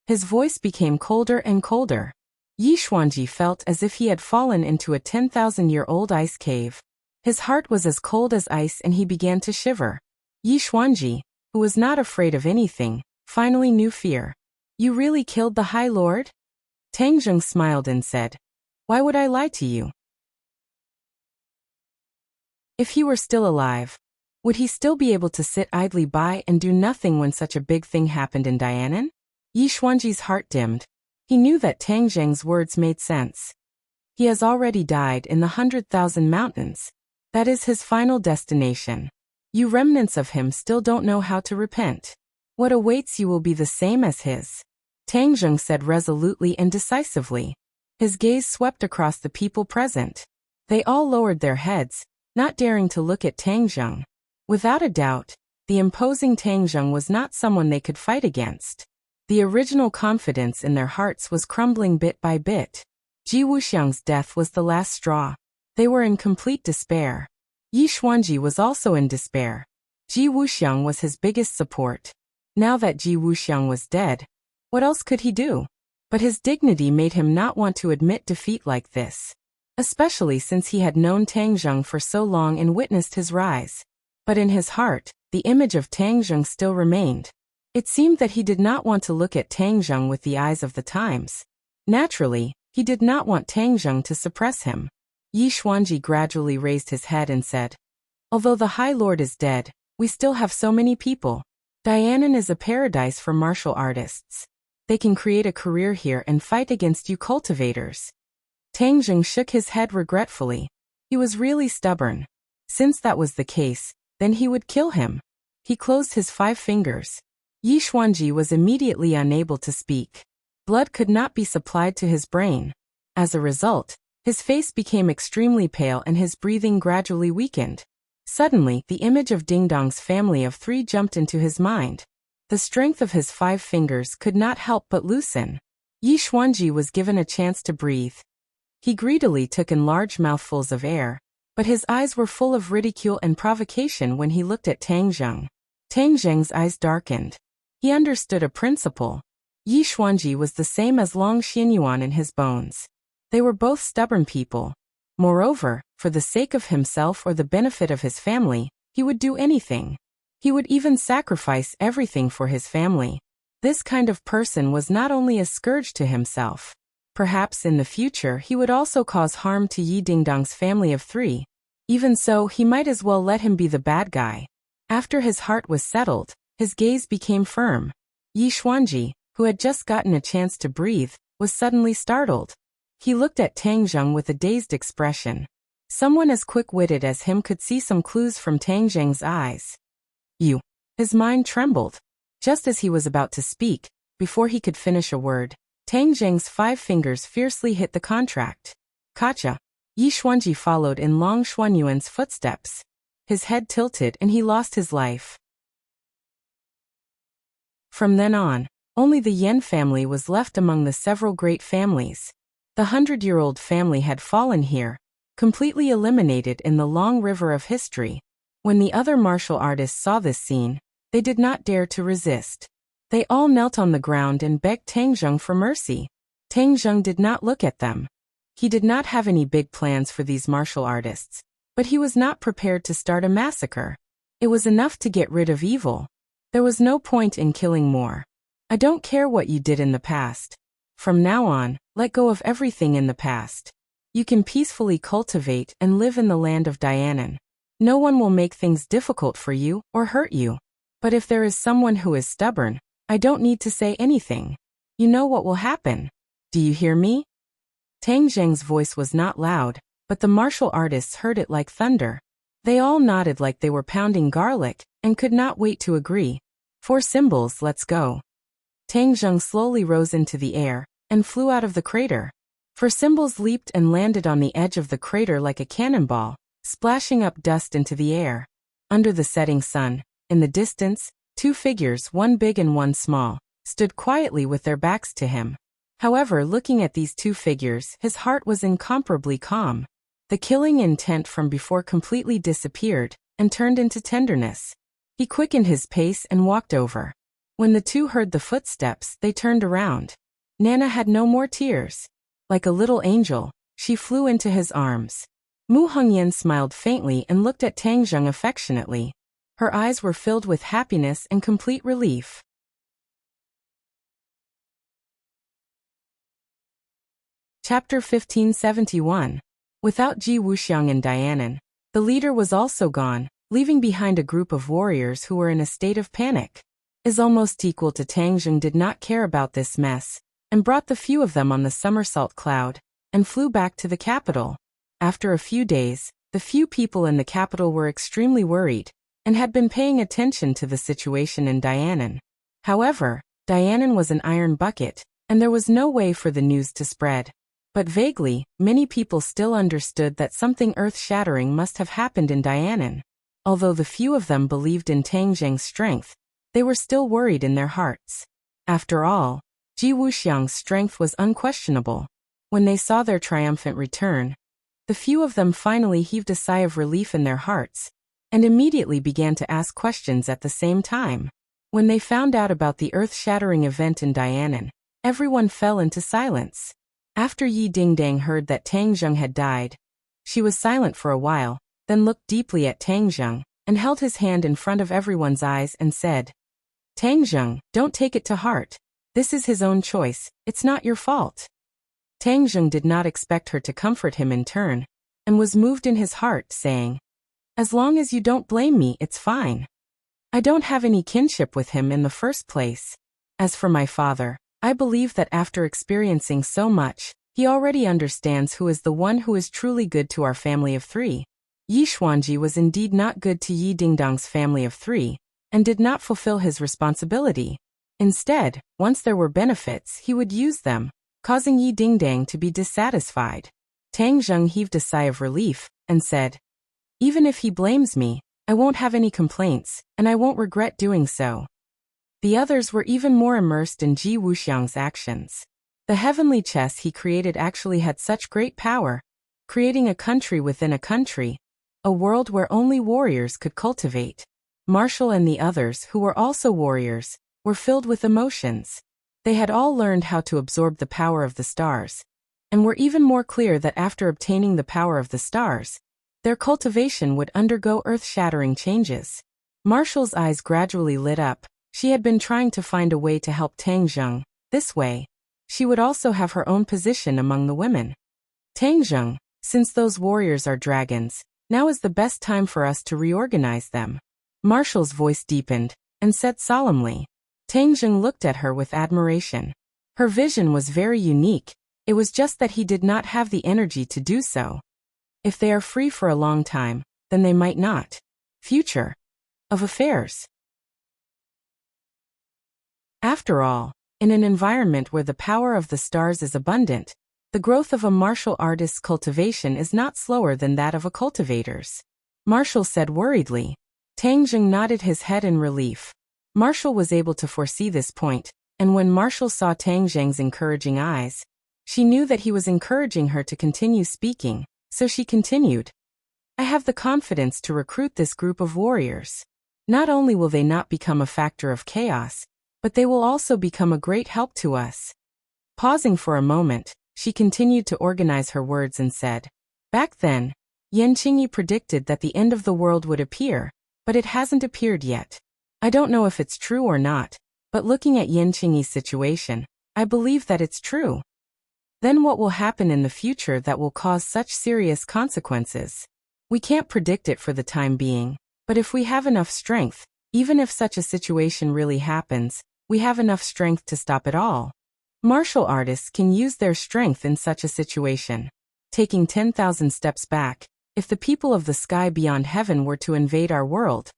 His voice became colder and colder. Yi Xuanji felt as if he had fallen into a 10,000-year-old ice cave. His heart was as cold as ice and he began to shiver. Yi Xuanji, who was not afraid of anything, finally knew fear. "You really killed the High Lord?" Tang Zheng smiled and said, "Why would I lie to you? If he were still alive, Would he still be able to sit idly by and do nothing when such a big thing happened in Dianan? Yi Xuanji's heart dimmed. He knew that Tang Zheng's words made sense. He has already died in the 100,000 mountains. That is his final destination. You remnants of him still don't know how to repent. What awaits you will be the same as his. Tang Zheng said resolutely and decisively. His gaze swept across the people present. They all lowered their heads, not daring to look at Tang Zheng. Without a doubt, the imposing Tang Zheng was not someone they could fight against. The original confidence in their hearts was crumbling bit by bit. Ji Wuxiang's death was the last straw. They were in complete despair. Yi Xuanji was also in despair. Ji Wuxiang was his biggest support. Now that Ji Wuxiang was dead, what else could he do? But his dignity made him not want to admit defeat like this. Especially since he had known Tang Zheng for so long and witnessed his rise. But in his heart, the image of Tang Zheng still remained. It seemed that he did not want to look at Tang Zheng with the eyes of the times. Naturally, he did not want Tang Zheng to suppress him. Yi Xuanji gradually raised his head and said, "Although the High Lord is dead, we still have so many people. Dianan is a paradise for martial artists. They can create a career here and fight against you cultivators." Tang Zheng shook his head regretfully. He was really stubborn. Since that was the case, then he would kill him. He closed his 5 fingers. Yi Xuanji was immediately unable to speak. Blood could not be supplied to his brain. As a result, his face became extremely pale and his breathing gradually weakened. Suddenly, the image of Ding Dong's family of 3 jumped into his mind. The strength of his 5 fingers could not help but loosen. Yi Xuanji was given a chance to breathe. He greedily took in large mouthfuls of air, but his eyes were full of ridicule and provocation when he looked at Tang Zheng. Tang Zheng's eyes darkened. He understood a principle. Yi Xuanji was the same as Long Xianyuan in his bones. They were both stubborn people. Moreover, for the sake of himself or the benefit of his family, he would do anything. He would even sacrifice everything for his family. This kind of person was not only a scourge to himself. Perhaps in the future he would also cause harm to Yi Dingdong's family of 3. Even so, he might as well let him be the bad guy. After his heart was settled, his gaze became firm. Yi Xuanji, who had just gotten a chance to breathe, was suddenly startled. He looked at Tang Zheng with a dazed expression. Someone as quick-witted as him could see some clues from Tang Zheng's eyes. "You." His mind trembled. Just as he was about to speak, before he could finish a word, Tang Zheng's 5 fingers fiercely hit the contract. "Kacha." Yi Xuanji followed in Long Xuanyuan's footsteps. His head tilted and he lost his life. From then on, only the Yan family was left among the several great families. The 100-year-old family had fallen here, completely eliminated in the long river of history. When the other martial artists saw this scene, they did not dare to resist. They all knelt on the ground and begged Tang Zheng for mercy. Tang Zheng did not look at them. He did not have any big plans for these martial artists, but he was not prepared to start a massacre. It was enough to get rid of evil. There was no point in killing more. "I don't care what you did in the past. From now on, let go of everything in the past. You can peacefully cultivate and live in the land of Dianan. No one will make things difficult for you or hurt you. But if there is someone who is stubborn, I don't need to say anything. You know what will happen. Do you hear me?" Tang Zheng's voice was not loud, but the martial artists heard it like thunder. They all nodded like they were pounding garlic, and could not wait to agree. "4 symbols, let's go." Tang Zheng slowly rose into the air, and flew out of the crater. 4 symbols leaped and landed on the edge of the crater like a cannonball, splashing up dust into the air. Under the setting sun, in the distance, 2 figures, one big and one small, stood quietly with their backs to him. However, looking at these 2 figures, his heart was incomparably calm. The killing intent from before completely disappeared, and turned into tenderness. He quickened his pace and walked over. When the 2 heard the footsteps, they turned around. Nana had no more tears. Like a little angel, she flew into his arms. Mu Hongyan smiled faintly and looked at Tang Zheng affectionately. Her eyes were filled with happiness and complete relief. Chapter 1571. Without Ji Wuxiang and Dianan, the leader was also gone. leaving behind a group of warriors who were in a state of panic. Is almost equal to Tang Zheng did not care about this mess, and brought the few of them on the somersault cloud, and flew back to the capital. After a few days, the few people in the capital were extremely worried, and had been paying attention to the situation in Dianan. However, Dianan was an iron bucket, and there was no way for the news to spread. But vaguely, many people still understood that something earth-shattering must have happened in Dianan. Although the few of them believed in Tang Zheng's strength, they were still worried in their hearts. After all, Ji Wuxiang's strength was unquestionable. When they saw their triumphant return, the few of them finally heaved a sigh of relief in their hearts, and immediately began to ask questions at the same time. When they found out about the earth-shattering event in Dianan, everyone fell into silence. After Yi Dingdang heard that Tang Zheng had died, she was silent for a while, then looked deeply at Tang Zheng, and held his hand in front of everyone's eyes and said, "Tang Zheng, don't take it to heart. This is his own choice, it's not your fault." Tang Zheng did not expect her to comfort him in turn, and was moved in his heart, saying, "As long as you don't blame me, it's fine. I don't have any kinship with him in the first place. As for my father, I believe that after experiencing so much, he already understands who is the one who is truly good to our family of three." Yi Xuanji was indeed not good to Yi Dingdang's family of three, and did not fulfill his responsibility. Instead, once there were benefits, he would use them, causing Yi Dingdang to be dissatisfied. Tang Zheng heaved a sigh of relief, and said, "Even if he blames me, I won't have any complaints, and I won't regret doing so." The others were even more immersed in Ji Wuxiang's actions. The heavenly chess he created actually had such great power, creating a country within a country, a world where only warriors could cultivate. Marshall and the others, who were also warriors, were filled with emotions. They had all learned how to absorb the power of the stars, and were even more clear that after obtaining the power of the stars, their cultivation would undergo earth-shattering changes. Marshall's eyes gradually lit up. She had been trying to find a way to help Tang Zheng. This way, she would also have her own position among the women. "Tang Zheng, since those warriors are dragons, now is the best time for us to reorganize them." Marshall's voice deepened, and said solemnly. Tang Zheng looked at her with admiration. Her vision was very unique, it was just that he did not have the energy to do so. If they are free for a long time, then they might not. Future of affairs. After all, in an environment where the power of the stars is abundant, the growth of a martial artist's cultivation is not slower than that of a cultivator's. Marshall said worriedly. Tang Zheng nodded his head in relief. Marshall was able to foresee this point, and when Marshall saw Tang Zheng's encouraging eyes, she knew that he was encouraging her to continue speaking, so she continued. "I have the confidence to recruit this group of warriors. Not only will they not become a factor of chaos, but they will also become a great help to us." Pausing for a moment, she continued to organize her words and said, "Back then, Yan Qingyi predicted that the end of the world would appear, but it hasn't appeared yet. I don't know if it's true or not, but looking at Yan Qingyi's situation, I believe that it's true. Then what will happen in the future that will cause such serious consequences? We can't predict it for the time being, but if we have enough strength, even if such a situation really happens, we have enough strength to stop it all. Martial artists can use their strength in such a situation. Taking 10,000 steps back, if the people of the sky beyond heaven were to invade our world,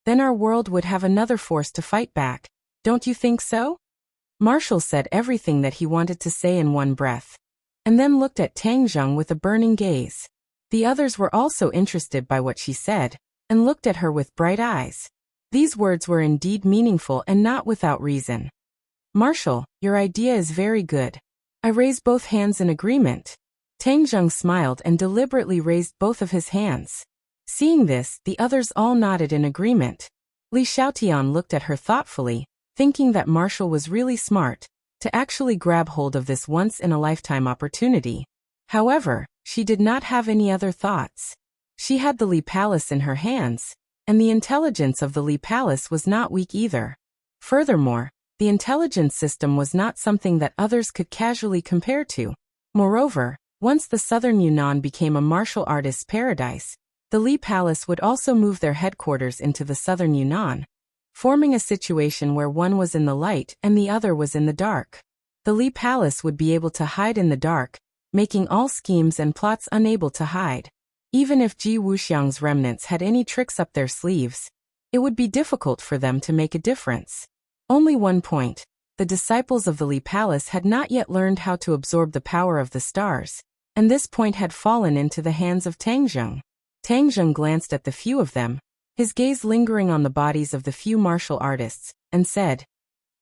then our world would have another force to fight back. Don't you think so?" Marshall said everything that he wanted to say in one breath, and then looked at Tang Zheng with a burning gaze. The others were also interested by what she said, and looked at her with bright eyes. These words were indeed meaningful and not without reason. "Marshall, your idea is very good. I raise both hands in agreement." Tang Zheng smiled and deliberately raised both of his hands. Seeing this, the others all nodded in agreement. Li Xiaotian looked at her thoughtfully, thinking that Marshall was really smart to actually grab hold of this once-in-a-lifetime opportunity. However, she did not have any other thoughts. She had the Li Palace in her hands, and the intelligence of the Li Palace was not weak either. Furthermore, the intelligence system was not something that others could casually compare to. Moreover, once the southern Yunnan became a martial artist's paradise, The Li Palace would also move their headquarters into the southern Yunnan, forming a situation where one was in the light and the other was in the dark. The Li Palace would be able to hide in the dark, making all schemes and plots unable to hide. Even if Ji Wuxiang's remnants had any tricks up their sleeves, it would be difficult for them to make a difference. Only one point: the disciples of the Li Palace had not yet learned how to absorb the power of the stars, and this point had fallen into the hands of Tang Zheng. Tang Zheng glanced at the few of them, his gaze lingering on the bodies of the few martial artists, and said,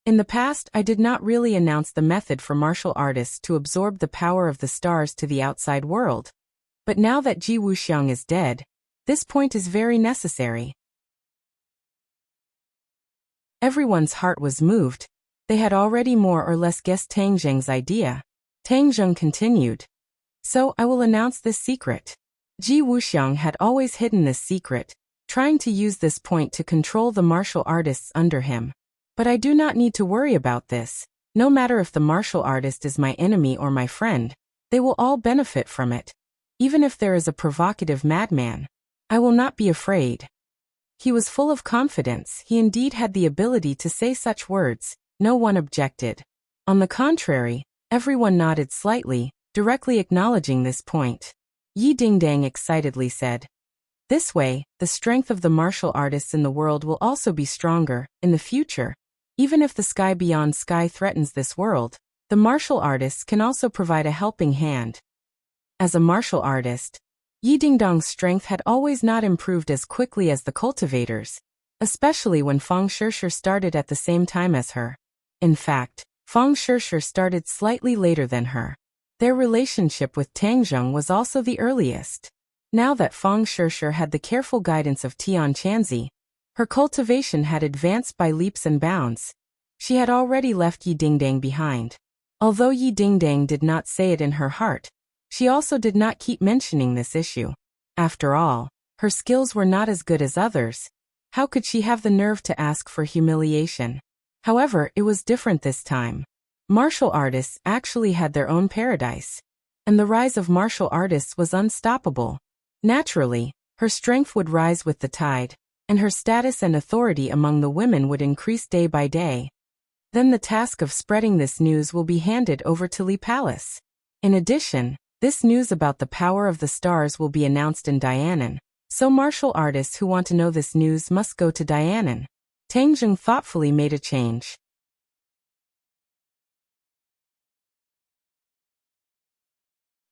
"In the past, I did not really announce the method for martial artists to absorb the power of the stars to the outside world. But now that Ji Wuxiang is dead, this point is very necessary." Everyone's heart was moved. They had already more or less guessed Tang Zheng's idea. Tang Zheng continued, "So I will announce this secret." Ji Wuxiang had always hidden this secret, trying to use this point to control the martial artists under him. "But I do not need to worry about this. No matter if the martial artist is my enemy or my friend, they will all benefit from it. Even if there is a provocative madman, I will not be afraid." He was full of confidence. He indeed had the ability to say such words. No one objected. On the contrary, everyone nodded slightly, directly acknowledging this point. Yi Dingdang excitedly said, "This way, the strength of the martial artists in the world will also be stronger. In the future, even if the sky beyond sky threatens this world, the martial artists can also provide a helping hand." As a martial artist, Yi Dingdang's strength had always not improved as quickly as the cultivators, especially when Fang Shishir started at the same time as her. In fact, Fang Shishir started slightly later than her. Their relationship with Tang Zheng was also the earliest. Now that Fang Shishir had the careful guidance of Tian Chanzi, her cultivation had advanced by leaps and bounds. She had already left Yi Dingdang behind. Although Yi Dingdang did not say it in her heart, she also did not keep mentioning this issue. After all, her skills were not as good as others. How could she have the nerve to ask for humiliation? However, it was different this time. Martial artists actually had their own paradise, and the rise of martial artists was unstoppable. Naturally, her strength would rise with the tide, and her status and authority among the women would increase day by day. Then the task of spreading this news will be handed over to Li Palace. In addition, this news about the power of the stars will be announced in Dianan, so martial artists who want to know this news must go to Dianan. Tang Zheng thoughtfully made a change.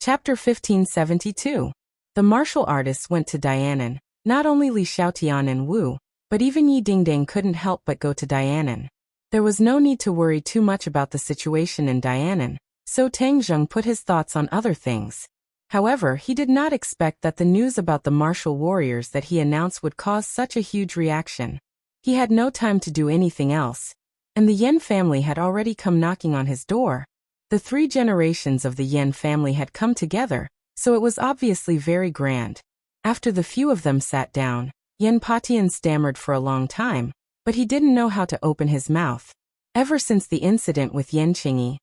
Chapter 1572. The martial artists went to Dianan. Not only Li Xiaotian and Wu, but even Yi Dingdang couldn't help but go to Dianan. There was no need to worry too much about the situation in Dianan, so Tang Zheng put his thoughts on other things. However, he did not expect that the news about the martial warriors that he announced would cause such a huge reaction. He had no time to do anything else, and the Yen family had already come knocking on his door. The 3 generations of the Yen family had come together, so it was obviously very grand. After the few of them sat down, Yen Patian stammered for a long time, but he didn't know how to open his mouth. Ever since the incident with Yen Qingyi,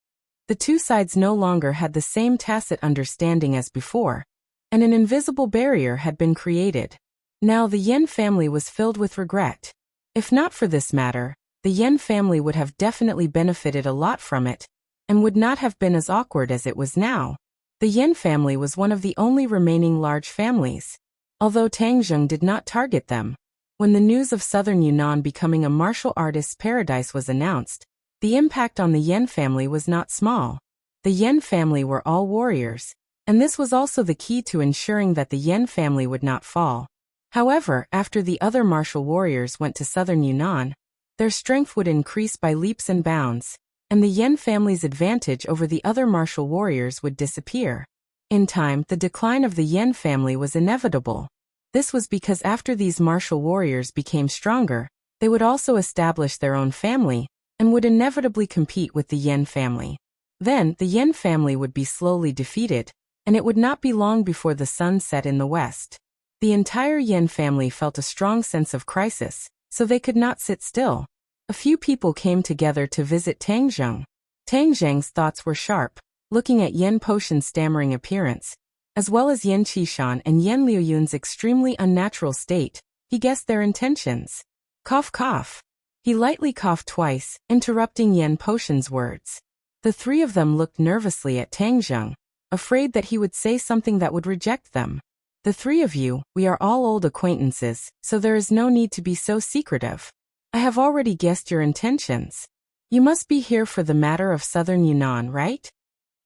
the 2 sides no longer had the same tacit understanding as before, and an invisible barrier had been created. Now the Yen family was filled with regret. If not for this matter, the Yen family would have definitely benefited a lot from it, and would not have been as awkward as it was now. The Yen family was one of the only remaining large families. Although Tang Zheng did not target them, when the news of southern Yunnan becoming a martial artist's paradise was announced, the impact on the Yen family was not small. The Yen family were all warriors, and this was also the key to ensuring that the Yen family would not fall. However, after the other martial warriors went to southern Yunnan, their strength would increase by leaps and bounds, and the Yen family's advantage over the other martial warriors would disappear. In time, the decline of the Yen family was inevitable. This was because after these martial warriors became stronger, they would also establish their own family, and would inevitably compete with the Yen family. Then, the Yen family would be slowly defeated, and it would not be long before the sun set in the west. The entire Yen family felt a strong sense of crisis, so they could not sit still. A few people came together to visit Tang Zheng. Tang Zheng's thoughts were sharp. Looking at Yen Potion's stammering appearance, as well as Yan Qishan and Yan Liuyun's extremely unnatural state, he guessed their intentions. Cough cough. He lightly coughed twice, interrupting Yan Potion's words. The three of them looked nervously at Tang Zheng, afraid that he would say something that would reject them. The three of you, we are all old acquaintances, so there is no need to be so secretive. I have already guessed your intentions. You must be here for the matter of southern Yunnan, right?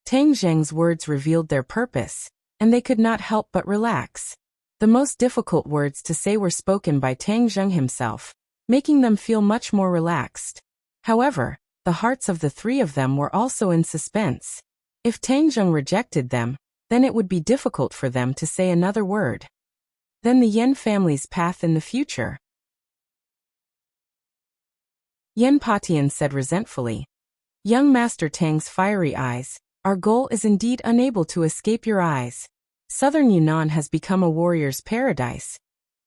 Tang Zheng's words revealed their purpose, and they could not help but relax. The most difficult words to say were spoken by Tang Zheng himself, making them feel much more relaxed. However, the hearts of the three of them were also in suspense. If Tang Zheng rejected them, then it would be difficult for them to say another word. Then the Yan family's path in the future. Yan Patian said resentfully. Young Master Tang's fiery eyes, our goal is indeed unable to escape your eyes. Southern Yunnan has become a warrior's paradise,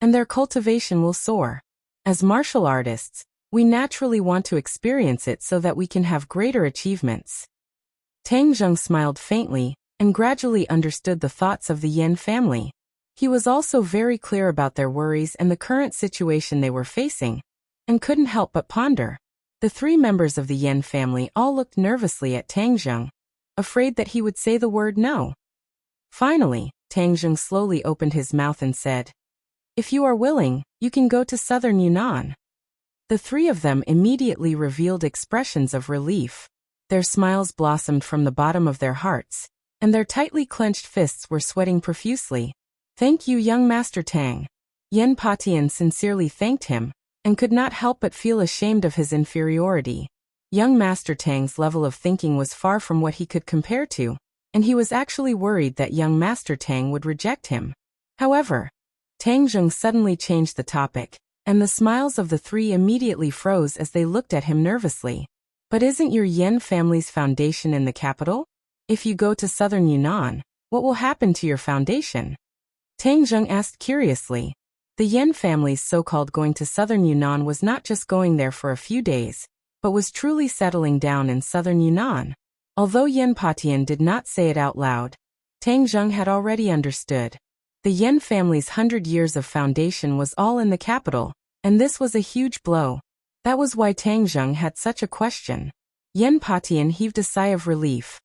and their cultivation will soar. As martial artists, we naturally want to experience it so that we can have greater achievements. Tang Zheng smiled faintly, and gradually understood the thoughts of the Yan family. He was also very clear about their worries and the current situation they were facing, and couldn't help but ponder. The three members of the Yan family all looked nervously at Tang Zheng, afraid that he would say the word no. Finally, Tang Zheng slowly opened his mouth and said, "If you are willing, you can go to southern Yunnan." The three of them immediately revealed expressions of relief. Their smiles blossomed from the bottom of their hearts, and their tightly clenched fists were sweating profusely. "Thank you, young Master Tang." Yan Patian sincerely thanked him, and could not help but feel ashamed of his inferiority. Young Master Tang's level of thinking was far from what he could compare to, and he was actually worried that young Master Tang would reject him. However, Tang Zheng suddenly changed the topic, and the smiles of the three immediately froze as they looked at him nervously. "But isn't your Yan family's foundation in the capital? If you go to southern Yunnan, what will happen to your foundation?" Tang Zheng asked curiously. The Yan family's so-called going to southern Yunnan was not just going there for a few days, but was truly settling down in southern Yunnan. Although Yan Patian did not say it out loud, Tang Zheng had already understood. The Yan family's 100 years of foundation was all in the capital, and this was a huge blow. That was why Tang Zheng had such a question. Yan Patian heaved a sigh of relief.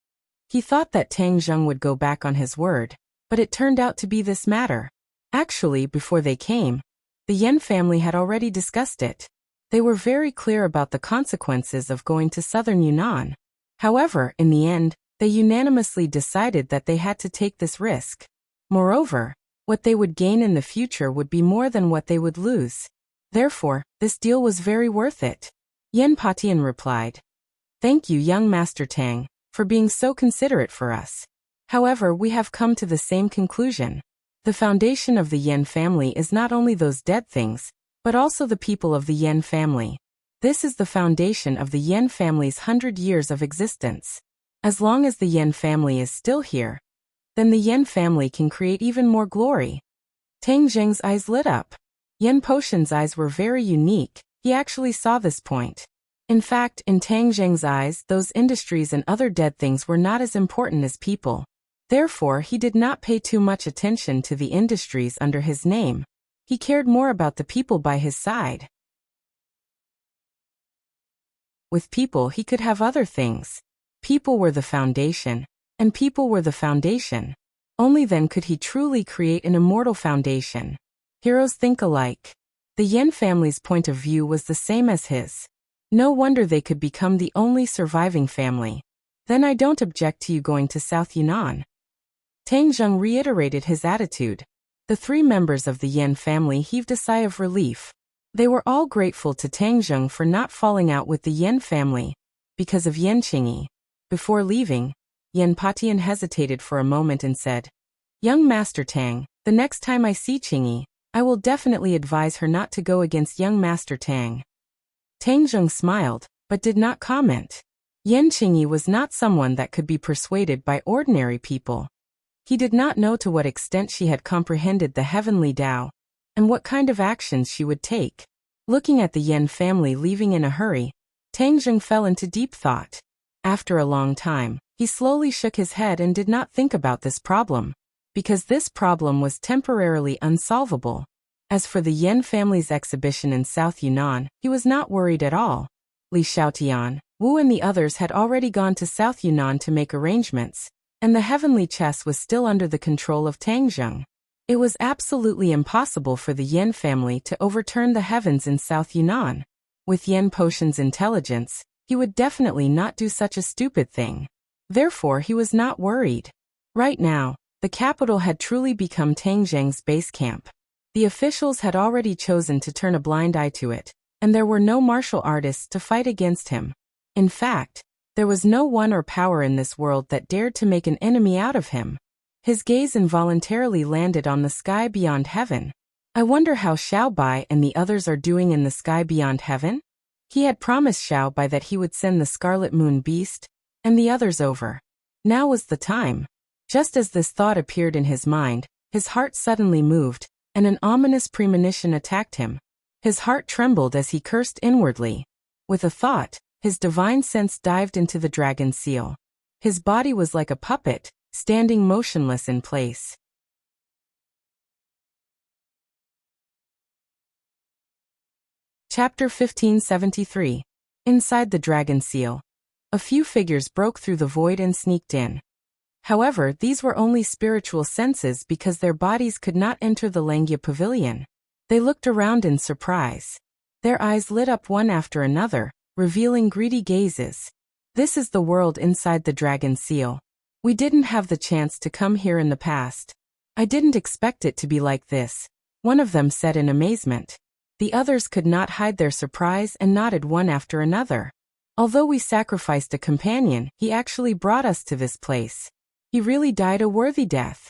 He thought that Tang Zheng would go back on his word, but it turned out to be this matter. Actually, before they came, the Yan family had already discussed it. They were very clear about the consequences of going to southern Yunnan. However, in the end, they unanimously decided that they had to take this risk. Moreover, what they would gain in the future would be more than what they would lose. Therefore, this deal was very worth it. Yan Patian replied. "Thank you, young Master Tang, for being so considerate for us. However, we have come to the same conclusion. The foundation of the Yan family is not only those dead things, but also the people of the Yan family. This is the foundation of the Yan family's 100 years of existence. As long as the Yan family is still here, then the Yan family can create even more glory." Tang Zheng's eyes lit up. Yan Potion's eyes were very unique. He actually saw this point. In fact, in Tang Zheng's eyes, those industries and other dead things were not as important as people. Therefore, he did not pay too much attention to the industries under his name. He cared more about the people by his side. With people, he could have other things. People were the foundation, and people were the foundation. Only then could he truly create an immortal foundation. Heroes think alike. The Yan family's point of view was the same as his. No wonder they could become the only surviving family. Then I don't object to you going to South Yunnan. Tang Zheng reiterated his attitude. The three members of the Yan family heaved a sigh of relief. They were all grateful to Tang Zheng for not falling out with the Yan family, because of Yan Qingyi. Before leaving, Yan Patian hesitated for a moment and said, "Young Master Tang, the next time I see Qingyi, I will definitely advise her not to go against young Master Tang." Tang Zheng smiled, but did not comment. Yan Qingyi was not someone that could be persuaded by ordinary people. He did not know to what extent she had comprehended the heavenly Tao, and what kind of actions she would take. Looking at the Yan family leaving in a hurry, Tang Zheng fell into deep thought. After a long time, he slowly shook his head and did not think about this problem. because this problem was temporarily unsolvable. As for the Yen family's exhibition in South Yunnan, he was not worried at all. Li Xiaotian, Wu and the others had already gone to South Yunnan to make arrangements, and the heavenly chess was still under the control of Tang Zheng. It was absolutely impossible for the Yen family to overturn the heavens in South Yunnan. With Yen Potion's intelligence, he would definitely not do such a stupid thing. Therefore, he was not worried. Right now, the capital had truly become Tang Zheng's base camp. The officials had already chosen to turn a blind eye to it, and there were no martial artists to fight against him. In fact, there was no one or power in this world that dared to make an enemy out of him. His gaze involuntarily landed on the sky beyond heaven. I wonder how Xiao Bai and the others are doing in the sky beyond heaven? He had promised Xiao Bai that he would send the Scarlet Moon Beast and the others over. Now was the time. Just as this thought appeared in his mind, his heart suddenly moved, and an ominous premonition attacked him. His heart trembled as he cursed inwardly. With a thought, his divine sense dived into the dragon seal. His body was like a puppet, standing motionless in place. Chapter 1573. Inside the dragon seal. A few figures broke through the void and sneaked in. However, these were only spiritual senses because their bodies could not enter the Langya pavilion. They looked around in surprise. Their eyes lit up one after another, revealing greedy gazes. This is the world inside the dragon seal. We didn't have the chance to come here in the past. I didn't expect it to be like this, one of them said in amazement. The others could not hide their surprise and nodded one after another. Although we sacrificed a companion, he actually brought us to this place. He really died a worthy death.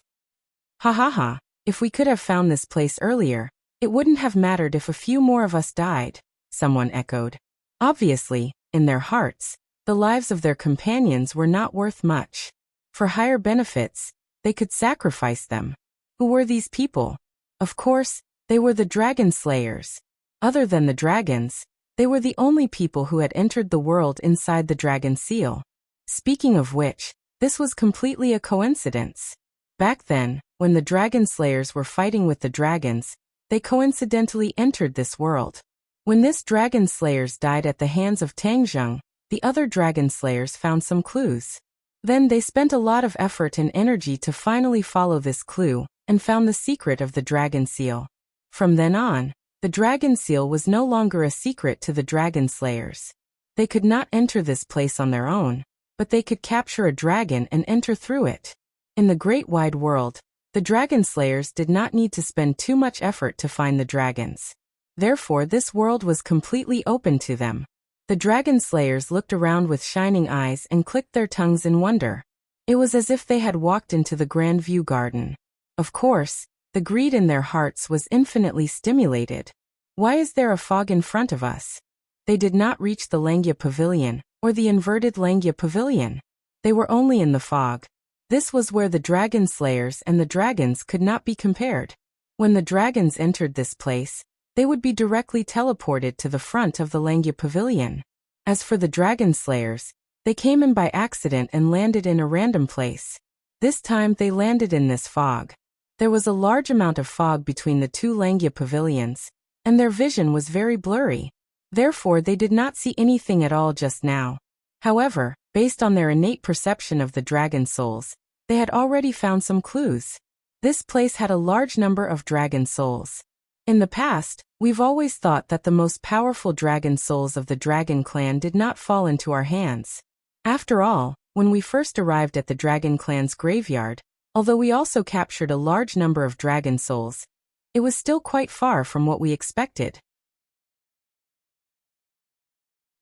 Ha ha ha, if we could have found this place earlier, it wouldn't have mattered if a few more of us died, someone echoed. Obviously, in their hearts, the lives of their companions were not worth much. For higher benefits, they could sacrifice them. Who were these people? Of course, they were the dragon slayers. Other than the dragons, they were the only people who had entered the world inside the dragon seal. Speaking of which, this was completely a coincidence. Back then, when the dragon slayers were fighting with the dragons, they coincidentally entered this world. When this dragon slayers died at the hands of Tang Zheng, the other dragon slayers found some clues. Then they spent a lot of effort and energy to finally follow this clue, and found the secret of the dragon seal. From then on, the dragon seal was no longer a secret to the dragon slayers. They could not enter this place on their own, but they could capture a dragon and enter through it. In the great wide world, the dragon slayers did not need to spend too much effort to find the dragons. Therefore, this world was completely open to them. The dragon slayers looked around with shining eyes and clicked their tongues in wonder. It was as if they had walked into the Grand View Garden. Of course, the greed in their hearts was infinitely stimulated. Why is there a fog in front of us? They did not reach the Langya Pavilion, or the inverted Langya Pavilion. They were only in the fog. This was where the dragon slayers and the dragons could not be compared. When the dragons entered this place, they would be directly teleported to the front of the Langya Pavilion. As for the dragon slayers, they came in by accident and landed in a random place. This time they landed in this fog. There was a large amount of fog between the two Langya pavilions, and their vision was very blurry. Therefore, they did not see anything at all just now. However, based on their innate perception of the dragon souls, they had already found some clues. This place had a large number of dragon souls. In the past, we've always thought that the most powerful dragon souls of the dragon clan did not fall into our hands. After all, when we first arrived at the dragon clan's graveyard, although we also captured a large number of dragon souls, it was still quite far from what we expected.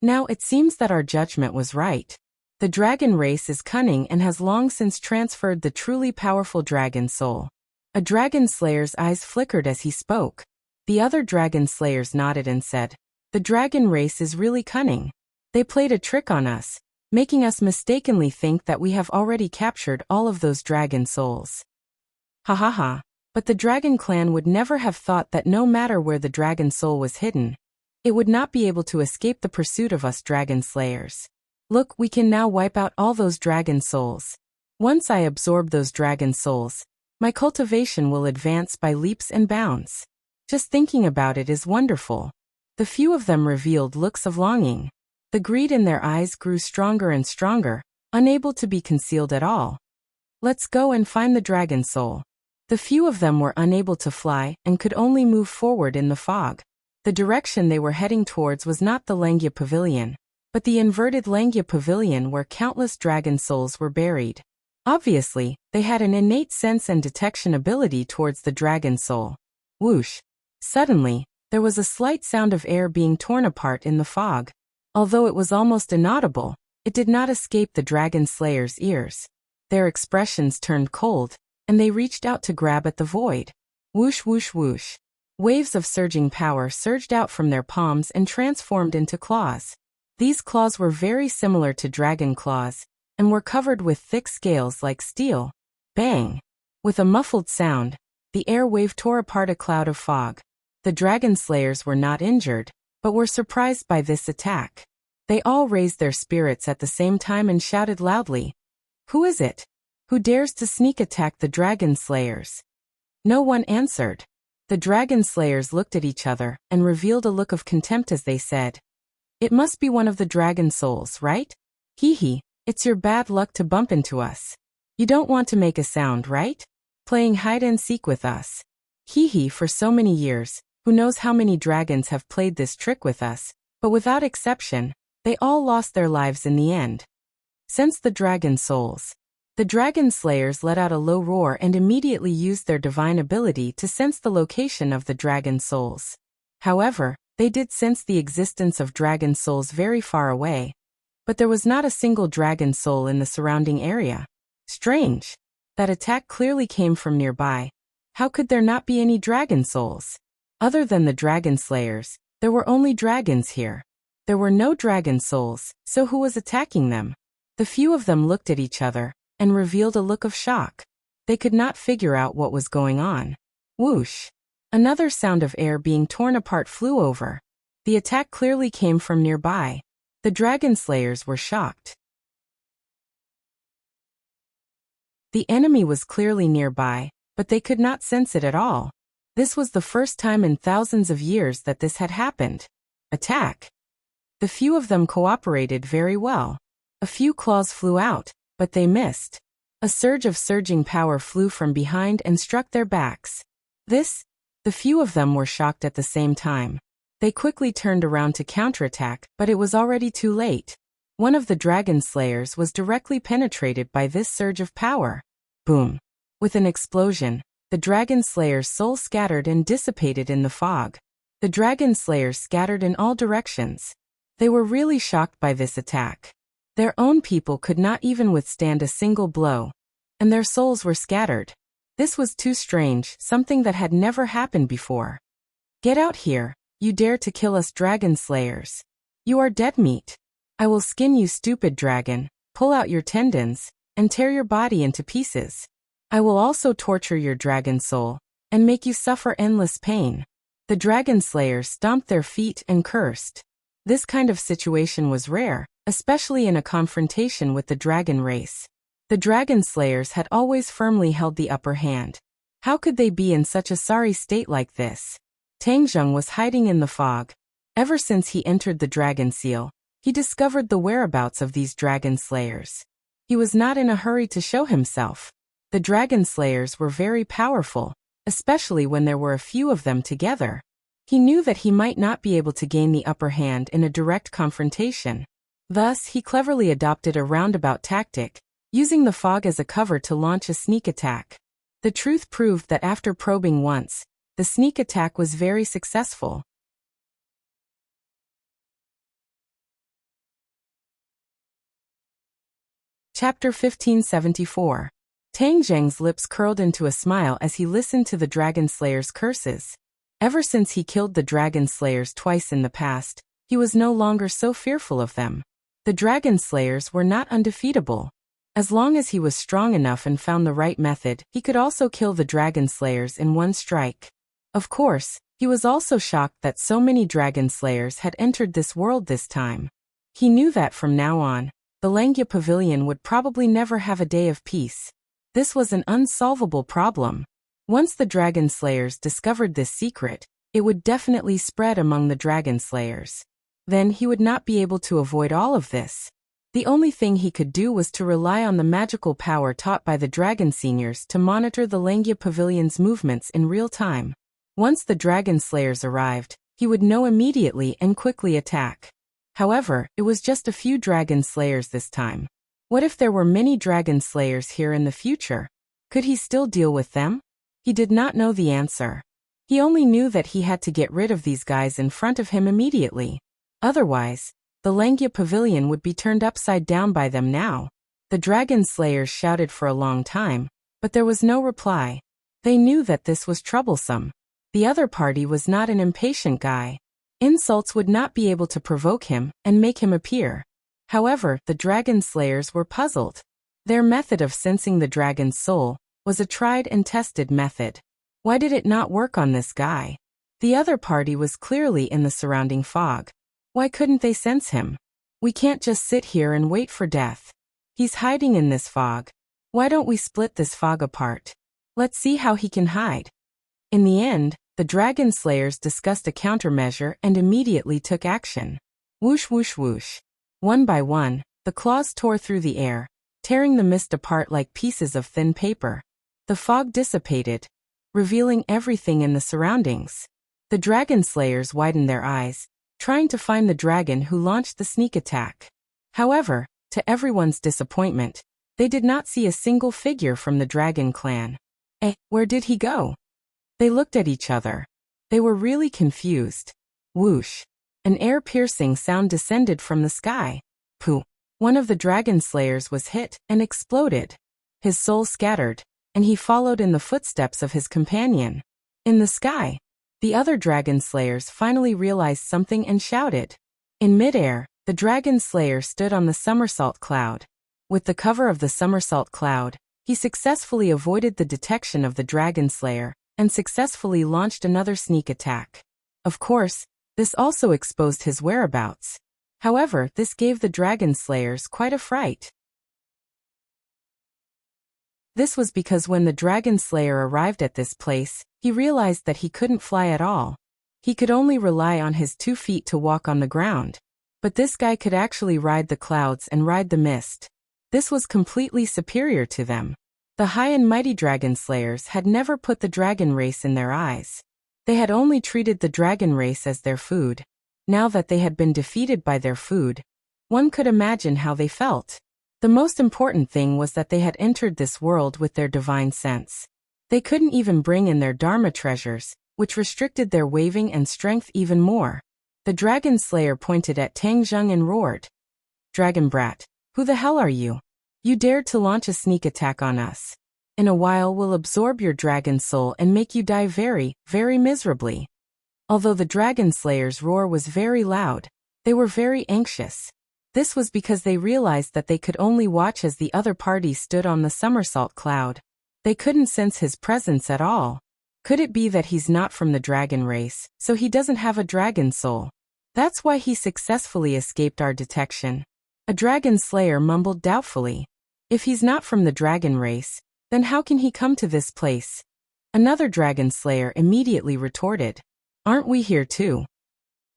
Now it seems that our judgment was right. The dragon race is cunning and has long since transferred the truly powerful dragon soul. A dragon slayer's eyes flickered as he spoke. The other dragon slayers nodded and said, "The dragon race is really cunning. They played a trick on us, making us mistakenly think that we have already captured all of those dragon souls." Ha ha ha, but the dragon clan would never have thought that no matter where the dragon soul was hidden, it would not be able to escape the pursuit of us dragon slayers. Look, we can now wipe out all those dragon souls. Once I absorb those dragon souls, My cultivation will advance by leaps and bounds. Just thinking about it is wonderful. The few of them revealed looks of longing. The greed in their eyes grew stronger and stronger, unable to be concealed at all. Let's go and find the dragon soul. The few of them were unable to fly and could only move forward in the fog. The direction they were heading towards was not the Langya Pavilion, but the inverted Langya Pavilion where countless dragon souls were buried. Obviously, they had an innate sense and detection ability towards the dragon soul. Whoosh! Suddenly, there was a slight sound of air being torn apart in the fog. Although it was almost inaudible, it did not escape the dragon slayers' ears. Their expressions turned cold, and they reached out to grab at the void. Whoosh whoosh whoosh. Waves of surging power surged out from their palms and transformed into claws. These claws were very similar to dragon claws, and were covered with thick scales like steel. Bang! With a muffled sound, the air wave tore apart a cloud of fog. The dragon slayers were not injured, but were surprised by this attack. They all raised their spirits at the same time and shouted loudly, "Who is it? Who dares to sneak attack the dragon slayers?" No one answered. The dragon slayers looked at each other and revealed a look of contempt as they said, "It must be one of the dragon souls, right? Hee hee, it's your bad luck to bump into us. You don't want to make a sound, right? Playing hide and seek with us. Hee hee, for so many years, who knows how many dragons have played this trick with us, but without exception, they all lost their lives in the end." Sense the dragon souls. The dragon slayers let out a low roar and immediately used their divine ability to sense the location of the dragon souls. However, they did sense the existence of dragon souls very far away, but there was not a single dragon soul in the surrounding area. Strange. That attack clearly came from nearby. How could there not be any dragon souls? Other than the dragon slayers, there were only dragons here. There were no dragon souls, so who was attacking them? The few of them looked at each other and revealed a look of shock. They could not figure out what was going on. Whoosh! Another sound of air being torn apart flew over. The attack clearly came from nearby. The dragon slayers were shocked. The enemy was clearly nearby, but they could not sense it at all. This was the first time in thousands of years that this had happened. Attack! The few of them cooperated very well. A few claws flew out, but they missed. A surge of surging power flew from behind and struck their backs. The few of them were shocked at the same time. They quickly turned around to counterattack, but it was already too late. One of the dragon slayers was directly penetrated by this surge of power. Boom! With an explosion, the dragon slayer's soul scattered and dissipated in the fog. The dragon slayers scattered in all directions. They were really shocked by this attack. Their own people could not even withstand a single blow, and their souls were scattered. This was too strange, something that had never happened before. "Get out here, you dare to kill us dragon slayers. You are dead meat. I will skin you, stupid dragon, pull out your tendons, and tear your body into pieces. I will also torture your dragon soul, and make you suffer endless pain." The dragon slayers stomped their feet and cursed. This kind of situation was rare, especially in a confrontation with the dragon race. The dragon slayers had always firmly held the upper hand. How could they be in such a sorry state like this? Tangjung was hiding in the fog. Ever since he entered the dragon seal, he discovered the whereabouts of these dragon slayers. He was not in a hurry to show himself. The dragon slayers were very powerful, especially when there were a few of them together. He knew that he might not be able to gain the upper hand in a direct confrontation. Thus, he cleverly adopted a roundabout tactic, using the fog as a cover to launch a sneak attack. The truth proved that after probing once, the sneak attack was very successful. Chapter 1574. Tang Zheng's lips curled into a smile as he listened to the Dragon Slayer's curses. Ever since he killed the Dragon Slayers twice in the past, he was no longer so fearful of them. The Dragon Slayers were not undefeatable. As long as he was strong enough and found the right method, he could also kill the Dragon Slayers in one strike. Of course, he was also shocked that so many Dragon Slayers had entered this world this time. He knew that from now on, the Langya Pavilion would probably never have a day of peace. This was an unsolvable problem. Once the dragon slayers discovered this secret, it would definitely spread among the dragon slayers. Then he would not be able to avoid all of this. The only thing he could do was to rely on the magical power taught by the dragon seniors to monitor the Langia Pavilion's movements in real time. Once the dragon slayers arrived, he would know immediately and quickly attack. However, it was just a few dragon slayers this time. What if there were many dragon slayers here in the future? Could he still deal with them? He did not know the answer. He only knew that he had to get rid of these guys in front of him immediately. Otherwise, the Langia Pavilion would be turned upside down by them now. The dragon slayers shouted for a long time, but there was no reply. They knew that this was troublesome. The other party was not an impatient guy. Insults would not be able to provoke him and make him appear. However, the dragon slayers were puzzled. Their method of sensing the dragon's soul was a tried and tested method. Why did it not work on this guy? The other party was clearly in the surrounding fog. Why couldn't they sense him? We can't just sit here and wait for death. He's hiding in this fog. Why don't we split this fog apart? Let's see how he can hide. In the end, the dragon slayers discussed a countermeasure and immediately took action. Whoosh whoosh whoosh. One by one, the claws tore through the air, tearing the mist apart like pieces of thin paper. The fog dissipated, revealing everything in the surroundings. The dragon slayers widened their eyes, trying to find the dragon who launched the sneak attack. However, to everyone's disappointment, they did not see a single figure from the dragon clan. Where did he go? They looked at each other. They were really confused. Whoosh. An air-piercing sound descended from the sky. Pooh. One of the dragon slayers was hit and exploded. His soul scattered, and he followed in the footsteps of his companion. In the sky, the other dragon slayers finally realized something and shouted. In midair, the dragon slayer stood on the somersault cloud. With the cover of the somersault cloud, he successfully avoided the detection of the dragon slayer and successfully launched another sneak attack. Of course, this also exposed his whereabouts. However, this gave the dragon slayers quite a fright. This was because when the dragon slayer arrived at this place, he realized that he couldn't fly at all. He could only rely on his 2 feet to walk on the ground. But this guy could actually ride the clouds and ride the mist. This was completely superior to them. The high and mighty dragon slayers had never put the dragon race in their eyes. They had only treated the dragon race as their food. Now that they had been defeated by their food, one could imagine how they felt. The most important thing was that they had entered this world with their divine sense. They couldn't even bring in their Dharma treasures, which restricted their waving and strength even more. The dragon slayer pointed at Tang Zheng and roared. Dragon brat, who the hell are you? You dared to launch a sneak attack on us. In a while we'll absorb your dragon soul and make you die very, very miserably. Although the dragon slayer's roar was very loud, they were very anxious. This was because they realized that they could only watch as the other party stood on the somersault cloud. They couldn't sense his presence at all. Could it be that he's not from the dragon race, so he doesn't have a dragon soul? That's why he successfully escaped our detection. A dragon slayer mumbled doubtfully. If he's not from the dragon race, then how can he come to this place? Another dragon slayer immediately retorted. Aren't we here too?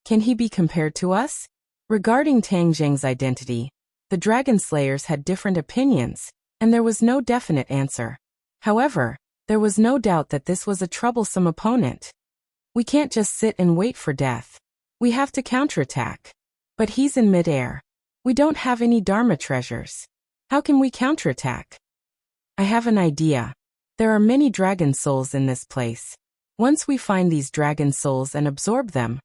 Can he be compared to us? Regarding Tang Zheng's identity, the dragon slayers had different opinions, and there was no definite answer. However, there was no doubt that this was a troublesome opponent. We can't just sit and wait for death. We have to counterattack. But he's in midair. We don't have any Dharma treasures. How can we counterattack? I have an idea. There are many dragon souls in this place. Once we find these dragon souls and absorb them,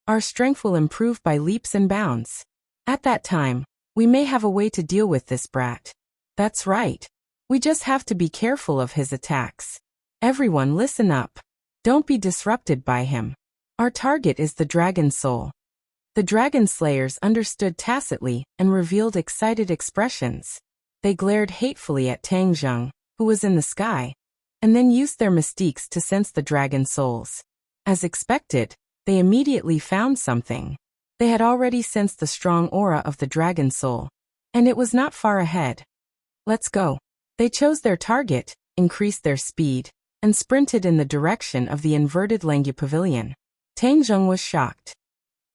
our strength will improve by leaps and bounds. At that time, we may have a way to deal with this brat. That's right. We just have to be careful of his attacks. Everyone listen up. Don't be disrupted by him. Our target is the dragon soul. The dragon slayers understood tacitly and revealed excited expressions. They glared hatefully at Tang Zheng, who was in the sky, and then used their mystiques to sense the dragon souls. As expected, they immediately found something. They had already sensed the strong aura of the dragon soul, and it was not far ahead. Let's go. They chose their target, increased their speed, and sprinted in the direction of the inverted Langya Pavilion. Tang Zheng was shocked.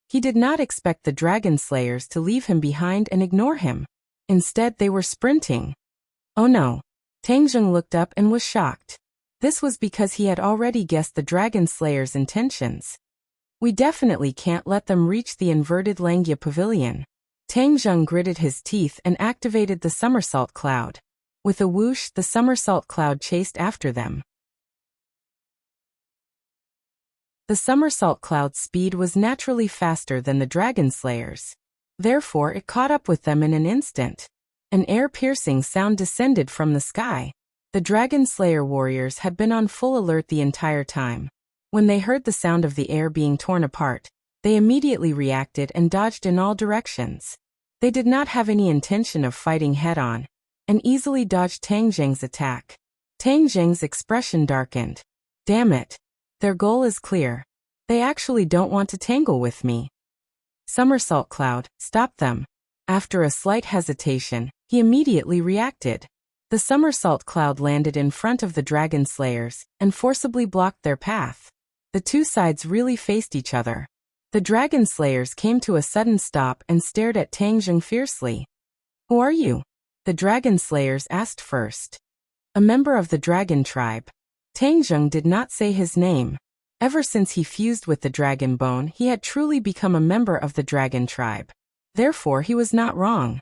He did not expect the dragon slayers to leave him behind and ignore him. Instead, they were sprinting. Oh no! Tang Zheng looked up and was shocked. This was because he had already guessed the dragon slayers' intentions. We definitely can't let them reach the inverted Langya Pavilion. Tang Zheng gritted his teeth and activated the somersault cloud. With a whoosh, the somersault cloud chased after them. The somersault cloud's speed was naturally faster than the dragon slayers. Therefore, it caught up with them in an instant. An air-piercing sound descended from the sky. The dragon slayer warriors had been on full alert the entire time. When they heard the sound of the air being torn apart, they immediately reacted and dodged in all directions. They did not have any intention of fighting head-on, and easily dodged Tang Zheng's attack. Tang Zheng's expression darkened. Damn it! Their goal is clear. They actually don't want to tangle with me. Somersault Cloud, stop them. After a slight hesitation, he immediately reacted. The somersault cloud landed in front of the dragon slayers and forcibly blocked their path. The two sides really faced each other. The dragon slayers came to a sudden stop and stared at Tang Zheng fiercely. Who are you? The dragon slayers asked first. A member of the dragon tribe. Tang Zheng did not say his name. Ever since he fused with the dragon bone, he had truly become a member of the dragon tribe. Therefore, he was not wrong.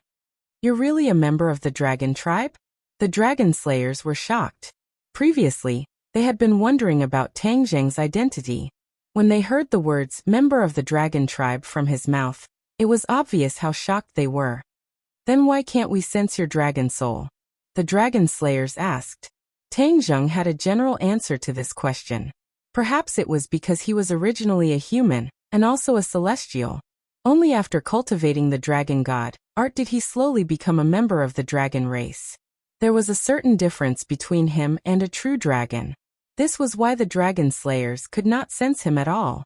You're really a member of the dragon tribe? The dragon slayers were shocked. Previously, they had been wondering about Tang Zheng's identity. When they heard the words member of the dragon tribe from his mouth, it was obvious how shocked they were. Then why can't we sense your dragon soul? The dragon slayers asked. Tang Zheng had a general answer to this question. Perhaps it was because he was originally a human, and also a celestial. Only after cultivating the dragon god, art did he slowly become a member of the dragon race. There was a certain difference between him and a true dragon. This was why the dragon slayers could not sense him at all.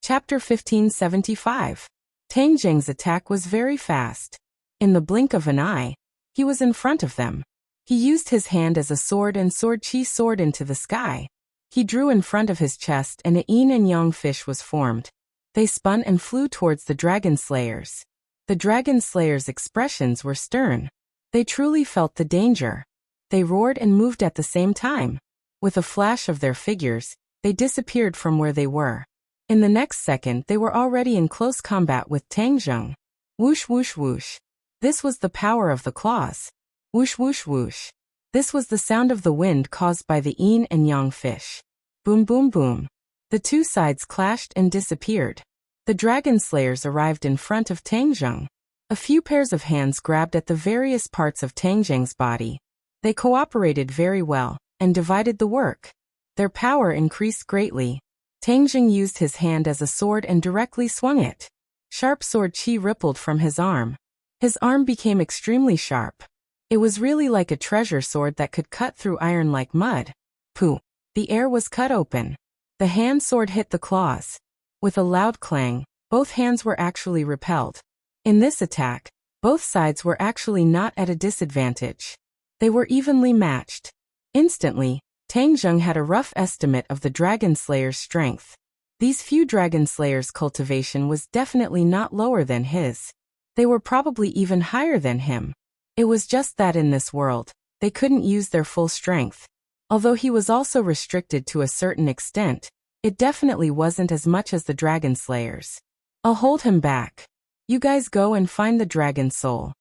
Chapter 1575. Tang Zheng's attack was very fast. In the blink of an eye, he was in front of them. He used his hand as a sword and sword chi soared into the sky. He drew in front of his chest and a yin and yang fish was formed. They spun and flew towards the dragon slayers. The dragon slayers' expressions were stern. They truly felt the danger. They roared and moved at the same time. With a flash of their figures, they disappeared from where they were. In the next second, they were already in close combat with Tang Zheng. Whoosh whoosh whoosh. This was the power of the claws. Whoosh whoosh whoosh. This was the sound of the wind caused by the yin and yang fish. Boom boom boom. The two sides clashed and disappeared. The dragon slayers arrived in front of Tang Zheng. A few pairs of hands grabbed at the various parts of Tang Zheng's body. They cooperated very well and divided the work. Their power increased greatly. Tang Zheng used his hand as a sword and directly swung it. Sharp sword chi rippled from his arm. His arm became extremely sharp. It was really like a treasure sword that could cut through iron like mud. Pooh! The air was cut open. The hand sword hit the claws. With a loud clang, both hands were actually repelled. In this attack, both sides were actually not at a disadvantage. They were evenly matched. Instantly, Tang Zheng had a rough estimate of the dragon slayer's strength. These few dragon slayers' cultivation was definitely not lower than his. They were probably even higher than him. It was just that in this world, they couldn't use their full strength. Although he was also restricted to a certain extent, it definitely wasn't as much as the dragon slayers. I'll hold him back. You guys go and find the dragon soul.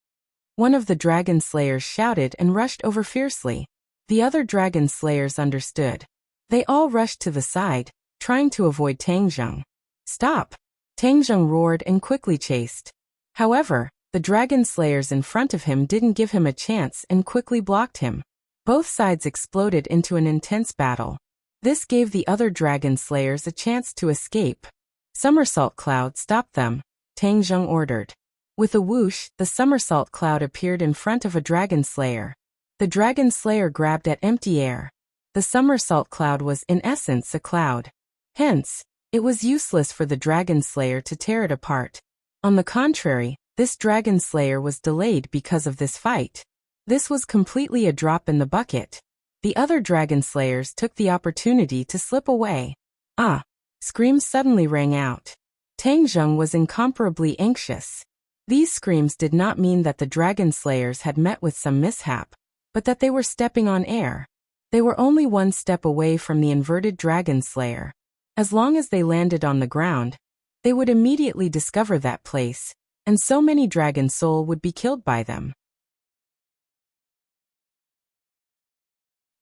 One of the dragon slayers shouted and rushed over fiercely. The other dragon slayers understood. They all rushed to the side, trying to avoid Tang Zheng. Stop! Tang Zheng roared and quickly chased. However, the dragon slayers in front of him didn't give him a chance and quickly blocked him. Both sides exploded into an intense battle. This gave the other dragon slayers a chance to escape. Somersault Cloud, stop them, Tang Zheng ordered. With a whoosh, the somersault cloud appeared in front of a dragon slayer. The dragon slayer grabbed at empty air. The somersault cloud was in essence a cloud. Hence, it was useless for the dragon slayer to tear it apart. On the contrary, this dragon slayer was delayed because of this fight. This was completely a drop in the bucket. The other dragon slayers took the opportunity to slip away. Ah! Screams suddenly rang out. Tang Zheng was incomparably anxious. These screams did not mean that the dragon slayers had met with some mishap, but that they were stepping on air. They were only one step away from the inverted dragon slayer. As long as they landed on the ground, they would immediately discover that place, and so many dragon soul would be killed by them.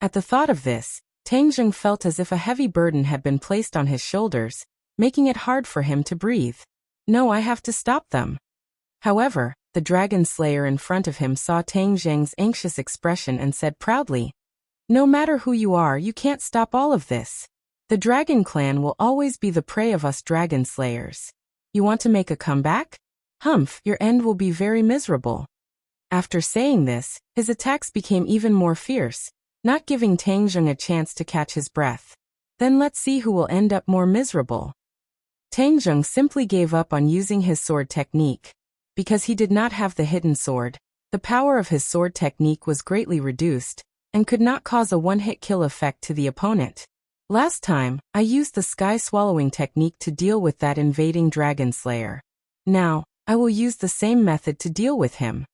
At the thought of this, Tang Zheng felt as if a heavy burden had been placed on his shoulders, making it hard for him to breathe. No, I have to stop them. However, the dragon slayer in front of him saw Tang Zheng's anxious expression and said proudly, "No matter who you are, you can't stop all of this. The dragon clan will always be the prey of us dragon slayers. You want to make a comeback? Humph, your end will be very miserable." After saying this, his attacks became even more fierce, not giving Tang Zheng a chance to catch his breath. Then let's see who will end up more miserable. Tang Zheng simply gave up on using his sword technique. Because he did not have the hidden sword, the power of his sword technique was greatly reduced, and could not cause a one-hit kill effect to the opponent. Last time, I used the sky-swallowing technique to deal with that invading dragon slayer. Now, I will use the same method to deal with him.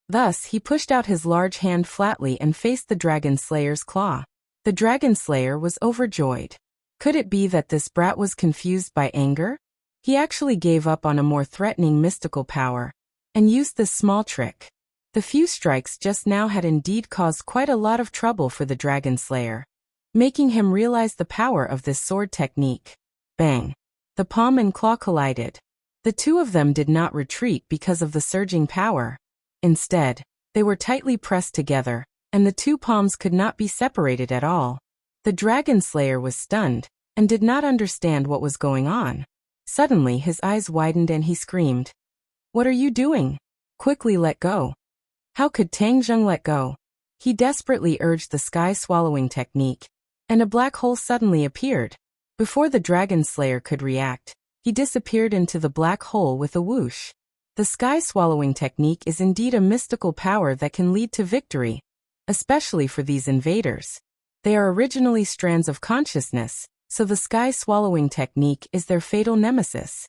Thus, he pushed out his large hand flatly and faced the dragon slayer's claw. The dragon slayer was overjoyed. Could it be that this brat was confused by anger? He actually gave up on a more threatening mystical power, and used this small trick. The few strikes just now had indeed caused quite a lot of trouble for the dragon slayer, making him realize the power of this sword technique. Bang! The palm and claw collided. The two of them did not retreat because of the surging power. Instead, they were tightly pressed together, and the two palms could not be separated at all. The dragon slayer was stunned, and did not understand what was going on. Suddenly his eyes widened and he screamed, "What are you doing? Quickly let go." How could Tang Zheng let go? He desperately urged the sky-swallowing technique, and a black hole suddenly appeared. Before the dragon slayer could react, he disappeared into the black hole with a whoosh. The sky-swallowing technique is indeed a mystical power that can lead to victory, especially for these invaders. They are originally strands of consciousness, so the sky-swallowing technique is their fatal nemesis.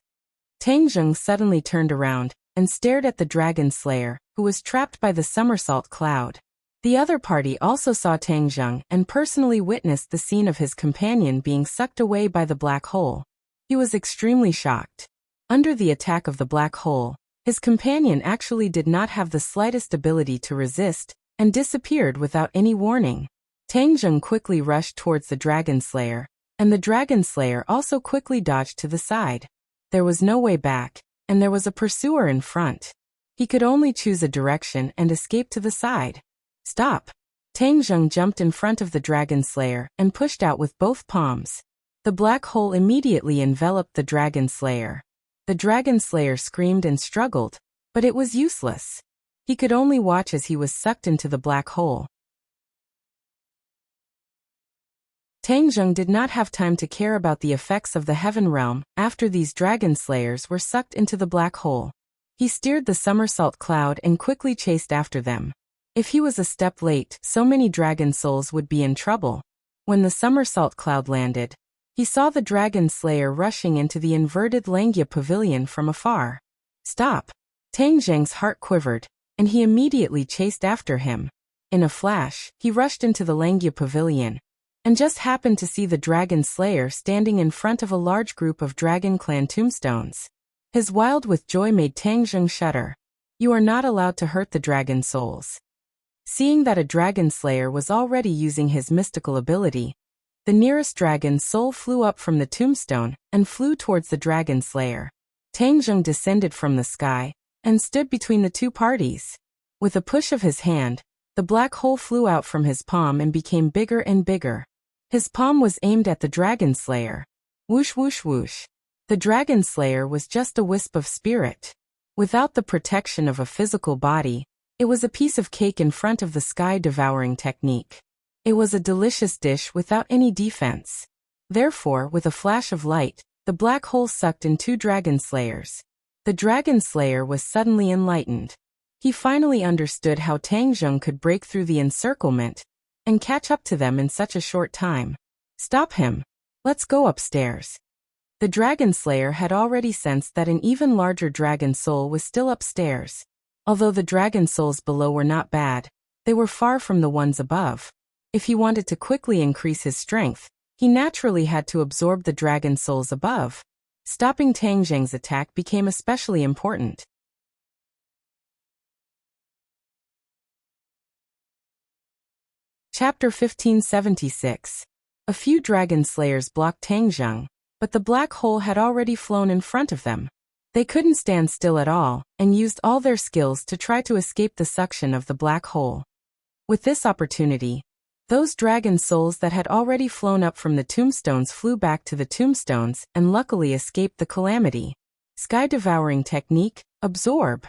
Tang Zheng suddenly turned around and stared at the dragon slayer, who was trapped by the somersault cloud. The other party also saw Tang Zheng and personally witnessed the scene of his companion being sucked away by the black hole. He was extremely shocked. Under the attack of the black hole, his companion actually did not have the slightest ability to resist, and disappeared without any warning. Tang Zheng quickly rushed towards the dragon slayer, and the dragon slayer also quickly dodged to the side. There was no way back, and there was a pursuer in front. He could only choose a direction and escape to the side. Stop! Tang Zheng jumped in front of the dragon slayer and pushed out with both palms. The black hole immediately enveloped the dragon slayer. The dragon slayer screamed and struggled, but it was useless. He could only watch as he was sucked into the black hole. Tang Zheng did not have time to care about the effects of the heaven realm after these dragon slayers were sucked into the black hole. He steered the somersault cloud and quickly chased after them. If he was a step late, so many dragon souls would be in trouble. When the somersault cloud landed, he saw the dragon slayer rushing into the inverted Langya pavilion from afar. Stop! Tang Zheng's heart quivered, and he immediately chased after him. In a flash, he rushed into the Langya pavilion, and just happened to see the dragon slayer standing in front of a large group of dragon clan tombstones. His wild with joy made Tang Zheng shudder. You are not allowed to hurt the dragon souls. Seeing that a dragon slayer was already using his mystical ability, the nearest dragon soul flew up from the tombstone and flew towards the dragon slayer. Tang Zheng descended from the sky and stood between the two parties. With a push of his hand, the black hole flew out from his palm and became bigger and bigger. His palm was aimed at the dragon slayer. Whoosh whoosh whoosh. The dragon slayer was just a wisp of spirit. Without the protection of a physical body, it was a piece of cake in front of the sky-devouring technique. It was a delicious dish without any defense. Therefore, with a flash of light, the black hole sucked in two dragon slayers. The dragon slayer was suddenly enlightened. He finally understood how Tang Zheng could break through the encirclement and catch up to them in such a short time. Stop him. Let's go upstairs. The dragon slayer had already sensed that an even larger dragon soul was still upstairs. Although the dragon souls below were not bad, they were far from the ones above. If he wanted to quickly increase his strength, he naturally had to absorb the dragon souls above. Stopping Tang Zheng's attack became especially important. Chapter 1576. A few dragon slayers blocked Tang Zheng, but the black hole had already flown in front of them. They couldn't stand still at all, and used all their skills to try to escape the suction of the black hole. With this opportunity, those dragon souls that had already flown up from the tombstones flew back to the tombstones and luckily escaped the calamity. Sky-devouring technique, absorb.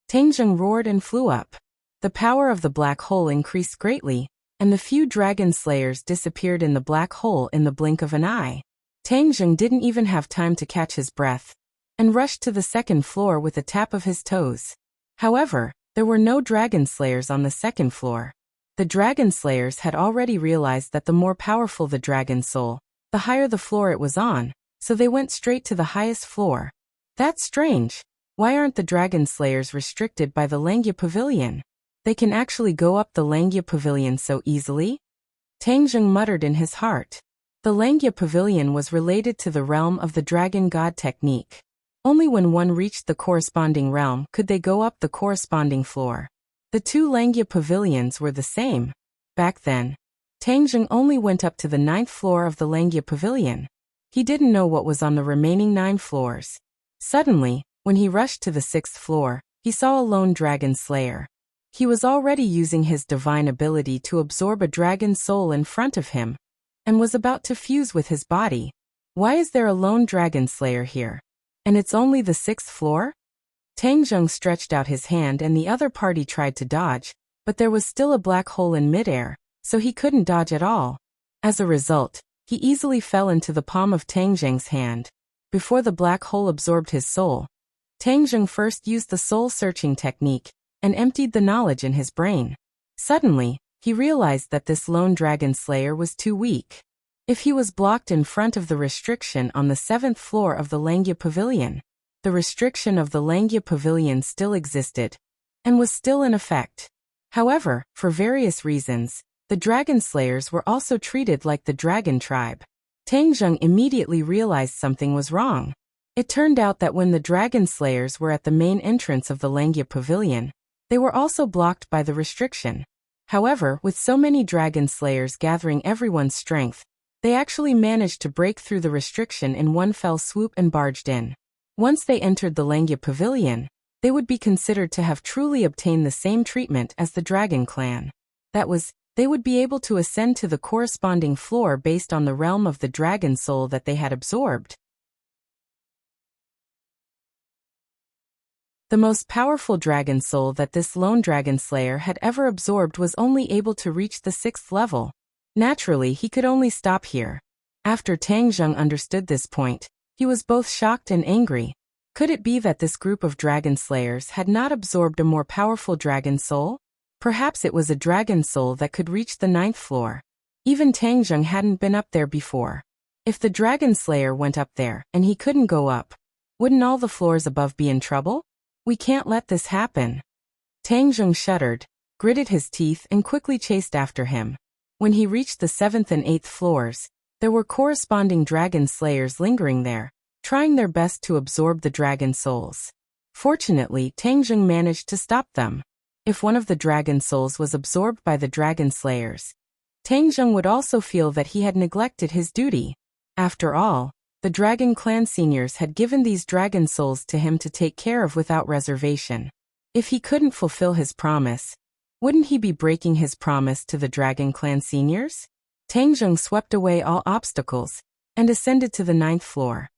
Tang Zheng roared and flew up. The power of the black hole increased greatly, and the few dragon slayers disappeared in the black hole in the blink of an eye. Tang Zheng didn't even have time to catch his breath, and rushed to the second floor with a tap of his toes. However, there were no dragon slayers on the second floor. The dragon slayers had already realized that the more powerful the dragon soul, the higher the floor it was on, so they went straight to the highest floor. That's strange. Why aren't the dragon slayers restricted by the Langya Pavilion? They can actually go up the Langya Pavilion so easily? Tang Zheng muttered in his heart. The Langya Pavilion was related to the realm of the dragon god technique. Only when one reached the corresponding realm could they go up the corresponding floor. The two Langya pavilions were the same. Back then, Tang Zheng only went up to the 9th floor of the Langya Pavilion. He didn't know what was on the remaining 9 floors. Suddenly, when he rushed to the 6th floor, he saw a lone dragon slayer. He was already using his divine ability to absorb a dragon soul in front of him, and was about to fuse with his body. Why is there a lone dragon slayer here? And it's only the 6th floor? Tang Zheng stretched out his hand and the other party tried to dodge, but there was still a black hole in midair, so he couldn't dodge at all. As a result, he easily fell into the palm of Tang Zheng's hand. Before the black hole absorbed his soul, Tang Zheng first used the soul-searching technique and emptied the knowledge in his brain. Suddenly, he realized that this lone dragon slayer was too weak. If he was blocked in front of the restriction on the 7th floor of the Langya Pavilion, the restriction of the Langya Pavilion still existed, and was still in effect. However, for various reasons, the dragon slayers were also treated like the dragon tribe. Tang Zheng immediately realized something was wrong. It turned out that when the dragon slayers were at the main entrance of the Langya Pavilion, they were also blocked by the restriction. However, with so many dragon slayers gathering everyone's strength, they actually managed to break through the restriction in one fell swoop and barged in. Once they entered the Langya Pavilion, they would be considered to have truly obtained the same treatment as the Dragon Clan. That was, they would be able to ascend to the corresponding floor based on the realm of the dragon soul that they had absorbed. The most powerful dragon soul that this lone dragon slayer had ever absorbed was only able to reach the 6th level. Naturally, he could only stop here. After Tang Zheng understood this point, he was both shocked and angry. Could it be that this group of dragon slayers had not absorbed a more powerful dragon soul? Perhaps it was a dragon soul that could reach the 9th floor. Even Tang Zheng hadn't been up there before. If the dragon slayer went up there and he couldn't go up, wouldn't all the floors above be in trouble? We can't let this happen. Tang Zheng shuddered, gritted his teeth and quickly chased after him. When he reached the 7th and 8th floors, there were corresponding dragon slayers lingering there, trying their best to absorb the dragon souls. Fortunately, Tang Zheng managed to stop them. If one of the dragon souls was absorbed by the dragon slayers, Tang Zheng would also feel that he had neglected his duty. After all, the Dragon Clan seniors had given these dragon souls to him to take care of without reservation. If he couldn't fulfill his promise, wouldn't he be breaking his promise to the Dragon Clan seniors? Tang Zheng swept away all obstacles and ascended to the 9th floor.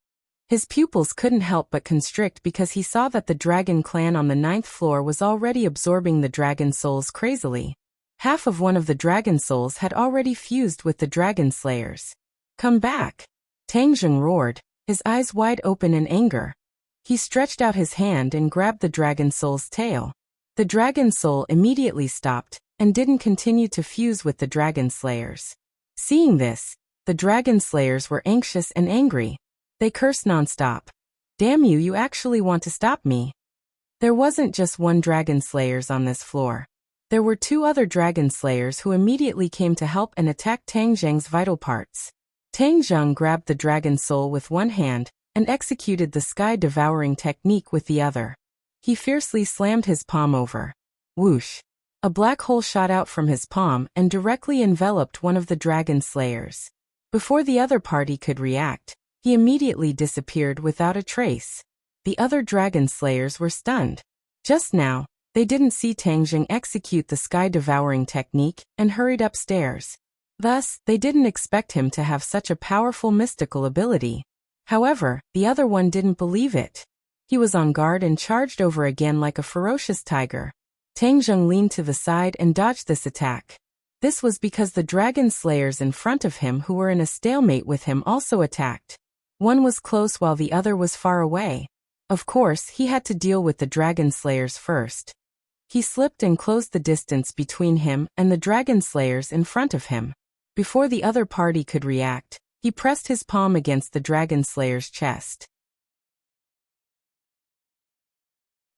His pupils couldn't help but constrict because he saw that the Dragon Clan on the 9th floor was already absorbing the dragon souls crazily. Half of one of the dragon souls had already fused with the dragon slayers. Come back! Tang Zheng roared, his eyes wide open in anger. He stretched out his hand and grabbed the dragon soul's tail. The dragon soul immediately stopped and didn't continue to fuse with the dragon slayers. Seeing this, the dragon slayers were anxious and angry. They cursed nonstop. Damn you, you actually want to stop me? There wasn't just one dragon slayers on this floor. There were two other dragon slayers who immediately came to help and attack Tang Zheng's vital parts. Tang Zheng grabbed the dragon soul with one hand and executed the sky-devouring technique with the other. He fiercely slammed his palm over. Whoosh! A black hole shot out from his palm and directly enveloped one of the dragon slayers. Before the other party could react, he immediately disappeared without a trace. The other dragon slayers were stunned. Just now, they didn't see Tang Zheng execute the sky-devouring technique and hurried upstairs. Thus, they didn't expect him to have such a powerful mystical ability. However, the other one didn't believe it. He was on guard and charged over again like a ferocious tiger. Tang Zheng leaned to the side and dodged this attack. This was because the dragon slayers in front of him who were in a stalemate with him also attacked. One was close while the other was far away. Of course, he had to deal with the dragon slayers first. He slipped and closed the distance between him and the dragon slayers in front of him. Before the other party could react, he pressed his palm against the dragon slayer's chest.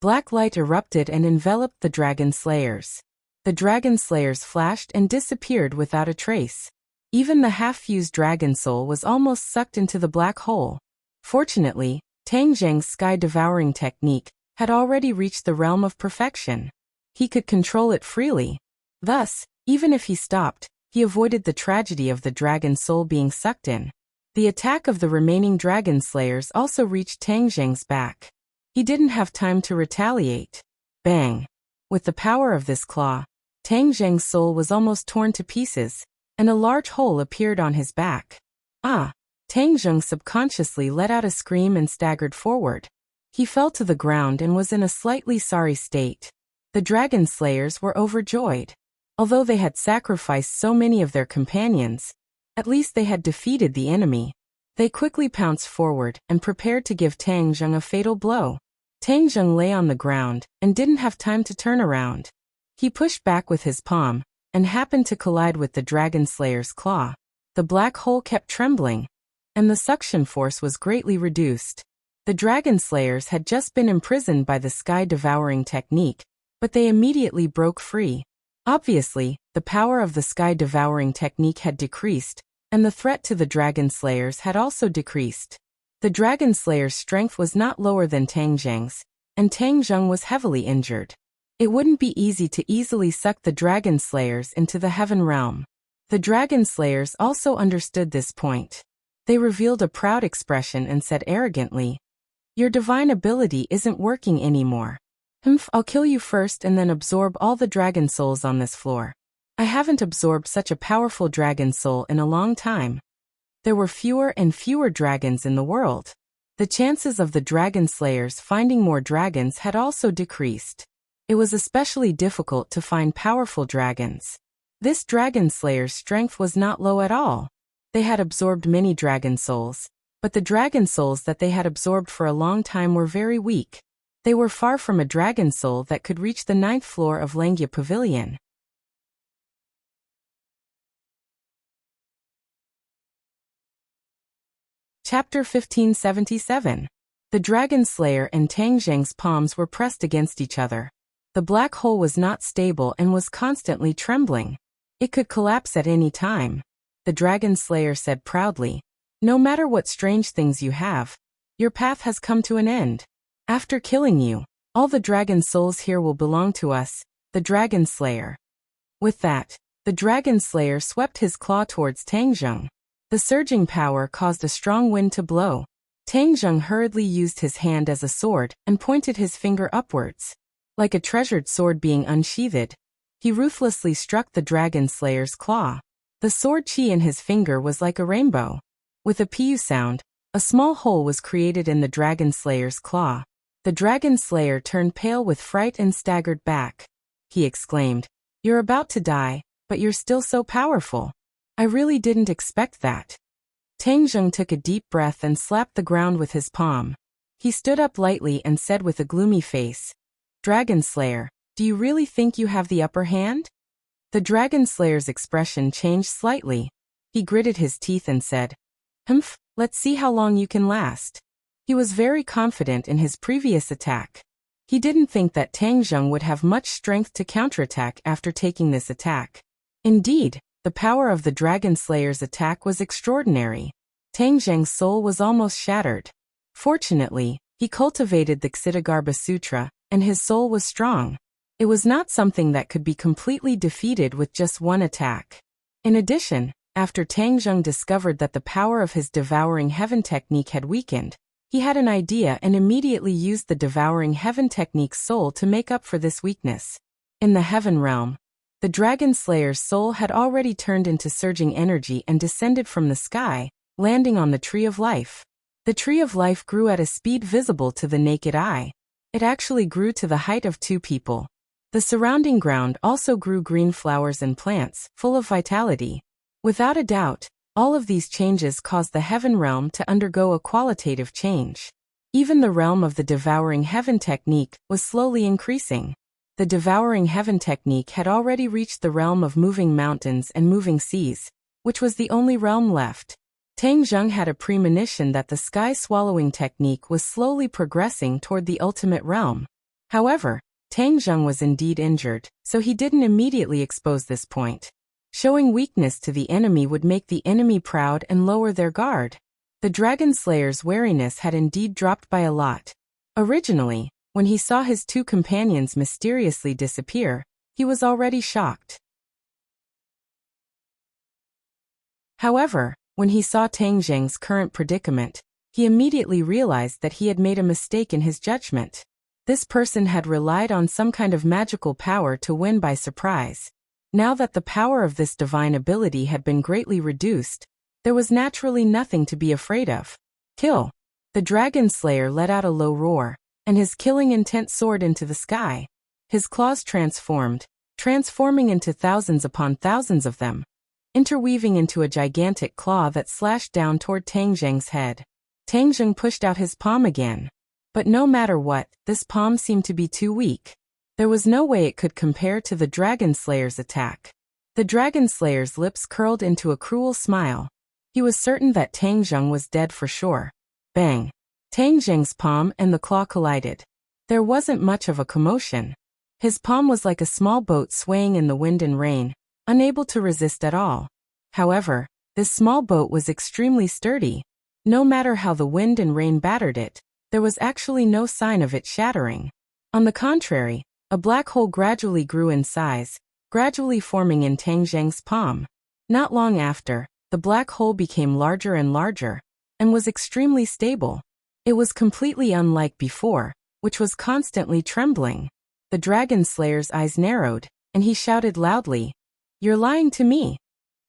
Black light erupted and enveloped the dragon slayers. The dragon slayers flashed and disappeared without a trace. Even the half-fused dragon soul was almost sucked into the black hole. Fortunately, Tang Zheng's sky-devouring technique had already reached the realm of perfection. He could control it freely. Thus, even if he stopped, he avoided the tragedy of the dragon soul being sucked in. The attack of the remaining dragon slayers also reached Tang Zheng's back. He didn't have time to retaliate. Bang! With the power of this claw, Tang Zheng's soul was almost torn to pieces, and a large hole appeared on his back. Ah! Tang Zheng subconsciously let out a scream and staggered forward. He fell to the ground and was in a slightly sorry state. The dragon slayers were overjoyed. Although they had sacrificed so many of their companions, at least they had defeated the enemy. They quickly pounced forward and prepared to give Tang Zheng a fatal blow. Tang Zheng lay on the ground and didn't have time to turn around. He pushed back with his palm and happened to collide with the dragon slayer's claw. The black hole kept trembling, and the suction force was greatly reduced. The dragon slayers had just been imprisoned by the sky-devouring technique, but they immediately broke free. Obviously, the power of the sky-devouring technique had decreased, and the threat to the dragon slayers had also decreased. The dragon slayer's strength was not lower than Tang Zheng's, and Tang Zheng was heavily injured. It wouldn't be easy to easily suck the dragon slayers into the heaven realm. The dragon slayers also understood this point. They revealed a proud expression and said arrogantly, "Your divine ability isn't working anymore. I'll kill you first and then absorb all the dragon souls on this floor. I haven't absorbed such a powerful dragon soul in a long time." There were fewer and fewer dragons in the world. The chances of the dragon slayers finding more dragons had also decreased. It was especially difficult to find powerful dragons. This dragon slayer's strength was not low at all. They had absorbed many dragon souls, but the dragon souls that they had absorbed for a long time were very weak. They were far from a dragon soul that could reach the 9th floor of Langya Pavilion. Chapter 1577. The Dragon Slayer and Tang Zheng's palms were pressed against each other. The black hole was not stable and was constantly trembling. It could collapse at any time. The Dragon Slayer said proudly, "No matter what strange things you have, your path has come to an end. After killing you, all the dragon souls here will belong to us, the Dragon Slayer." With that, the Dragon Slayer swept his claw towards Tang Zheng. The surging power caused a strong wind to blow. Tang Zheng hurriedly used his hand as a sword and pointed his finger upwards. Like a treasured sword being unsheathed, he ruthlessly struck the Dragon Slayer's claw. The sword chi in his finger was like a rainbow. With a piu sound, a small hole was created in the Dragon Slayer's claw. The Dragon Slayer turned pale with fright and staggered back. He exclaimed, "You're about to die, but you're still so powerful. I really didn't expect that." Tang Zheng took a deep breath and slapped the ground with his palm. He stood up lightly and said with a gloomy face, "Dragon Slayer, do you really think you have the upper hand?" The Dragon Slayer's expression changed slightly. He gritted his teeth and said, "Humph, let's see how long you can last." He was very confident in his previous attack. He didn't think that Tang Zheng would have much strength to counterattack after taking this attack. Indeed, the power of the Dragon Slayer's attack was extraordinary. Tang Zheng's soul was almost shattered. Fortunately, he cultivated the Ksitigarbha Sutra, and his soul was strong. It was not something that could be completely defeated with just one attack. In addition, after Tang Zheng discovered that the power of his Devouring Heaven technique had weakened, he had an idea and immediately used the Devouring Heaven technique's soul to make up for this weakness. In the Heaven realm, the Dragon Slayer's soul had already turned into surging energy and descended from the sky, landing on the Tree of Life. The Tree of Life grew at a speed visible to the naked eye. It actually grew to the height of 2 people. The surrounding ground also grew green flowers and plants, full of vitality. Without a doubt, all of these changes caused the Heaven realm to undergo a qualitative change. Even the realm of the Devouring Heaven technique was slowly increasing. The Devouring Heaven technique had already reached the realm of moving mountains and moving seas, which was the only realm left. Tang Zheng had a premonition that the sky-swallowing technique was slowly progressing toward the ultimate realm. However, Tang Zheng was indeed injured, so he didn't immediately expose this point. Showing weakness to the enemy would make the enemy proud and lower their guard. The Dragon Slayer's wariness had indeed dropped by a lot. Originally, when he saw his 2 companions mysteriously disappear, he was already shocked. However, when he saw Tang Zheng's current predicament, he immediately realized that he had made a mistake in his judgment. This person had relied on some kind of magical power to win by surprise. Now that the power of this divine ability had been greatly reduced, there was naturally nothing to be afraid of. Kill! The Dragon Slayer let out a low roar, and his killing intent soared into the sky. His claws transforming into thousands upon thousands of them, interweaving into a gigantic claw that slashed down toward Tang Zheng's head. Tang Zheng pushed out his palm again. But no matter what, this palm seemed to be too weak. There was no way it could compare to the Dragon Slayer's attack. The Dragon Slayer's lips curled into a cruel smile. He was certain that Tang Zheng was dead for sure. Bang! Tang Zheng's palm and the claw collided. There wasn't much of a commotion. His palm was like a small boat swaying in the wind and rain, unable to resist at all. However, this small boat was extremely sturdy. No matter how the wind and rain battered it, there was actually no sign of it shattering. On the contrary, a black hole gradually grew in size, gradually forming in Tang Zheng's palm. Not long after, the black hole became larger and larger, and was extremely stable. It was completely unlike before, which was constantly trembling. The Dragon Slayer's eyes narrowed, and he shouted loudly, "You're lying to me."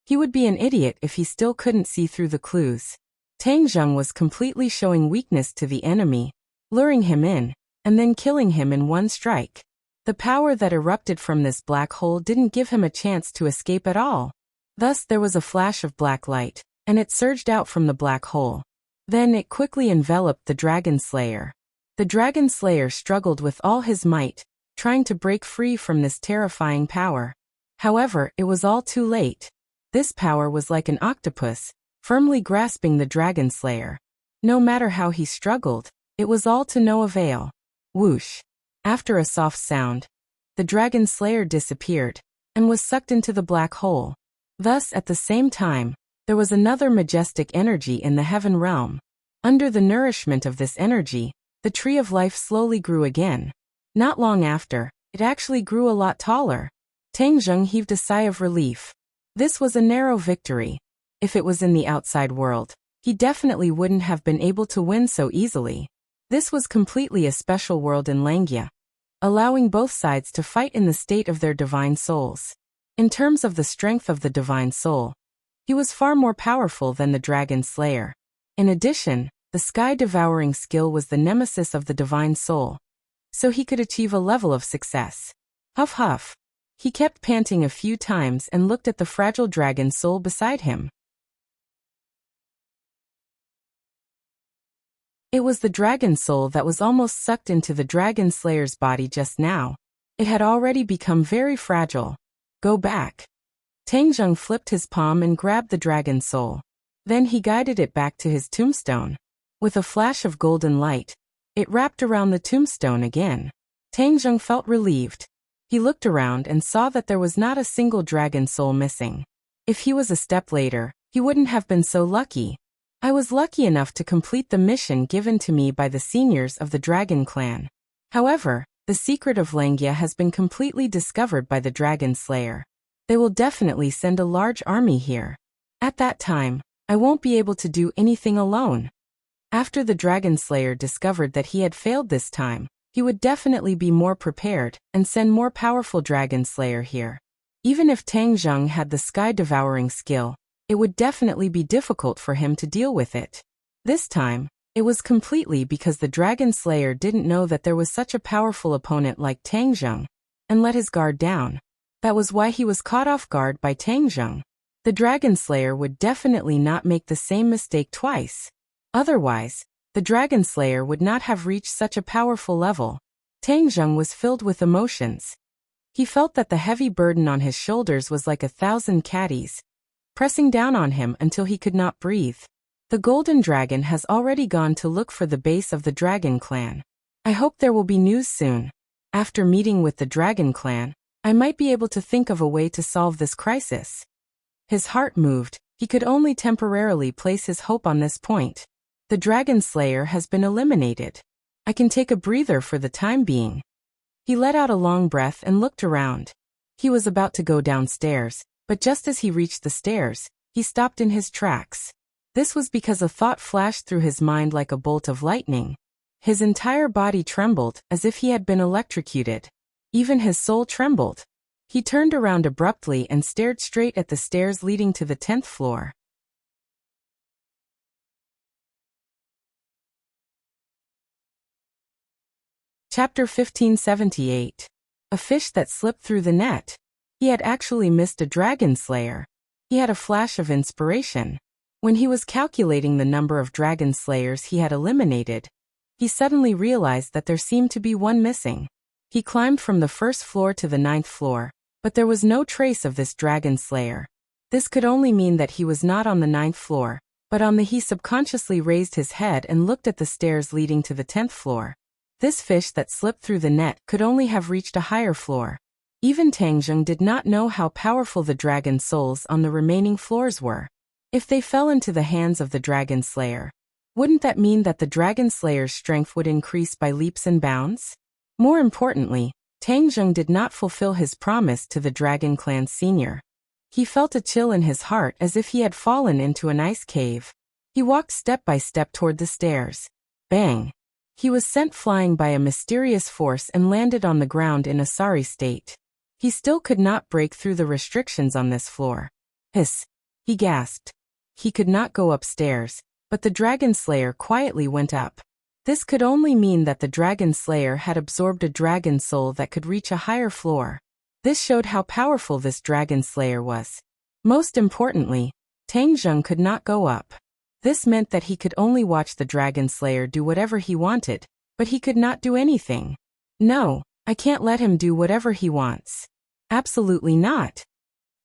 He would be an idiot if he still couldn't see through the clues. Tang Zheng was completely showing weakness to the enemy, luring him in, and then killing him in one strike. The power that erupted from this black hole didn't give him a chance to escape at all. Thus there was a flash of black light, and it surged out from the black hole. Then it quickly enveloped the Dragon Slayer. The Dragon Slayer struggled with all his might, trying to break free from this terrifying power. However, it was all too late. This power was like an octopus, firmly grasping the Dragon Slayer. No matter how he struggled, it was all to no avail. Whoosh! After a soft sound, the Dragon Slayer disappeared, and was sucked into the black hole. Thus, at the same time, there was another majestic energy in the Heaven realm. Under the nourishment of this energy, the Tree of Life slowly grew again. Not long after, it actually grew a lot taller. Tang Zheng heaved a sigh of relief. This was a narrow victory. If it was in the outside world, he definitely wouldn't have been able to win so easily. This was completely a special world in Langya, allowing both sides to fight in the state of their divine souls. In terms of the strength of the divine soul, he was far more powerful than the Dragon Slayer. In addition, the sky-devouring skill was the nemesis of the divine soul, so he could achieve a level of success. Huff huff. He kept panting a few times and looked at the fragile dragon soul beside him. It was the dragon soul that was almost sucked into the dragon slayer's body just now. It had already become very fragile. Go back. Tangjung flipped his palm and grabbed the dragon soul. Then he guided it back to his tombstone. With a flash of golden light, it wrapped around the tombstone again. Tangjung felt relieved. He looked around and saw that there was not a single dragon soul missing. If he was a step later, he wouldn't have been so lucky. I was lucky enough to complete the mission given to me by the seniors of the Dragon Clan. However, the secret of Langia has been completely discovered by the Dragon Slayer. They will definitely send a large army here. At that time, I won't be able to do anything alone. After the Dragon Slayer discovered that he had failed this time, he would definitely be more prepared and send more powerful Dragon Slayer here. Even if Tangjung had the sky-devouring skill, it would definitely be difficult for him to deal with it. This time, it was completely because the Dragon Slayer didn't know that there was such a powerful opponent like Tangjung, and let his guard down. That was why he was caught off guard by Tangjung. The Dragon Slayer would definitely not make the same mistake twice. Otherwise, the Dragon Slayer would not have reached such a powerful level. Tangjung was filled with emotions. He felt that the heavy burden on his shoulders was like 1,000 caddies, pressing down on him until he could not breathe. The Golden Dragon has already gone to look for the base of the Dragon Clan. I hope there will be news soon. After meeting with the Dragon Clan, I might be able to think of a way to solve this crisis. His heart moved. He could only temporarily place his hope on this point. The Dragon Slayer has been eliminated. I can take a breather for the time being. He let out a long breath and looked around. He was about to go downstairs, but just as he reached the stairs, he stopped in his tracks. This was because a thought flashed through his mind like a bolt of lightning. His entire body trembled as if he had been electrocuted. Even his soul trembled. He turned around abruptly and stared straight at the stairs leading to the 10th floor. Chapter 1578. A fish that slipped through the net. He had actually missed a dragon slayer. He had a flash of inspiration. When he was calculating the number of dragon slayers he had eliminated, he suddenly realized that there seemed to be one missing. He climbed from the 1st floor to the 9th floor, but there was no trace of this dragon slayer. This could only mean that he was not on the 9th floor, but on the he subconsciously raised his head and looked at the stairs leading to the 10th floor. This fish that slipped through the net could only have reached a higher floor. Even Tangjung did not know how powerful the dragon souls on the remaining floors were. If they fell into the hands of the Dragon Slayer, wouldn't that mean that the Dragon Slayer's strength would increase by leaps and bounds? More importantly, Tangjung did not fulfill his promise to the Dragon Clan's senior. He felt a chill in his heart as if he had fallen into an ice cave. He walked step by step toward the stairs. Bang! He was sent flying by a mysterious force and landed on the ground in a sorry state. He still could not break through the restrictions on this floor. Hiss! He gasped. He could not go upstairs, but the Dragon Slayer quietly went up. This could only mean that the Dragon Slayer had absorbed a dragon soul that could reach a higher floor. This showed how powerful this Dragon Slayer was. Most importantly, Tangjung could not go up. This meant that he could only watch the Dragon Slayer do whatever he wanted, but he could not do anything. No, I can't let him do whatever he wants. Absolutely not.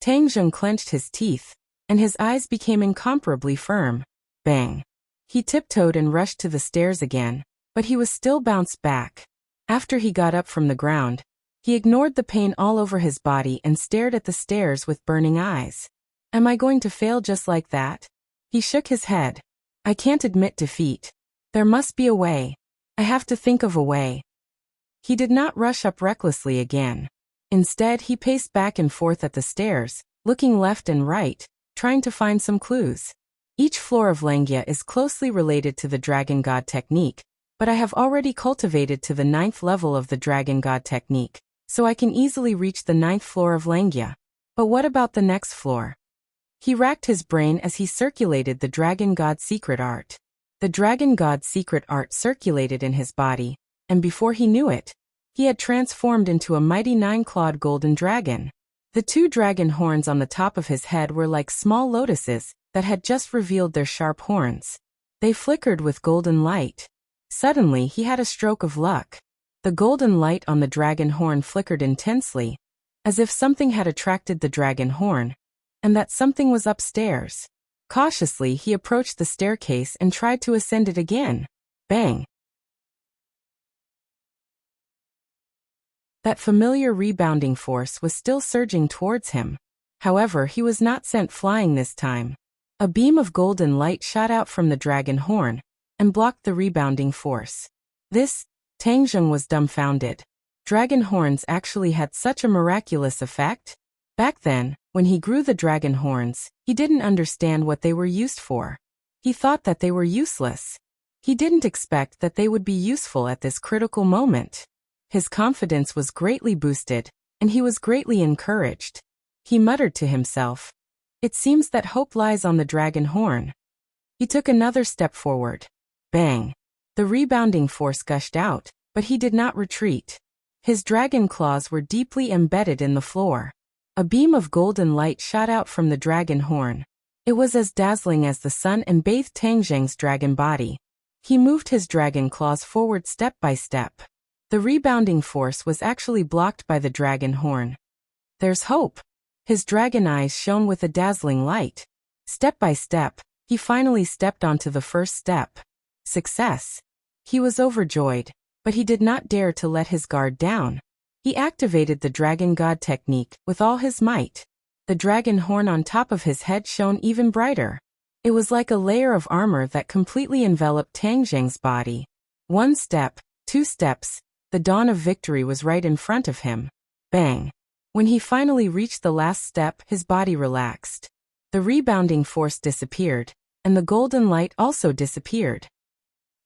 Tangjung clenched his teeth, and his eyes became incomparably firm. Bang. He tiptoed and rushed to the stairs again, but he was still bounced back. After he got up from the ground, he ignored the pain all over his body and stared at the stairs with burning eyes. Am I going to fail just like that? He shook his head. I can't admit defeat. There must be a way. I have to think of a way. He did not rush up recklessly again. Instead, he paced back and forth at the stairs, looking left and right, trying to find some clues. Each floor of Langia is closely related to the Dragon God technique, but I have already cultivated to the 9th level of the Dragon God technique, so I can easily reach the 9th floor of Langia. But what about the next floor? He racked his brain as he circulated the Dragon God secret art. The Dragon God secret art circulated in his body, and before he knew it, he had transformed into a mighty 9-clawed golden dragon. The 2 dragon horns on the top of his head were like small lotuses that had just revealed their sharp horns. They flickered with golden light. Suddenly he had a stroke of luck. The golden light on the dragon horn flickered intensely, as if something had attracted the dragon horn, and that something was upstairs. Cautiously he approached the staircase and tried to ascend it again. Bang! That familiar rebounding force was still surging towards him. However, he was not sent flying this time. A beam of golden light shot out from the dragon horn and blocked the rebounding force. Tangjung was dumbfounded. Dragon horns actually had such a miraculous effect? Back then, when he grew the dragon horns, he didn't understand what they were used for. He thought that they were useless. He didn't expect that they would be useful at this critical moment. His confidence was greatly boosted, and he was greatly encouraged. He muttered to himself, "It seems that hope lies on the dragon horn." He took another step forward. Bang! The rebounding force gushed out, but he did not retreat. His dragon claws were deeply embedded in the floor. A beam of golden light shot out from the dragon horn. It was as dazzling as the sun and bathed Tangjung's dragon body. He moved his dragon claws forward step by step. The rebounding force was actually blocked by the dragon horn. There's hope. His dragon eyes shone with a dazzling light. Step by step, he finally stepped onto the first step. Success! He was overjoyed, but he did not dare to let his guard down. He activated the Dragon God technique with all his might. The dragon horn on top of his head shone even brighter. It was like a layer of armor that completely enveloped Tangjung's body. 1 step, 2 steps, the dawn of victory was right in front of him. Bang! When he finally reached the last step, his body relaxed. The rebounding force disappeared, and the golden light also disappeared.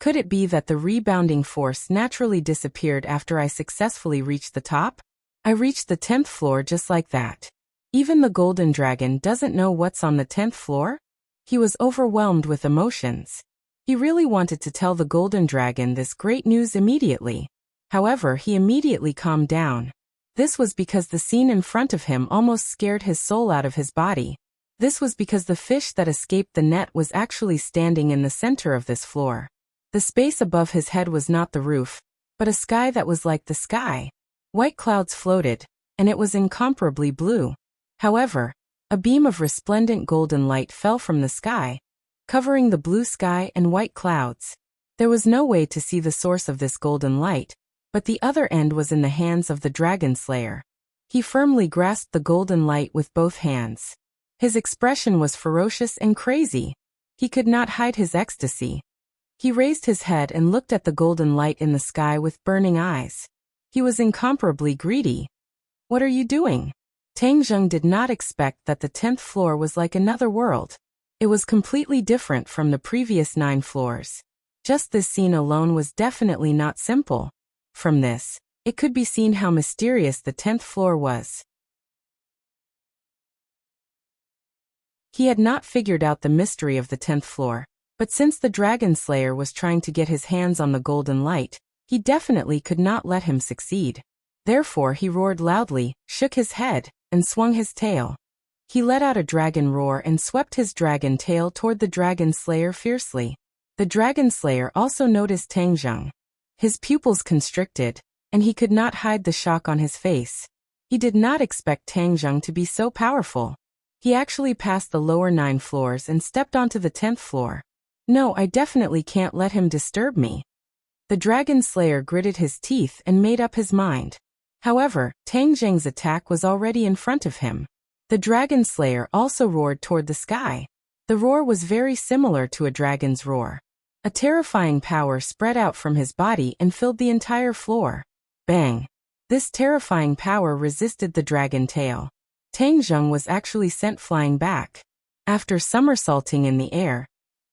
Could it be that the rebounding force naturally disappeared after I successfully reached the top? I reached the 10th floor just like that. Even the golden dragon doesn't know what's on the 10th floor? He was overwhelmed with emotions. He really wanted to tell the golden dragon this great news immediately. However, he immediately calmed down. This was because the scene in front of him almost scared his soul out of his body. This was because the fish that escaped the net was actually standing in the center of this floor. The space above his head was not the roof, but a sky that was like the sky. White clouds floated, and it was incomparably blue. However, a beam of resplendent golden light fell from the sky, covering the blue sky and white clouds. There was no way to see the source of this golden light, but the other end was in the hands of the dragon slayer. He firmly grasped the golden light with both hands. His expression was ferocious and crazy. He could not hide his ecstasy. He raised his head and looked at the golden light in the sky with burning eyes. He was incomparably greedy. "What are you doing?" Tangjung did not expect that the 10th floor was like another world. It was completely different from the previous 9 floors. Just this scene alone was definitely not simple. From this, it could be seen how mysterious the 10th floor was. He had not figured out the mystery of the 10th floor, but since the dragon slayer was trying to get his hands on the golden light, he definitely could not let him succeed. Therefore he roared loudly, shook his head, and swung his tail. He let out a dragon roar and swept his dragon tail toward the dragon slayer fiercely. The dragon slayer also noticed Tangjung. His pupils constricted, and he could not hide the shock on his face. He did not expect Tangjung to be so powerful. He actually passed the lower 9 floors and stepped onto the 10th floor. No, I definitely can't let him disturb me. The dragon slayer gritted his teeth and made up his mind. However, Tangjung's attack was already in front of him. The dragon slayer also roared toward the sky. The roar was very similar to a dragon's roar. A terrifying power spread out from his body and filled the entire floor. Bang! This terrifying power resisted the dragon tail. Tangjung was actually sent flying back. After somersaulting in the air,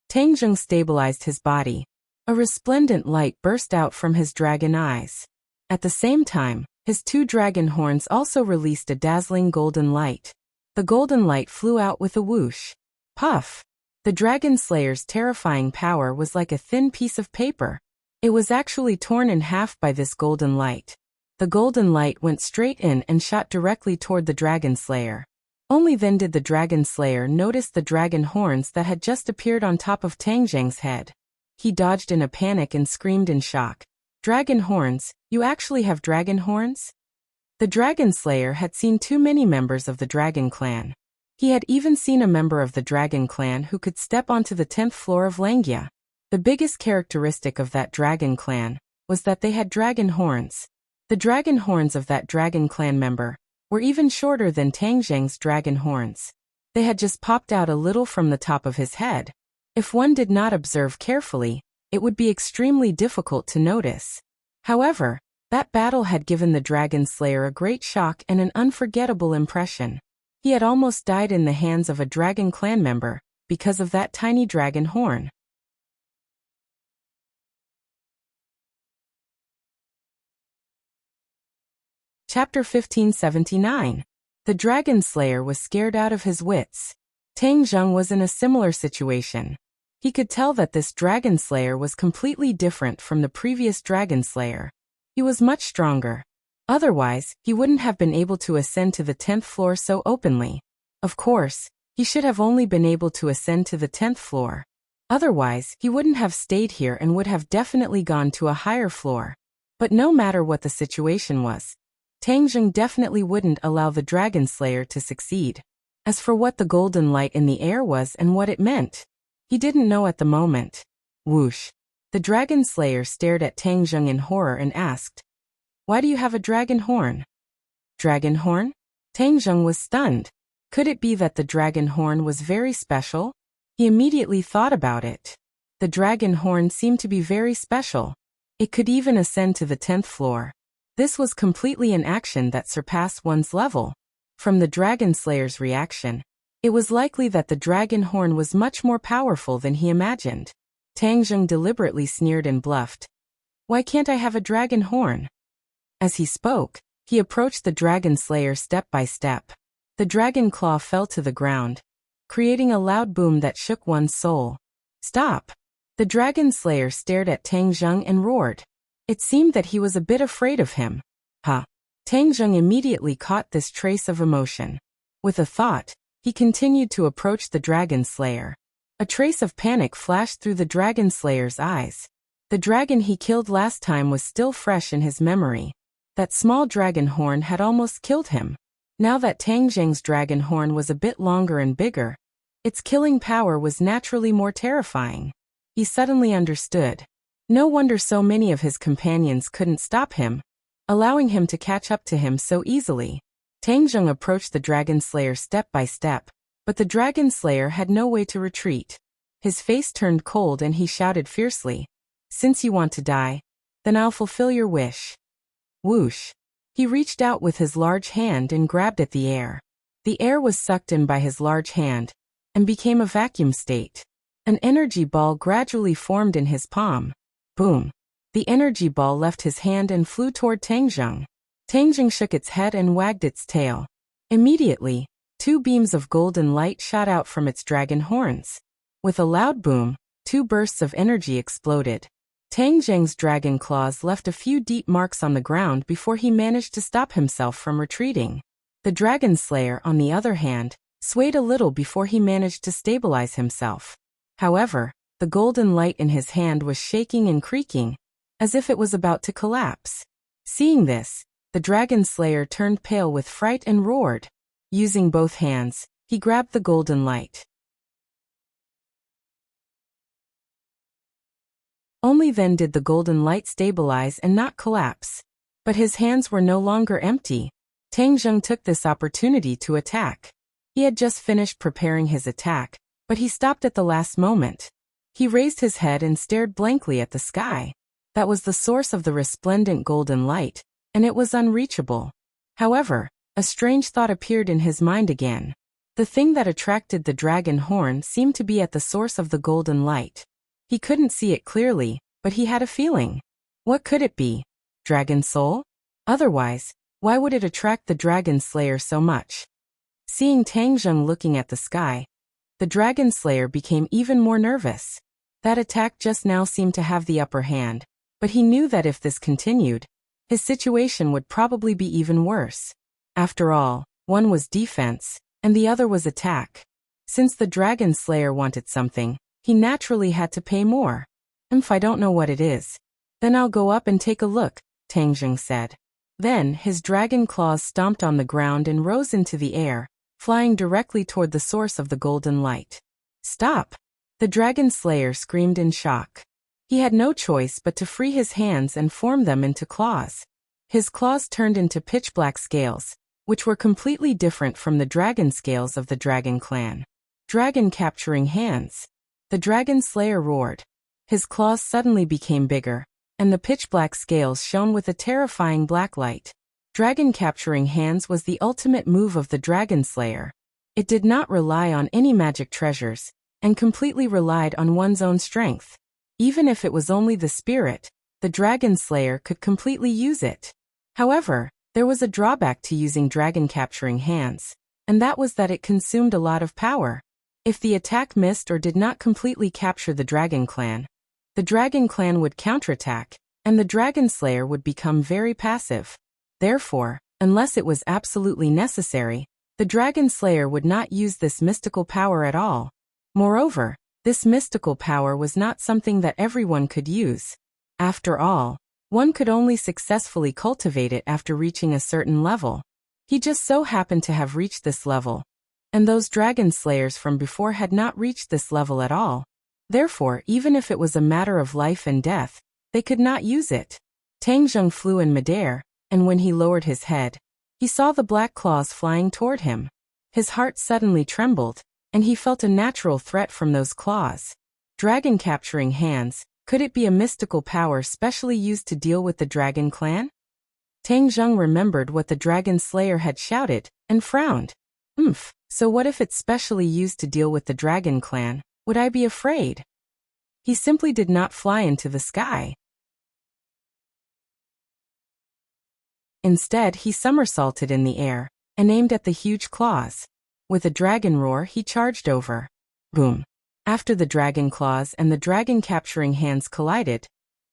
Tangjung stabilized his body. A resplendent light burst out from his dragon eyes. At the same time, his 2 dragon horns also released a dazzling golden light. The golden light flew out with a whoosh. Puff! The dragon slayer's terrifying power was like a thin piece of paper. It was actually torn in half by this golden light. The golden light went straight in and shot directly toward the dragon slayer. Only then did the dragon slayer notice the dragon horns that had just appeared on top of Tangjung's head. He dodged in a panic and screamed in shock. Dragon horns, you actually have dragon horns? The Dragon Slayer had seen too many members of the Dragon Clan. He had even seen a member of the Dragon Clan who could step onto the 10th floor of Langia. The biggest characteristic of that Dragon Clan was that they had dragon horns. The dragon horns of that Dragon Clan member were even shorter than Tang Zheng's dragon horns. They had just popped out a little from the top of his head. If one did not observe carefully, it would be extremely difficult to notice. However, that battle had given the Dragon Slayer a great shock and an unforgettable impression. He had almost died in the hands of a Dragon Clan member because of that tiny dragon horn. Chapter 1579. The Dragon Slayer was scared out of his wits. Tang Zheng was in a similar situation. He could tell that this Dragon Slayer was completely different from the previous Dragon Slayer. He was much stronger. Otherwise, he wouldn't have been able to ascend to the 10th floor so openly. Of course, he should have only been able to ascend to the 10th floor. Otherwise, he wouldn't have stayed here and would have definitely gone to a higher floor. But no matter what the situation was, Tang Zheng definitely wouldn't allow the Dragon Slayer to succeed. As for what the golden light in the air was and what it meant, he didn't know at the moment. Whoosh! The Dragon Slayer stared at Tang Zheng in horror and asked, "Why do you have a dragon horn?" Dragon horn? Tang Zheng was stunned. Could it be that the dragon horn was very special? He immediately thought about it. The dragon horn seemed to be very special. It could even ascend to the 10th floor. This was completely an action that surpassed one's level. From the Dragon Slayer's reaction, it was likely that the dragon horn was much more powerful than he imagined. Tang Zheng deliberately sneered and bluffed. "Why can't I have a dragon horn?" As he spoke, he approached the Dragon Slayer step by step. The dragon claw fell to the ground, creating a loud boom that shook one's soul. "Stop!" The Dragon Slayer stared at Tang Zheng and roared. It seemed that he was a bit afraid of him. Huh. Tang Zheng immediately caught this trace of emotion. With a thought, he continued to approach the Dragon Slayer. A trace of panic flashed through the Dragon Slayer's eyes. The dragon he killed last time was still fresh in his memory. That small dragon horn had almost killed him. Now that Tang Zheng's dragon horn was a bit longer and bigger, its killing power was naturally more terrifying. He suddenly understood. No wonder so many of his companions couldn't stop him, allowing him to catch up to him so easily. Tang Zheng approached the Dragon Slayer step by step, but the Dragon Slayer had no way to retreat. His face turned cold and he shouted fiercely, "Since you want to die, then I'll fulfill your wish." Whoosh! He reached out with his large hand and grabbed at the air. The air was sucked in by his large hand and became a vacuum state. An energy ball gradually formed in his palm. Boom! The energy ball left his hand and flew toward Tang Zheng. Tang Zheng shook its head and wagged its tail. Immediately, two beams of golden light shot out from its dragon horns. With a loud boom, two bursts of energy exploded. Tang Zheng's dragon claws left a few deep marks on the ground before he managed to stop himself from retreating. The Dragon Slayer, on the other hand, swayed a little before he managed to stabilize himself. However, the golden light in his hand was shaking and creaking, as if it was about to collapse. Seeing this, the Dragon Slayer turned pale with fright and roared. Using both hands, he grabbed the golden light. Only then did the golden light stabilize and not collapse. But his hands were no longer empty. Tang Zheng took this opportunity to attack. He had just finished preparing his attack, but he stopped at the last moment. He raised his head and stared blankly at the sky. That was the source of the resplendent golden light, and it was unreachable. However, a strange thought appeared in his mind again. The thing that attracted the dragon horn seemed to be at the source of the golden light. He couldn't see it clearly, but he had a feeling. What could it be? Dragon soul? Otherwise, why would it attract the Dragon Slayer so much? Seeing Tang Zheng looking at the sky, the Dragon Slayer became even more nervous. That attack just now seemed to have the upper hand, but he knew that if this continued, his situation would probably be even worse. After all, one was defense, and the other was attack. Since the Dragon Slayer wanted something, he naturally had to pay more. I don't know what it is. Then I'll go up and take a look, Tangjung said. Then, his dragon claws stomped on the ground and rose into the air, flying directly toward the source of the golden light. Stop! The dragon slayer screamed in shock. He had no choice but to free his hands and form them into claws. His claws turned into pitch-black scales, which were completely different from the dragon scales of the dragon clan. Dragon capturing hands. The dragon slayer roared. His claws suddenly became bigger, and the pitch-black scales shone with a terrifying black light. Dragon capturing hands was the ultimate move of the dragon slayer. It did not rely on any magic treasures, and completely relied on one's own strength. Even if it was only the spirit, the dragon slayer could completely use it. However, there was a drawback to using dragon capturing hands, and that was that it consumed a lot of power. If the attack missed or did not completely capture the dragon clan would counterattack, and the dragon slayer would become very passive. Therefore, unless it was absolutely necessary, the dragon slayer would not use this mystical power at all. Moreover, this mystical power was not something that everyone could use. After all, one could only successfully cultivate it after reaching a certain level. He just so happened to have reached this level, and those dragon slayers from before had not reached this level at all. Therefore, even if it was a matter of life and death, they could not use it. Tangjung flew in midair, and when he lowered his head, he saw the black claws flying toward him. His heart suddenly trembled, and he felt a natural threat from those claws. Dragon capturing hands, could it be a mystical power specially used to deal with the dragon clan? Tangjung remembered what the dragon slayer had shouted, and frowned. So what if it's specially used to deal with the dragon clan? Would I be afraid? He simply did not fly into the sky. Instead, he somersaulted in the air, and aimed at the huge claws. With a dragon roar, he charged over. Boom! After the dragon claws and the dragon capturing hands collided,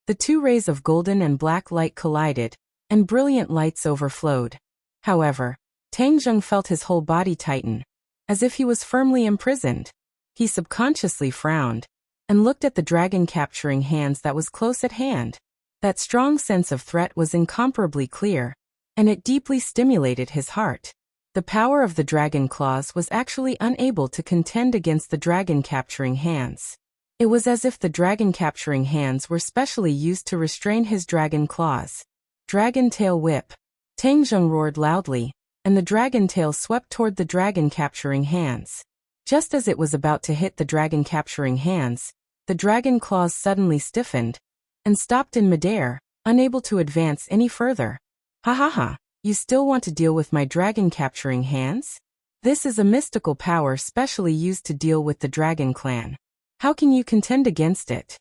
the two rays of golden and black light collided, and brilliant lights overflowed. However, Tangjung felt his whole body tighten, as if he was firmly imprisoned. He subconsciously frowned, and looked at the dragon capturing hands that was close at hand. That strong sense of threat was incomparably clear, and it deeply stimulated his heart. The power of the dragon claws was actually unable to contend against the dragon capturing hands. It was as if the dragon capturing hands were specially used to restrain his dragon claws. Dragon tail whip. Tangjung roared loudly, and the dragon tail swept toward the dragon capturing hands. Just as it was about to hit the dragon capturing hands, the dragon claws suddenly stiffened, and stopped in midair, unable to advance any further. Ha ha ha, you still want to deal with my dragon capturing hands? This is a mystical power specially used to deal with the dragon clan. How can you contend against it?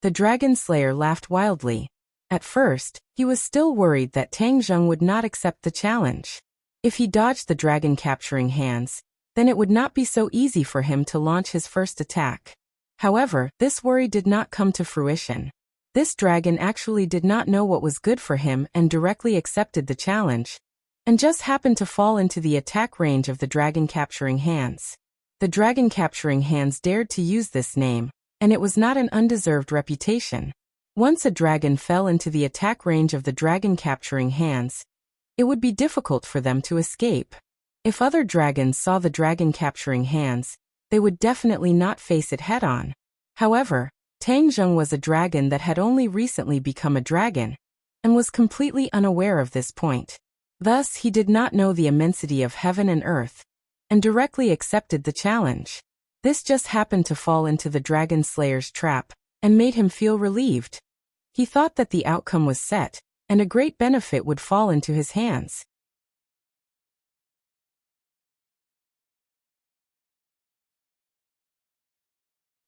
The dragon slayer laughed wildly. At first, he was still worried that Tangjung would not accept the challenge. If he dodged the dragon capturing hands, then it would not be so easy for him to launch his first attack. However, this worry did not come to fruition. This dragon actually did not know what was good for him and directly accepted the challenge, and just happened to fall into the attack range of the dragon capturing hands. The dragon capturing hands dared to use this name, and it was not an undeserved reputation. Once a dragon fell into the attack range of the dragon capturing hands, it would be difficult for them to escape. If other dragons saw the dragon capturing hands, they would definitely not face it head-on. However, Tangjung was a dragon that had only recently become a dragon, and was completely unaware of this point. Thus, he did not know the immensity of heaven and earth, and directly accepted the challenge. This just happened to fall into the dragon slayer's trap, and made him feel relieved. He thought that the outcome was set, and a great benefit would fall into his hands.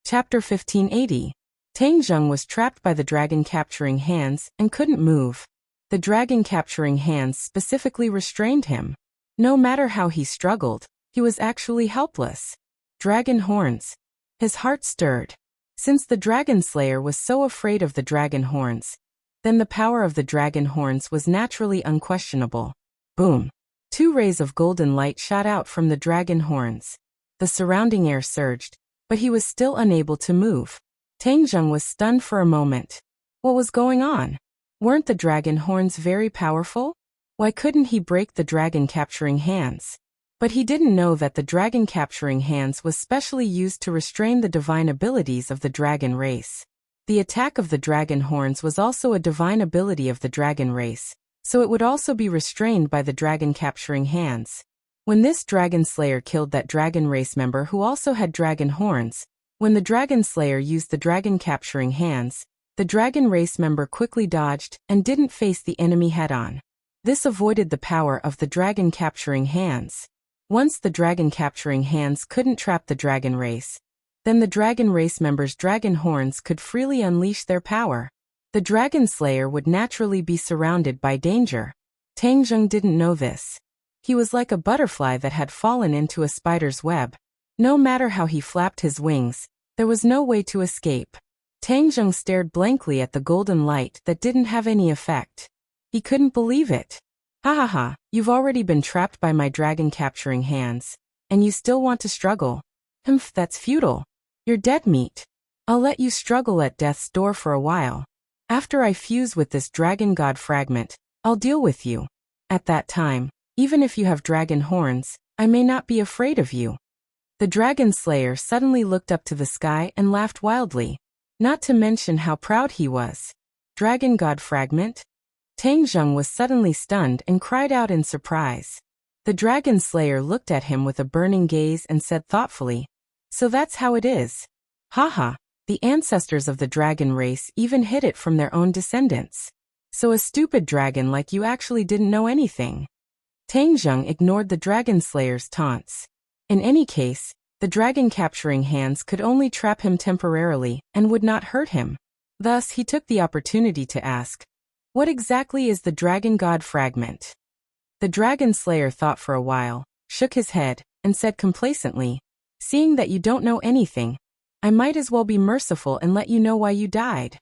Chapter 1580. Tangjung was trapped by the dragon capturing hands and couldn't move. The dragon capturing hands specifically restrained him. No matter how he struggled, he was actually helpless. Dragon horns. His heart stirred. Since the dragon slayer was so afraid of the dragon horns, then the power of the dragon horns was naturally unquestionable. Boom! Two rays of golden light shot out from the dragon horns. The surrounding air surged, but he was still unable to move. Tang Zheng was stunned for a moment. What was going on? Weren't the dragon horns very powerful? Why couldn't he break the dragon-capturing hands? But he didn't know that the dragon-capturing hands was specially used to restrain the divine abilities of the dragon race. The attack of the dragon horns was also a divine ability of the dragon race, so it would also be restrained by the dragon-capturing hands. When this dragon slayer killed that dragon race member who also had dragon horns, when the dragon slayer used the dragon-capturing hands, the dragon race member quickly dodged and didn't face the enemy head-on. This avoided the power of the dragon-capturing hands. Once the dragon-capturing hands couldn't trap the dragon race, then the dragon race members' dragon horns could freely unleash their power. The dragon slayer would naturally be surrounded by danger. Tang Zheng didn't know this. He was like a butterfly that had fallen into a spider's web. No matter how he flapped his wings, there was no way to escape. Tang Zheng stared blankly at the golden light that didn't have any effect. He couldn't believe it. Ha ha ha, you've already been trapped by my dragon-capturing hands, and you still want to struggle? Humph, that's futile. You're dead meat. I'll let you struggle at death's door for a while. After I fuse with this dragon god fragment, I'll deal with you. At that time, even if you have dragon horns, I may not be afraid of you. The dragon slayer suddenly looked up to the sky and laughed wildly. Not to mention how proud he was. Dragon god fragment? Tang Zheng was suddenly stunned and cried out in surprise. The dragon slayer looked at him with a burning gaze and said thoughtfully, "So that's how it is. Haha, the ancestors of the dragon race even hid it from their own descendants. So a stupid dragon like you actually didn't know anything." Tang Zheng ignored the dragon slayer's taunts. In any case, the dragon-capturing hands could only trap him temporarily and would not hurt him. Thus, he took the opportunity to ask, "What exactly is the dragon god fragment?" The dragon slayer thought for a while, shook his head, and said complacently, "Seeing that you don't know anything, I might as well be merciful and let you know why you died."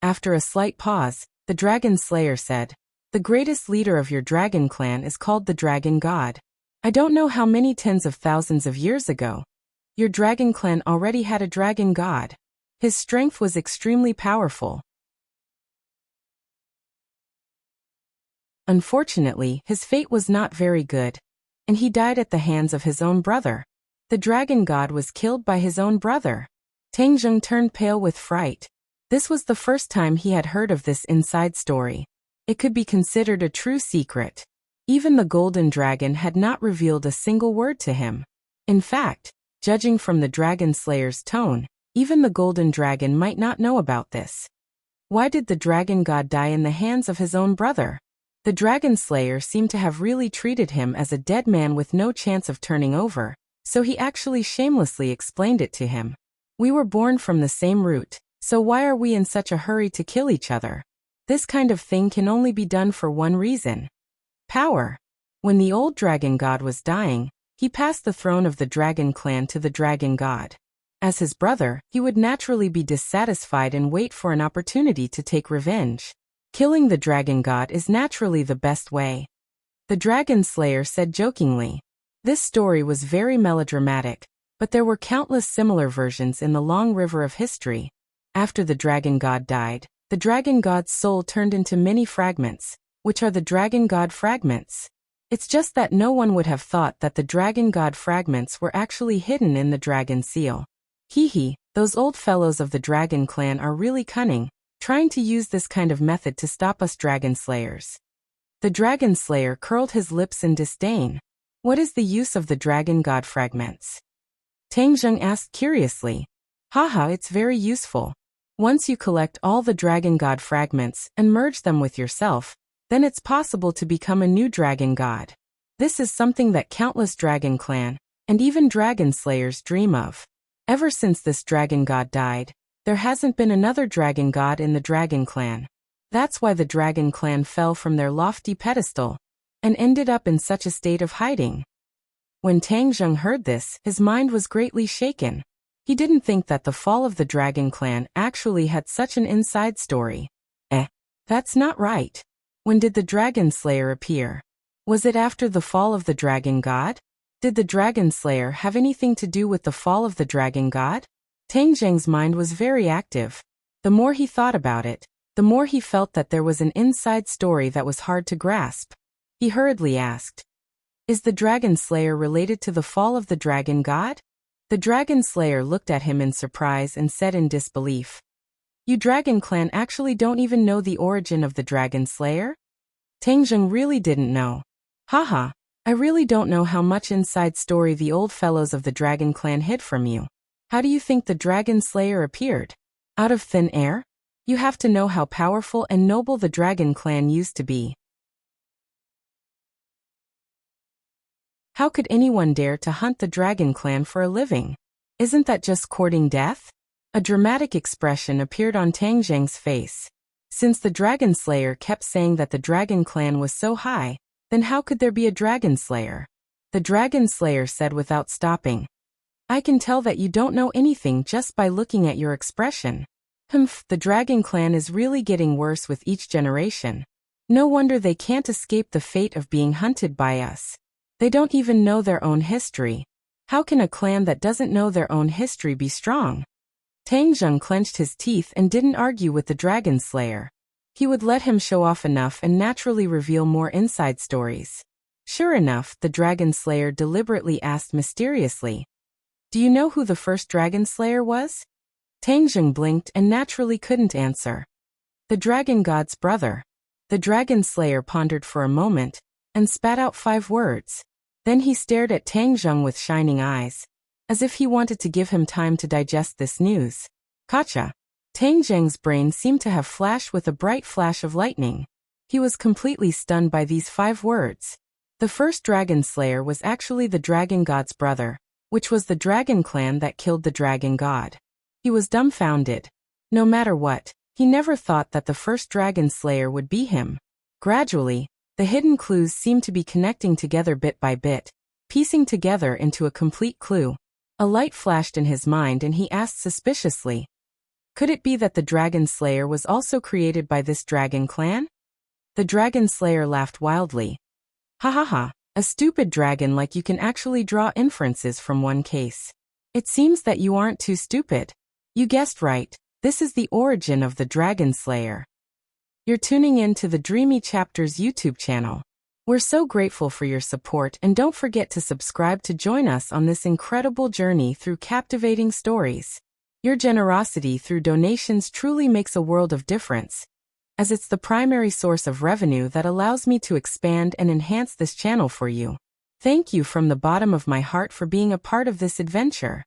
After a slight pause, the dragon slayer said, "The greatest leader of your dragon clan is called the dragon god. I don't know how many tens of thousands of years ago, your dragon clan already had a dragon god. His strength was extremely powerful. Unfortunately, his fate was not very good, and he died at the hands of his own brother. The dragon god was killed by his own brother." Tang Zheng turned pale with fright. This was the first time he had heard of this inside story. It could be considered a true secret. Even the golden dragon had not revealed a single word to him. In fact, judging from the dragon slayer's tone, even the golden dragon might not know about this. Why did the dragon god die in the hands of his own brother? The dragon slayer seemed to have really treated him as a dead man with no chance of turning over, so he actually shamelessly explained it to him. "We were born from the same root, so why are we in such a hurry to kill each other? This kind of thing can only be done for one reason: power." When the old dragon god was dying, he passed the throne of the dragon clan to the dragon god. As his brother, he would naturally be dissatisfied and wait for an opportunity to take revenge. Killing the dragon god is naturally the best way. The dragon slayer said jokingly. This story was very melodramatic, but there were countless similar versions in the long river of history. After the dragon god died, the dragon god's soul turned into many fragments, which are the dragon god fragments. It's just that no one would have thought that the dragon god fragments were actually hidden in the dragon seal. Hee hee, those old fellows of the dragon clan are really cunning, trying to use this kind of method to stop us dragon slayers. The dragon slayer curled his lips in disdain. What is the use of the dragon god fragments? Tang Zheng asked curiously. Haha, it's very useful. Once you collect all the dragon god fragments and merge them with yourself, then it's possible to become a new dragon god. This is something that countless dragon clan, and even dragon slayers dream of. Ever since this dragon god died, there hasn't been another dragon god in the dragon clan. That's why the dragon clan fell from their lofty pedestal and ended up in such a state of hiding. When Tang Zheng heard this, his mind was greatly shaken. He didn't think that the fall of the dragon clan actually had such an inside story. That's not right. When did the dragon slayer appear? Was it after the fall of the dragon god? Did the dragon slayer have anything to do with the fall of the dragon god? Tang Zheng's mind was very active. The more he thought about it, the more he felt that there was an inside story that was hard to grasp. He hurriedly asked, "Is the Dragon Slayer related to the fall of the Dragon God?" The Dragon Slayer looked at him in surprise and said in disbelief, "You Dragon Clan actually don't even know the origin of the Dragon Slayer?" Tang Zheng really didn't know. "Haha, I really don't know how much inside story the old fellows of the Dragon Clan hid from you. How do you think the Dragon Slayer appeared? Out of thin air? You have to know how powerful and noble the Dragon Clan used to be. How could anyone dare to hunt the Dragon Clan for a living? Isn't that just courting death?" A dramatic expression appeared on Tang Zheng's face. Since the Dragon Slayer kept saying that the Dragon Clan was so high, then how could there be a Dragon Slayer? The Dragon Slayer said without stopping, "I can tell that you don't know anything just by looking at your expression. Humph, the Dragon Clan is really getting worse with each generation. No wonder they can't escape the fate of being hunted by us. They don't even know their own history. How can a clan that doesn't know their own history be strong?" Tang Zheng clenched his teeth and didn't argue with the Dragon Slayer. He would let him show off enough and naturally reveal more inside stories. Sure enough, the Dragon Slayer deliberately asked mysteriously, "Do you know who the first Dragon Slayer was?" Tang Zheng blinked and naturally couldn't answer. "The Dragon God's brother." The Dragon Slayer pondered for a moment and spat out 5 words. Then he stared at Tang Zheng with shining eyes, as if he wanted to give him time to digest this news. Gotcha. Tang Zheng's brain seemed to have flashed with a bright flash of lightning. He was completely stunned by these 5 words. The first Dragon Slayer was actually the Dragon God's brother, which was the Dragon Clan that killed the Dragon God. He was dumbfounded. No matter what, he never thought that the first Dragon Slayer would be him. Gradually, the hidden clues seemed to be connecting together bit by bit, piecing together into a complete clue. A light flashed in his mind and he asked suspiciously, "Could it be that the Dragon Slayer was also created by this Dragon Clan?" The Dragon Slayer laughed wildly. "Ha ha ha, a stupid dragon like you can actually draw inferences from one case. It seems that you aren't too stupid. You guessed right, this is the origin of the Dragon Slayer." You're tuning in to the Dreamy Chapters YouTube channel. We're so grateful for your support and don't forget to subscribe to join us on this incredible journey through captivating stories. Your generosity through donations truly makes a world of difference, as it's the primary source of revenue that allows me to expand and enhance this channel for you. Thank you from the bottom of my heart for being a part of this adventure.